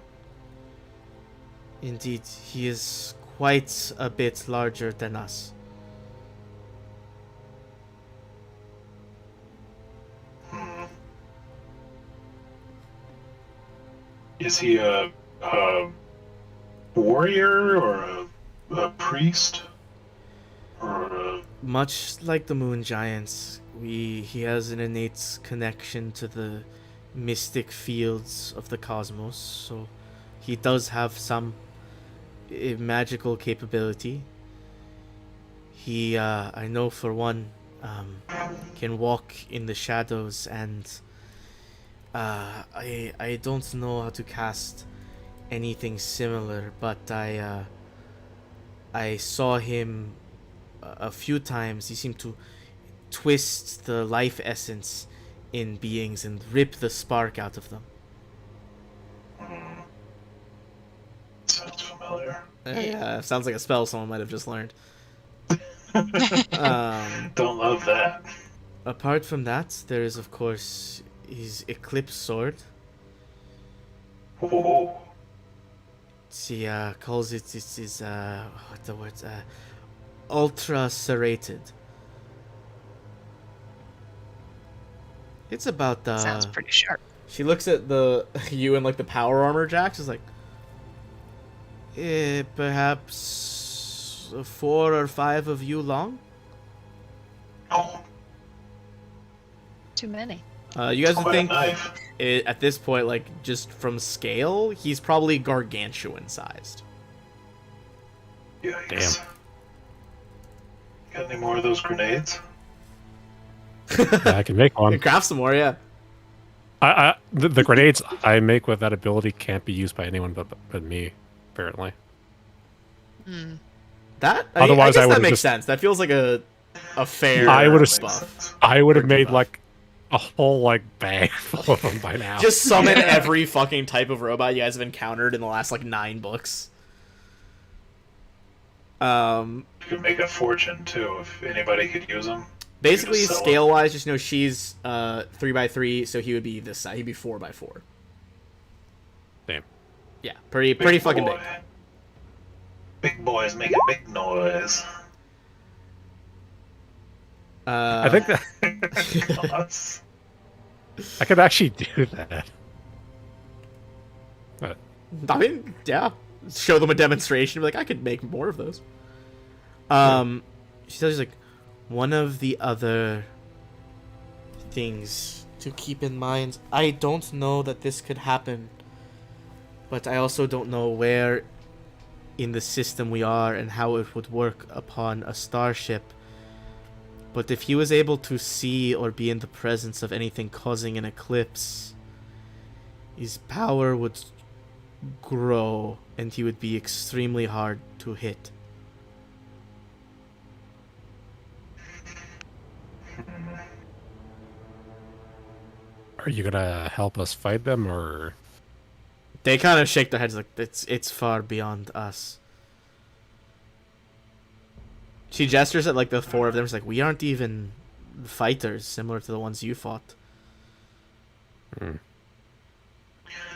Indeed, he is quite a bit larger than us. Is he a warrior or a priest? Or a... Much like the moon giants, he has an innate connection to the mystic fields of the cosmos, so he does have some magical capability. He, I know for one, can walk in the shadows, and I don't know how to cast anything similar, but I saw him a few times. He seemed to twist the life essence in beings and rip the spark out of them. Sounds familiar. Yeah, sounds like a spell someone might have just learned. Don't love that. Apart from that, there is of course his Eclipse sword. Oh, She calls it what the word? Ultra serrated. It's about Sounds pretty sharp. She looks at the you in like the power armor, Jax. Is like, perhaps 4 or 5 of you long. oh, Too many. You guys would quite a think knife. at this point, like just from scale, he's probably gargantuan sized. Yikes. Got any more of those grenades? Yeah, I can make one. Craft some more, yeah. The grenades I make with that ability can't be used by anyone but me, apparently. That Otherwise, I guess I that would've makes just- sense. That feels like a fair. I would've buff. I would have Or made debuff. like a whole like bag full of them by now. Just summon every fucking type of robot you guys have encountered in the last like 9 books. You could make a fortune too if anybody could use them. Basically, Just sell scale wise, just know she's 3x3, so he would be this side. He'd be 4x4. Damn. Yeah, pretty fucking big. Big boys making big noise. I think that Us. I could actually do that. But I mean, yeah. Show them a demonstration. Be like, I could make more of those. She tells you, like, one of the other things to keep in mind. I don't know that this could happen, but I also don't know where in the system we are and how it would work upon a starship. But if he was able to see or be in the presence of anything causing an eclipse, his power would grow and he would be extremely hard to hit. Are you gonna help us fight them, or? They kind of shake their heads like it's far beyond us. She gestures at like the four of them. She's like, we aren't even fighters similar to the ones you fought.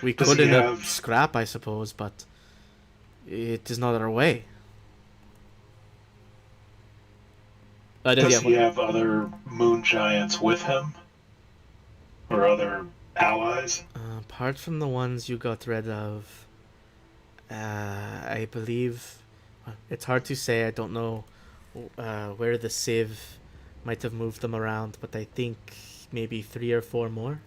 We Does could he in a have- scrap, I suppose, but it is not our way. Does he have other moon giants with him? Or other allies? Apart from the ones you got rid of, I believe it's hard to say. I don't know where the Civ might have moved them around, but I think maybe 3 or 4 more.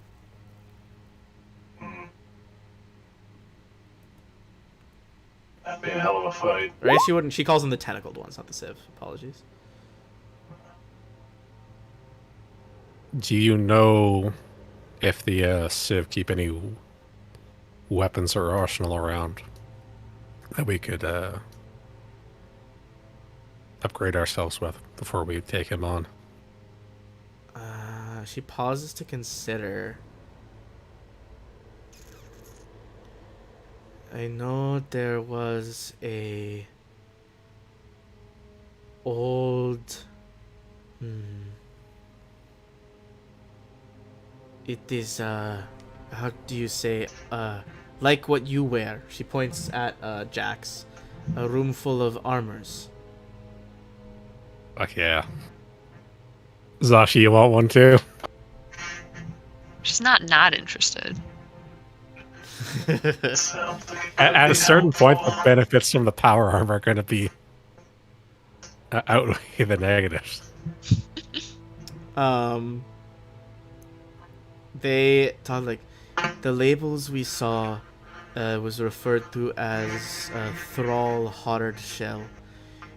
That'd be a hell of a fight. Right? She wouldn't. She calls them the tentacled ones, not the Civ. Apologies. Do you know if the Civ keep any weapons or arsenal around that we could upgrade ourselves with before we take him on? She pauses to consider. I know there was a old. It is how do you say like what you wear? She points at Jax. A room full of armors. Fuck yeah. Zashi, you want one too? She's not interested. Sounds like it could At be a certain point, the helpful. benefits from the power arm are going to be outweigh the negatives. They thought like the labels we saw was referred to as Thrall Hard Shell.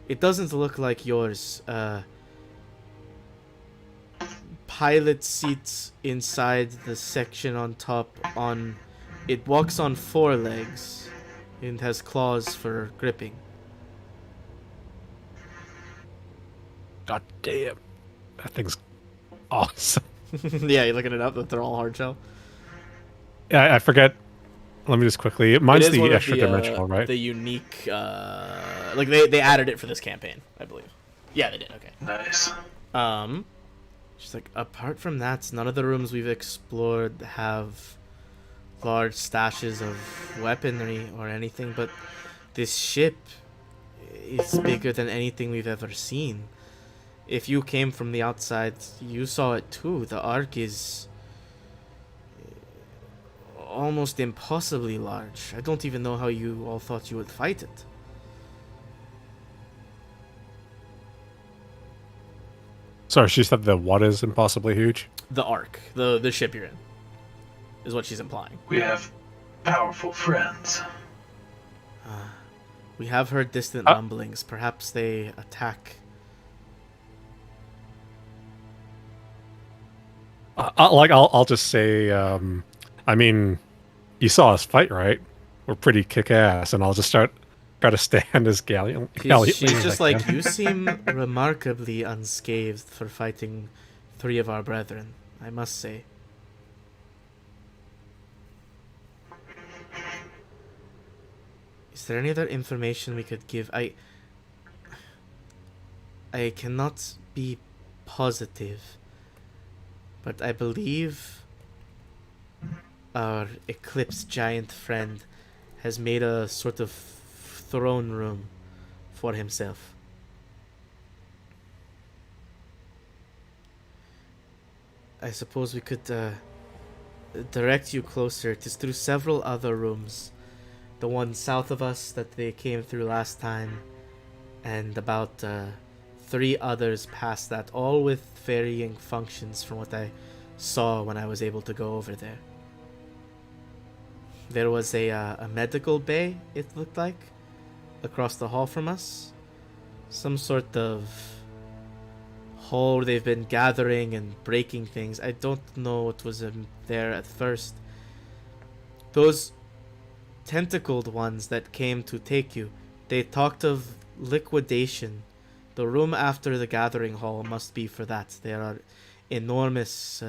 It doesn't look like yours. Pilot seats inside the section on top. It walks on 4 legs and has claws for gripping. God damn. That thing's awesome. Yeah, you're looking it up. The Thrall Hard Shell. Yeah, I forget. Let me just quickly. Mine's It is one the of extra dimensional, right? The unique, like they added it for this campaign, I believe. Yeah, they did. Okay. Nice. She's like, apart from that, none of the rooms we've explored have large stashes of weaponry or anything. But this ship is bigger than anything we've ever seen. If you came from the outside, you saw it too. The Ark is almost impossibly large. I don't even know how you all thought you would fight it. Sorry, she said the what is impossibly huge? The Ark, the ship you're in, is what she's implying. We have powerful friends. We have heard distant rumblings. Perhaps they attack. I'll just say, I mean, you saw us fight, right? We're pretty kick-ass, and I'll just try to stand as gallantly She's as just I like, can. you seem remarkably unscathed for fighting 3 of our brethren, I must say. Is there any other information we could give? I cannot be positive, but I believe our eclipse giant friend has made a sort of throne room for himself. I suppose we could direct you closer. It is through several other rooms. The one south of us that they came through last time, and about 3 others past that, all with varying functions from what I saw when I was able to go over there. There was a medical bay, it looked like, across the hall from us. Some sort of hole they've been gathering and breaking things. I don't know what was there at first. Those tentacled ones that came to take you, they talked of liquidation. The room after the gathering hall must be for that. There are enormous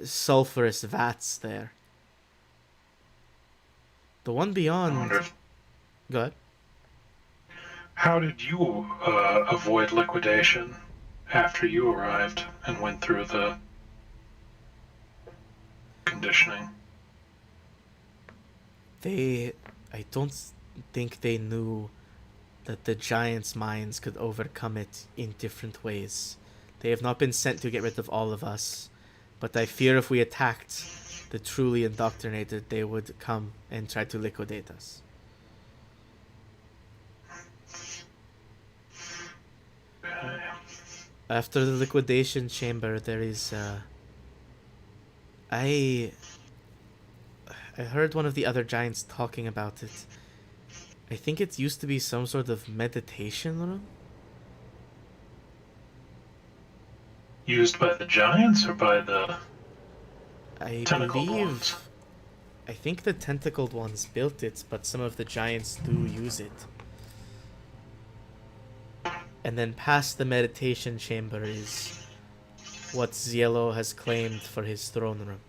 sulfurous vats there. The one I beyond... wonder if- Go ahead. How did you avoid liquidation after you arrived and went through the conditioning? I don't think they knew that the giants' minds could overcome it in different ways. They have not been sent to get rid of all of us, but I fear if we attacked the truly indoctrinated, they would come and try to liquidate us. After the liquidation chamber, there is, I heard one of the other giants talking about it. I think it used to be some sort of meditation room. Used by the giants or by the I tentacled believe... ones? I think the tentacled ones built it, but some of the giants do use it. And then past the meditation chamber is what Zielo has claimed for his throne room.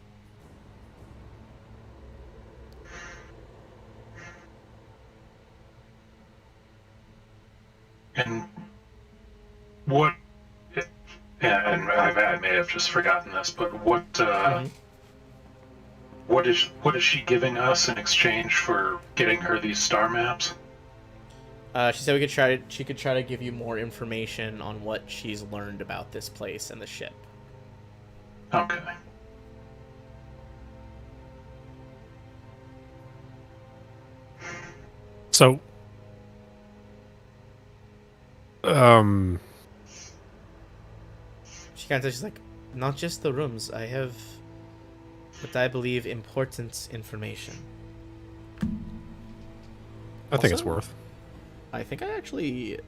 And what? Yeah, and I may have just forgotten this, but what? What is she giving us in exchange for getting her these star maps? She said she could try to give you more information on what she's learned about this place and the ship. Okay. So, She kind of she's like, not just the rooms. I have what I believe important information. I think it's Also, worth. I think I actually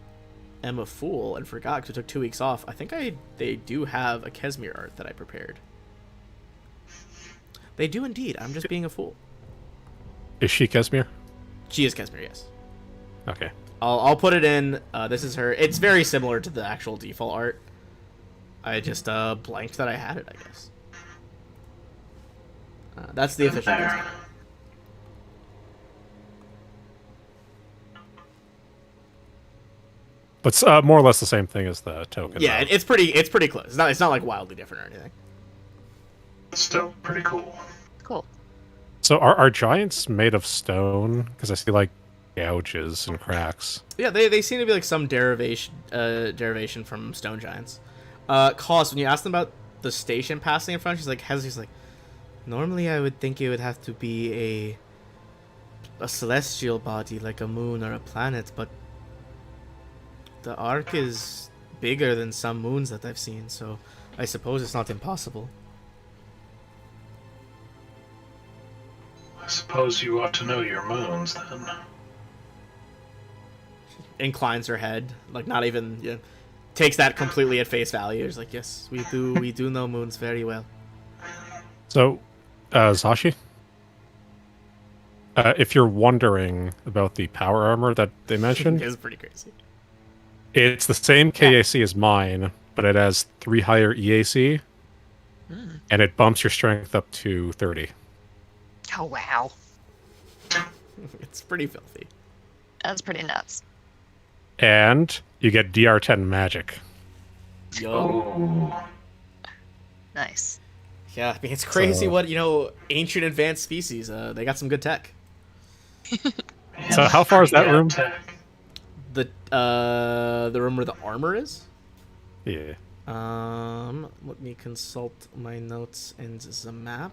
am a fool and forgot because I took 2 weeks off. I think they do have a Kesmir art that I prepared. They do indeed. I'm just being a fool. Is she Kesmir? She is Kesmir, yes. Okay. I'll put it in. This is her. It's very similar to the actual default art. I just blanked that I had it, I guess. That's the official There. Kesmir. But it's more or less the same thing as the token. Yeah, though. it's pretty close. It's not like wildly different or anything. Still pretty cool. Cool. So are giants made of stone? Because I see like gouges and cracks. Yeah, they seem to be like some derivation from stone giants. Cos, when you asked them about the station passing in front, she's like, normally I would think it would have to be a celestial body like a moon or a planet, but the Ark is bigger than some moons that I've seen, so I suppose it's not impossible. I suppose you ought to know your moons then. Inclines her head, like not even, takes that completely at face value. She's like, yes, we do know moons very well. So, Zashi, if you're wondering about the power armor that they mentioned, It's pretty crazy. it's the same KAC as mine, but it has 3 higher EAC, and it bumps your strength up to 30. Oh, wow. It's pretty filthy. That's pretty nuts. And you get DR10 magic. Yo. Oh, Nice. Yeah, I mean, it's crazy So- what, ancient advanced species, they got some good tech. man, So how far is that yeah, room? tech. The room where the armor is? Yeah. Let me consult my notes and the map.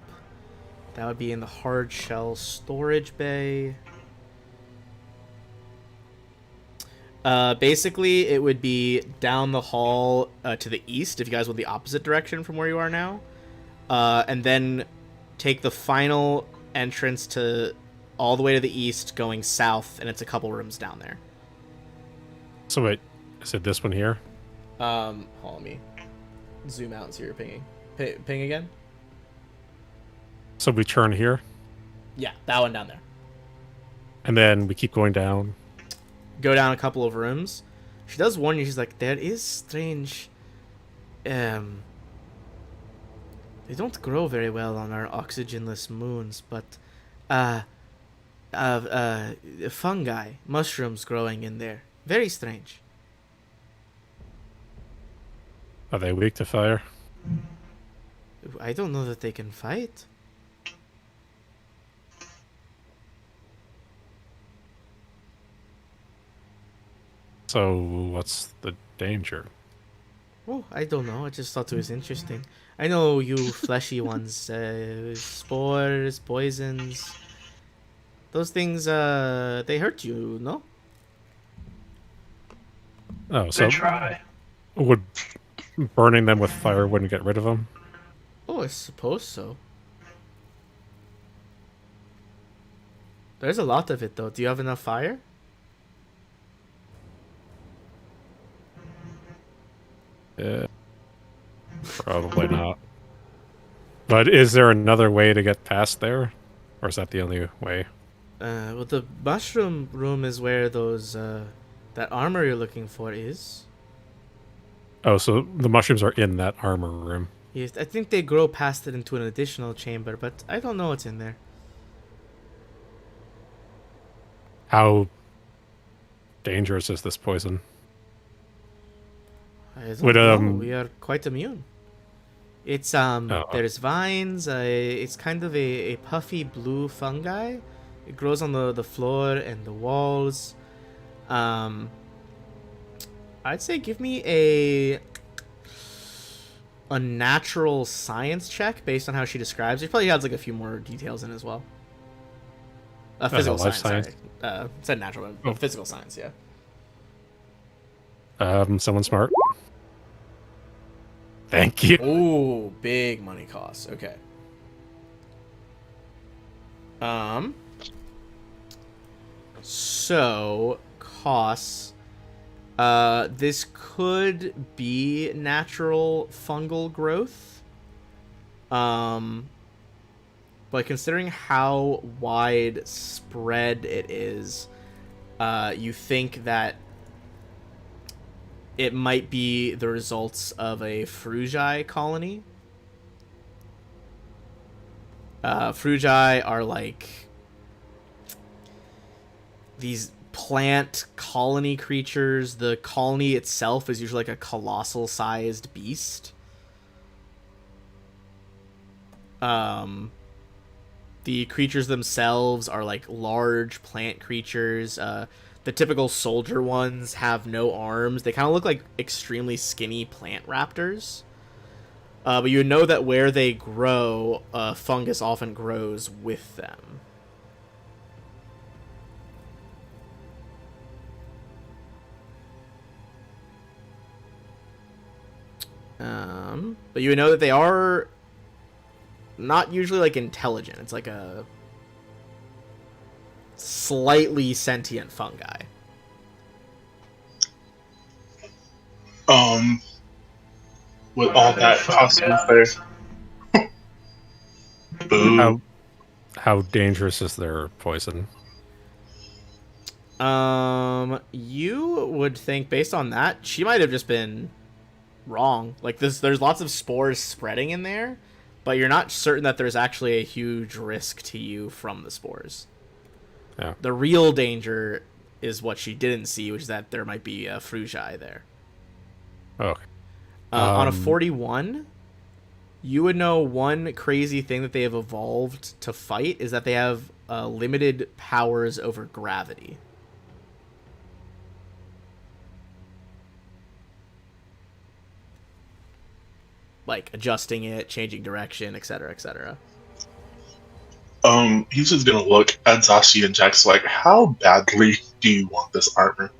That would be in the hard shell storage bay. Basically, it would be down the hall to the east, if you guys went the opposite direction from where you are now. And then take the final entrance to all the way to the east, going south, and it's a couple rooms down there. So wait, is it this one here? Hold on, let me zoom out and see what you're pinging. Ping again? So we turn here, Yeah, that one down there. and then we keep going down. Go down a couple of rooms. She does warn you. She's like, there is strange. They don't grow very well on our oxygenless moons, but fungi, mushrooms growing in there. Very strange. Are they weak to fire? I don't know that they can fight. So what's the danger? Oh, I don't know. I just thought it was interesting. I know you fleshy ones, spores, poisons. Those things, they hurt you, no? Oh, so They try. would burning them with fire wouldn't get rid of them? Oh, I suppose so. There's a lot of it, though. Do you have enough fire? Yeah. Probably not. But is there another way to get past there? Or is that the only way? Well, the mushroom room is where those, that armor you're looking for is. Oh, so the mushrooms are in that armor room. Yes, I think they grow past it into an additional chamber, but I don't know what's in there. How dangerous is this poison? I don't Would, know. We are quite immune. It's, Oh. there's vines, it's kind of a puffy blue fungi. It grows on the floor and the walls. I'd say give me a natural science check based on how she describes it. She probably has like a few more details in as well. Physical life science. science? Sorry. Said natural, but physical science, yeah. Someone smart? Thank you. Ooh, big money costs. Okay. So costs. This could be natural fungal growth. But considering how widespread it is, you think that it might be the results of a frugi colony. Frugi are like these plant colony creatures. The colony itself is usually like a colossal sized beast. The creatures themselves are like large plant creatures. The typical soldier ones have no arms. They kind of look like extremely skinny plant raptors. But you know that where they grow, fungus often grows with them. But you know that they are not usually like intelligent. It's like a slightly sentient fungi. With all that possible there. Boo. How dangerous is their poison? You would think based on that, she might have just been wrong. Like there's lots of spores spreading in there, but you're not certain that there's actually a huge risk to you from the spores. Yeah. The real danger is what she didn't see, which is that there might be a frugi there. Okay. On a 41, you would know one crazy thing that they have evolved to fight is that they have limited powers over gravity. Like adjusting it, changing direction, etc., etc. He's just gonna look at Zashi and Jax like, how badly do you want this armor?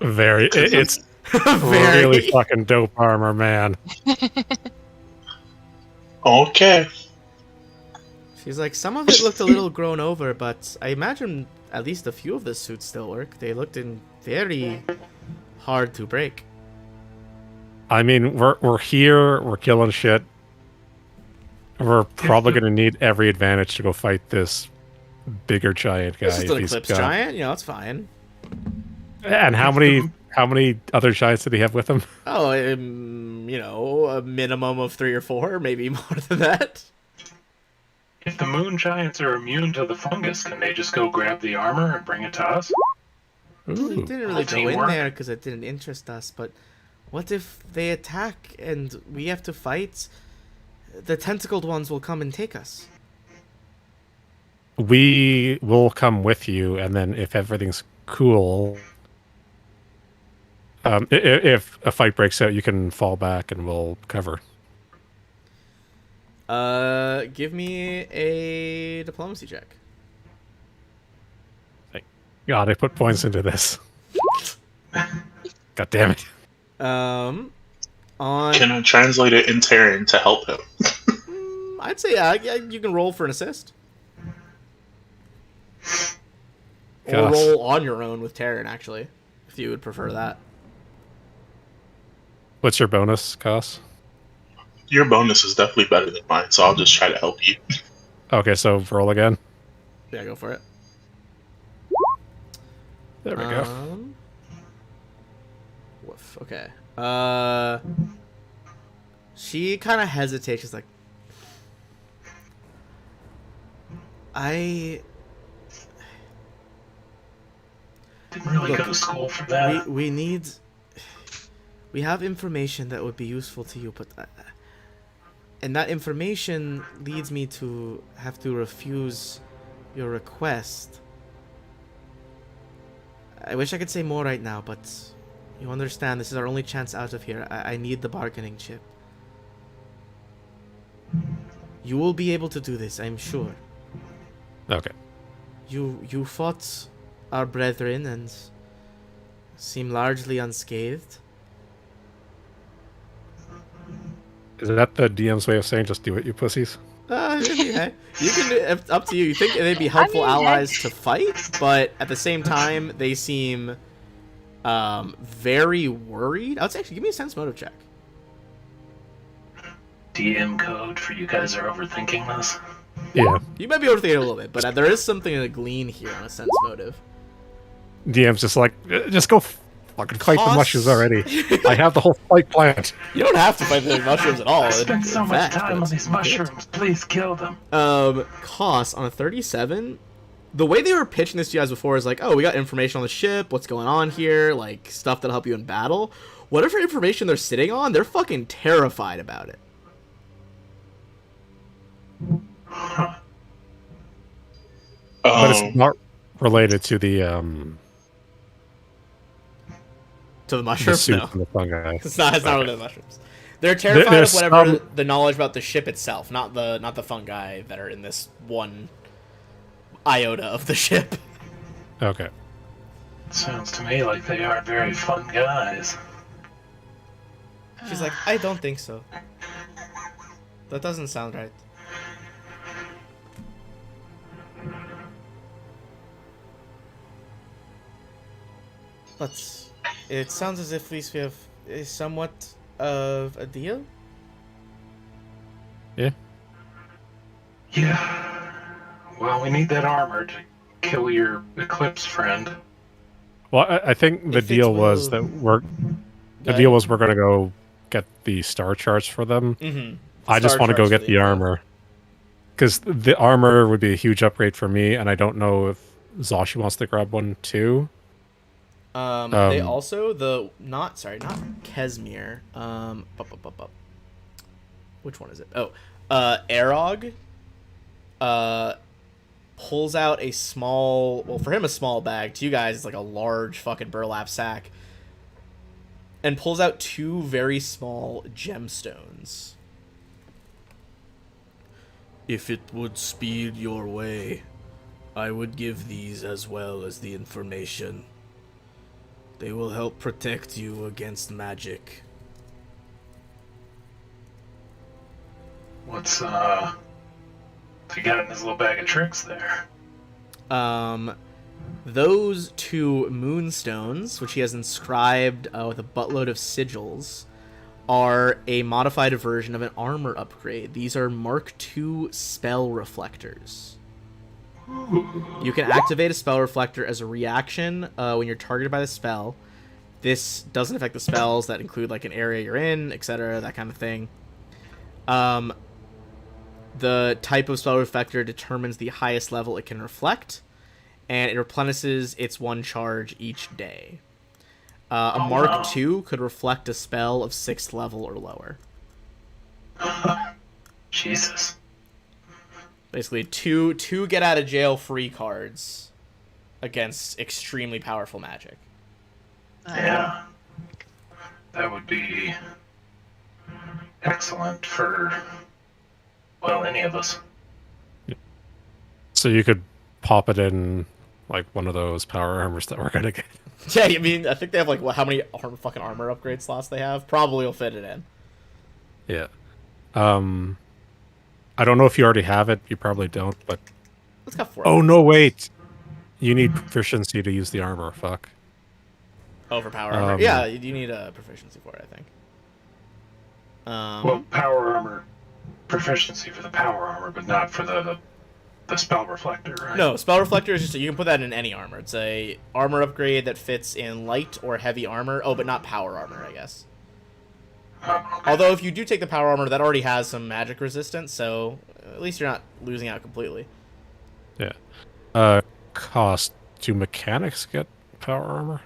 Very. It's Very. really fucking dope armor, man. Okay. She's like, some of it looked a little grown over, but I imagine at least a few of the suits still work. They very hard to break. I mean, we're here, we're killing shit. We're probably going to need every advantage to go fight this bigger giant guy. This is if an he's Eclipse got- Giant, you know, it's fine. And how many other giants did he have with him? Oh, you know, a minimum of 3 or 4, maybe more than that. If the moon giants are immune to the fungus, can they just go grab the armor and bring it to us? We Ooh. didn't really go in Teamwork. there because it didn't interest us, but what if they attack and we have to fight? The tentacled ones will come and take us. We will come with you, and then if everything's cool, if a fight breaks out, you can fall back and we'll cover. Give me a diplomacy check. God, I put points into this. God damn it. On Can I translate it in Terran to help him? I'd say yeah, you can roll for an assist. Or Gosh. roll on your own with Terran, actually, if you would prefer that. What's your bonus, Koss? Your bonus is definitely better than mine, so I'll just try to help you. Okay, so roll again. Yeah, go for it. There we go. Woof. Okay. She kind of hesitates. She's like, Didn't really go to school for that. we have information that would be useful to you, but and that information leads me to have to refuse your request. I wish I could say more right now, but you understand this is our only chance out of here. I need the bargaining chip. You will be able to do this, I'm sure. Okay. You fought our brethren and seem largely unscathed. Is that the DM's way of saying just do it, you pussies? Okay. You can. It's up to you. You think they'd be helpful allies to fight, but at the same time, they seem very worried. I'd say actually give me a sense motive check. DM code for you guys are overthinking this. Yeah. You might be overthinking it a little bit, but there is something to glean here on a sense motive. DM's just like, just go fucking fight the Toss- mushrooms already. I have the whole fight planned. You don't have to fight the mushrooms at all. I spent so in much fact, time but on these mushrooms. Please kill them. Cost on a 37. The way they were pitching this to you guys before is like, oh, we got information on the ship, what's going on here, like stuff that'll help you in battle. Whatever information they're sitting on, they're fucking terrified about it. But it's not related to the To the mushrooms, soup no. and the fungi. It's not related to the mushrooms. They're terrified There's of whatever some- the knowledge about the ship itself, not the fungi that are in this one iota of the ship. Okay. Sounds to me like they are very fun guys. She's like, I don't think so. That doesn't sound right. But it sounds as if at least we have somewhat of a deal. Yeah. Yeah. Well, we need that armor to kill your Eclipse friend. Well, I think the If it deal was will- that we're gonna go get the star charts for them. Mm-hmm. I just want to go get the armor. Because the armor would be a huge upgrade for me, and I don't know if Zashi wants to grab one too. They also not Kesmir. Which one is it? Oh, Arog. Pulls out a small. Well, for him, a small bag. To you guys, it's like a large fucking burlap sack. And pulls out 2 very small gemstones. If it would speed your way, I would give these as well as the information. They will help protect you against magic. What's he got in his little bag of tricks there? those 2 moonstones, which he has inscribed with a buttload of sigils, are a modified version of an armor upgrade. These are Mark II spell reflectors. You can activate a spell reflector as a reaction when you're targeted by the spell. This doesn't affect the spells that include like an area you're in, etc., that kind of thing. The type of spell reflector determines the highest level it can reflect, and it replenishes its 1 charge each day. A Mark II could reflect a spell of 6th level or lower. Jesus. Basically, two get out of jail free cards against extremely powerful magic. Yeah. That would be excellent for, well, any of us. So you could pop it in like one of those power armors that we're gonna get. Yeah, I mean, I think they have like how many fucking armor upgrade slots they have? Probably will fit it in. Yeah. I don't know if you already have it. You probably don't, but... It's got 4. Oh, no, wait. You need proficiency to use the armor. Fuck. Oh, for power armor? Yeah, you need a proficiency for it, I think. Well, power armor, proficiency for the power armor, but not for the spell reflector, right? No, spell reflector is just you can put that in any armor. It's a armor upgrade that fits in light or heavy armor. Oh, but not power armor, I guess. Okay. Although if you do take the power armor, that already has some magic resistance, so at least you're not losing out completely. Yeah. Cost. Do mechanics get power armor?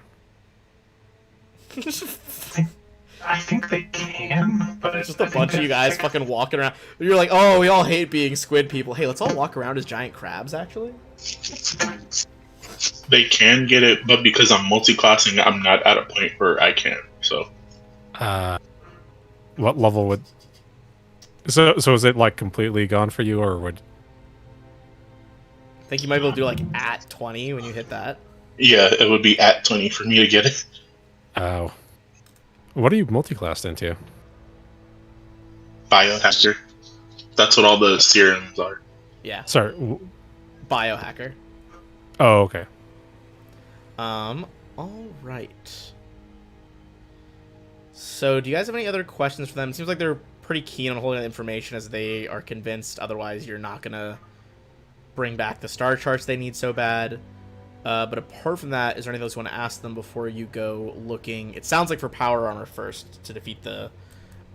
I think they can, but It's just a bunch of you guys fucking walking around. You're like, oh, we all hate being squid people. Hey, let's all walk around as giant crabs, actually. They can get it, but because I'm multi-classing, I'm not at a point where I can. So, what level would? So is it like completely gone for you, or would? I think you might be able to do like at 20 when you hit that. yeah, it would be at 20 for me to get it. Oh. What are you multi-classed into? Biohacker. That's what all the serums are. Yeah, Sorry. biohacker. Oh, okay. All right. So, do you guys have any other questions for them? It seems like they're pretty keen on holding the information as they are convinced otherwise you're not gonna bring back the star charts they need so bad. But apart from that, is there anything else you want to ask them before you go looking? It sounds like for power armor first to defeat the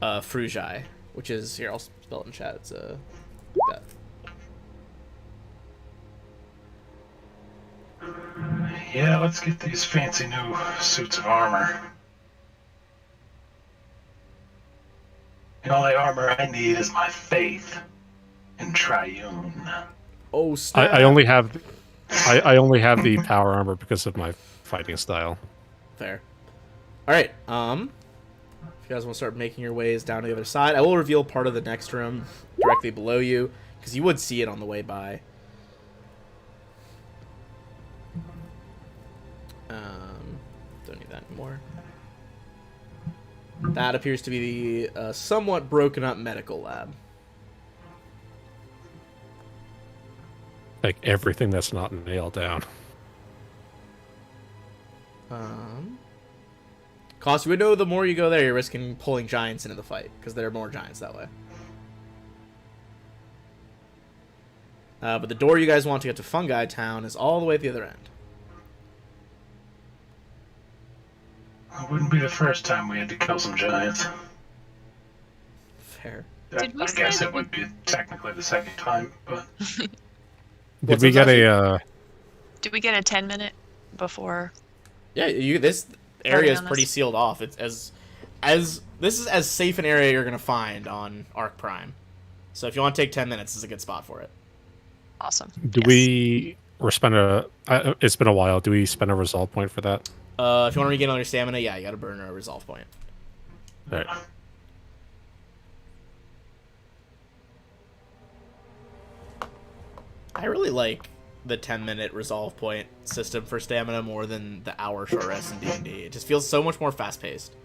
Frugi, which is here. I'll spell it in chat. It's like that. Yeah, let's get these fancy new suits of armor. The only armor I need is my faith in Triune. Oh, snap. I only have the power armor because of my fighting style. Fair. All right. If you guys want to start making your ways down to the other side, I will reveal part of the next room directly below you because you would see it on the way by. Don't need that anymore. That appears to be the somewhat broken up medical lab. Like everything that's not nailed down. Cost, you would know the more you go there, you're risking pulling giants into the fight because there are more giants that way. But the door you guys want to get to Fungi Town is all the way at the other end. It wouldn't be the first time we had to kill some giants. Fair. Did we I say guess that it would be technically the second time, but Did we get a? Did we get a 10-minute before? Yeah, this area is on pretty us. sealed off. It's as this is as safe an area you're gonna find on Arc Prime. So if you want to take 10 minutes, this is a good spot for it. Awesome. Do Yes. we spend a? It's been a while. Do we spend a resolve point for that? If you want to regain all your stamina, yeah, you got to burn a resolve point. All right. I really like the 10-minute resolve point system for stamina more than the hour short rest in D&D. It just feels so much more fast-paced.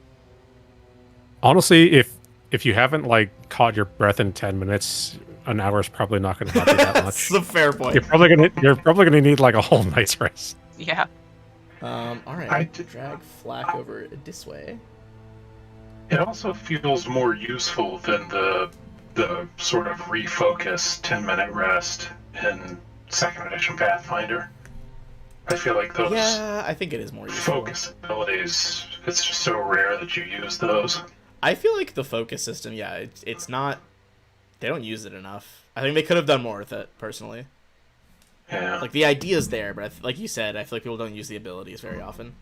Honestly, if you haven't like caught your breath in 10 minutes, an hour is probably not going to help you that That's much. a fair point. You're probably gonna need like a whole night's rest. Yeah. All right. I d- Drag Flack over this way. It also feels more useful than the sort of refocus 10-minute rest in second edition Pathfinder. I feel like those Yeah, I think it is more useful. focus abilities, it's just so rare that you use those. I feel like the focus system, yeah, it's not. They don't use it enough. I think they could have done more with it, personally. Yeah. Like, the idea's there, but like you said, I feel like people don't use the abilities very often.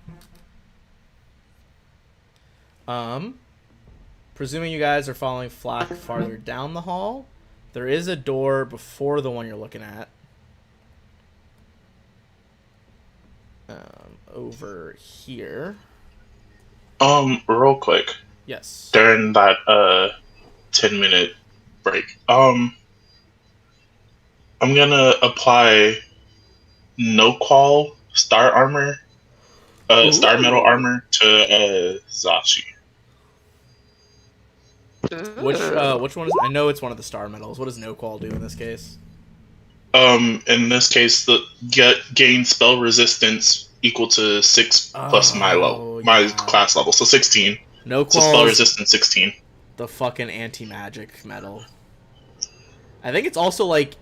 Presuming you guys are following Flack farther down the hall, there is a door before the one you're looking at. Over here. Real quick, Yes. during that 10-minute break, I'm gonna apply no qual star armor, star metal Ooh. armor to Zashi. Which one is? I know it's one of the star medals. What does no qual do in this case? In this case, the gain spell resistance equal to 6 plus my yeah. class level, so 16. No So qual. spell resistance 16. The fucking anti-magic medal. I think it's also like,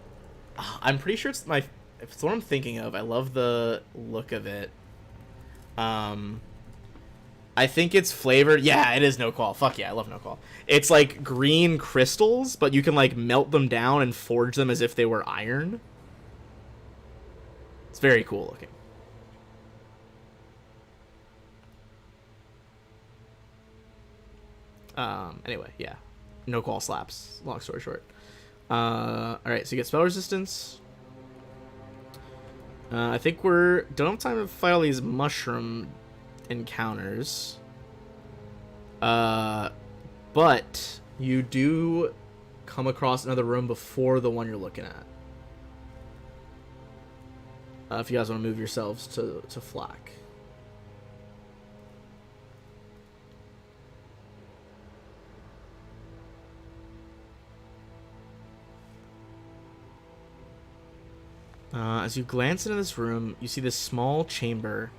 I'm pretty sure it's my. If it's what I'm thinking of, I love the look of it. I think it's flavored. Yeah, it is no qual. Fuck yeah, I love no qual. It's like green crystals, but you can like melt them down and forge them as if they were iron. It's very cool looking. Anyway, yeah. No qual slaps. Long story short. Alright, so you get spell resistance. I think we're don't have time to fight all these mushroom encounters. But you do come across another room before the one you're looking at. If you guys want to move yourselves to Flack. As you glance into this room, you see this small chamber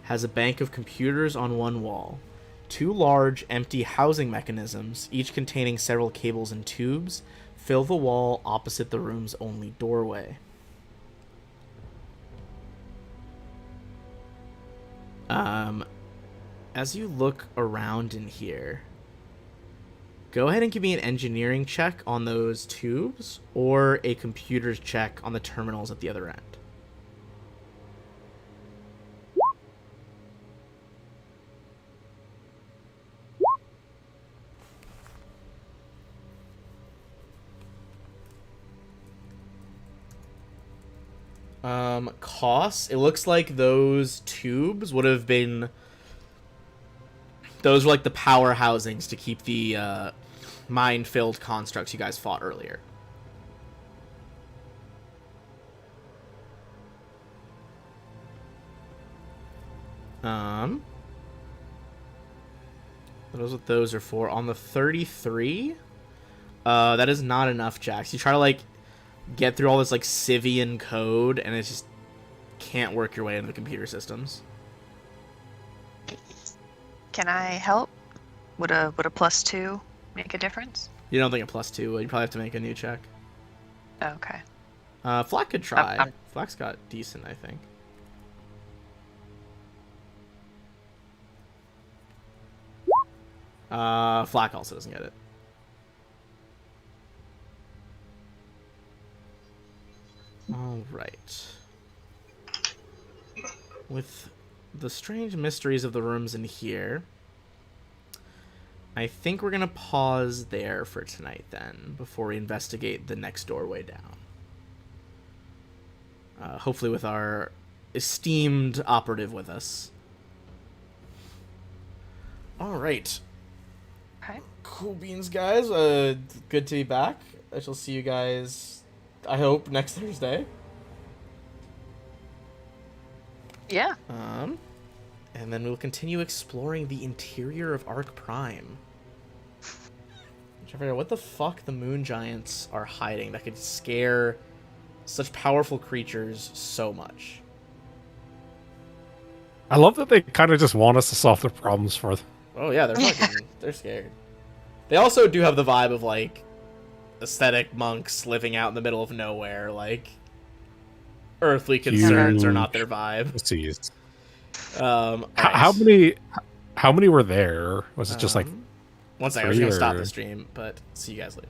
has a bank of computers on one wall. 2 large, empty housing mechanisms, each containing several cables and tubes, fill the wall opposite the room's only doorway. As you look around in here, go ahead and give me an engineering check on those tubes or a computer's check on the terminals at the other end. Costs. It looks like those tubes would have been. Those were like the power housings to keep the mine-filled constructs you guys fought earlier. That is what those are for. On the 33, that is not enough, Jax. You try to like get through all this like Civian code, and it just can't work your way into the computer systems. Can I help? Would a +2 make a difference? You don't think a +2 would? You probably have to make a new check. Okay. Flack could try. I'm- Flack's got decent, I think. Flack also doesn't get it. Alright. With the strange mysteries of the rooms in here, I think we're going to pause there for tonight then, before we investigate the next doorway down. Hopefully with our esteemed operative with us. Alright. Okay. Cool beans, guys. Good to be back. I shall see you guys, I hope, next Thursday. Yeah. And then we'll continue exploring the interior of Ark Prime. I'm trying to figure out what the fuck the moon giants are hiding that could scare such powerful creatures so much. I love that they kind of just want us to solve their problems for them. Oh yeah, they're fucking, they're scared. They also do have the vibe of like aesthetic monks living out in the middle of nowhere. Like earthly concerns are not their vibe. Jeez. Alright. How many were there? Was it just like one second, I was gonna stop or- the stream, but see you guys later.